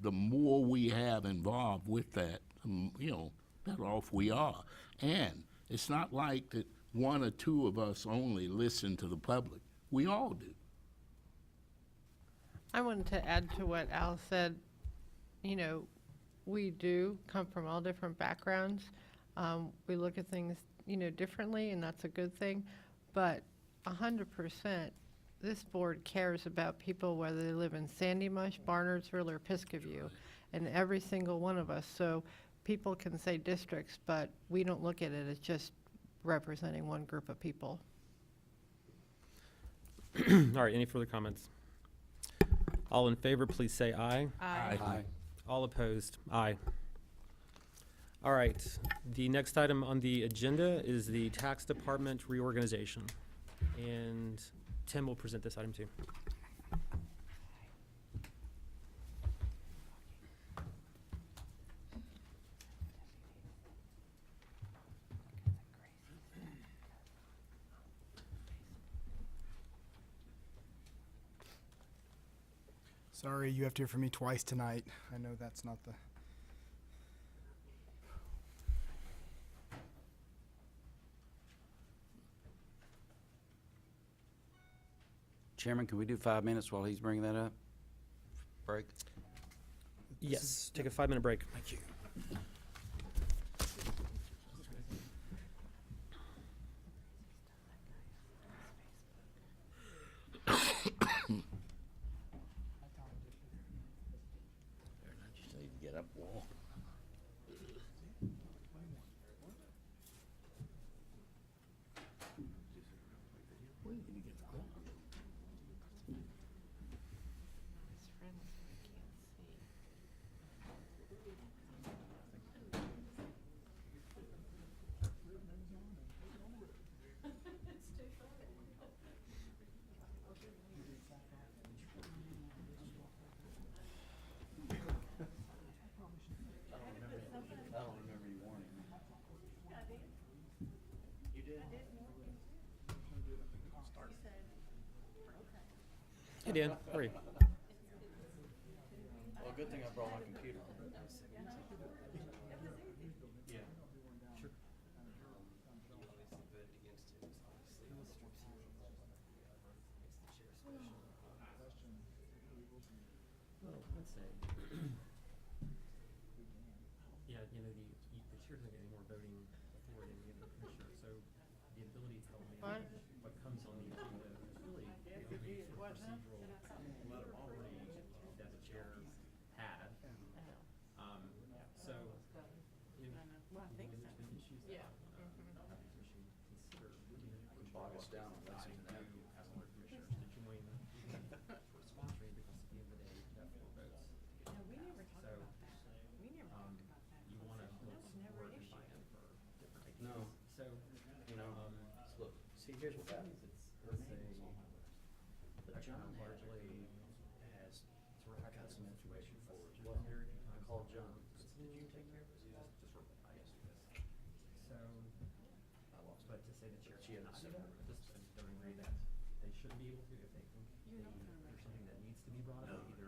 the more we have involved with that, you know, better off we are. And it's not like that 1 or 2 of us only listen to the public. We all do. I wanted to add to what Al said. You know, we do come from all different backgrounds. We look at things, you know, differently, and that's a good thing. But 100%, this board cares about people, whether they live in Sandy Mush, Barnardsville, or Piscaview, and every single one of us. So people can say districts, but we don't look at it as just representing one group of people. All right, any further comments? All in favor, please say aye. Aye. Aye. All opposed, aye. All right, the next item on the agenda is the tax department reorganization. And Tim will present this item too. Sorry, you have to hear from me twice tonight. I know that's not the... Chairman, can we do 5 minutes while he's bringing that up? Break? Yes, take a 5-minute break. Thank you. Just need to get up, walk. Hey, Dan, how are you? Well, good thing I brought my computer. would say, yeah, you know, the chair doesn't get any more voting authority than the other commissioner, so the ability to tell me what comes on the agenda is really the sort of procedural authority that the chair had. So, you know, when there's been issues that the commission consider, Bog us down on deciding to, as board commissioners, to join for sponsoring, because at the end of the day, you have 4 votes. No, we never talked So, about that. We never talked about that. you want to look That was never forward an and issue. buy-in for different ideas. No. So, You know, look, see, here's what happens. it's a John largely has, I got some information for her as well. well. I called John. Did you take care of this? Just reply yes to this. So, but to say the chair cannot do that, I just don't agree that they should be able to if they think there's something that needs to be brought up, either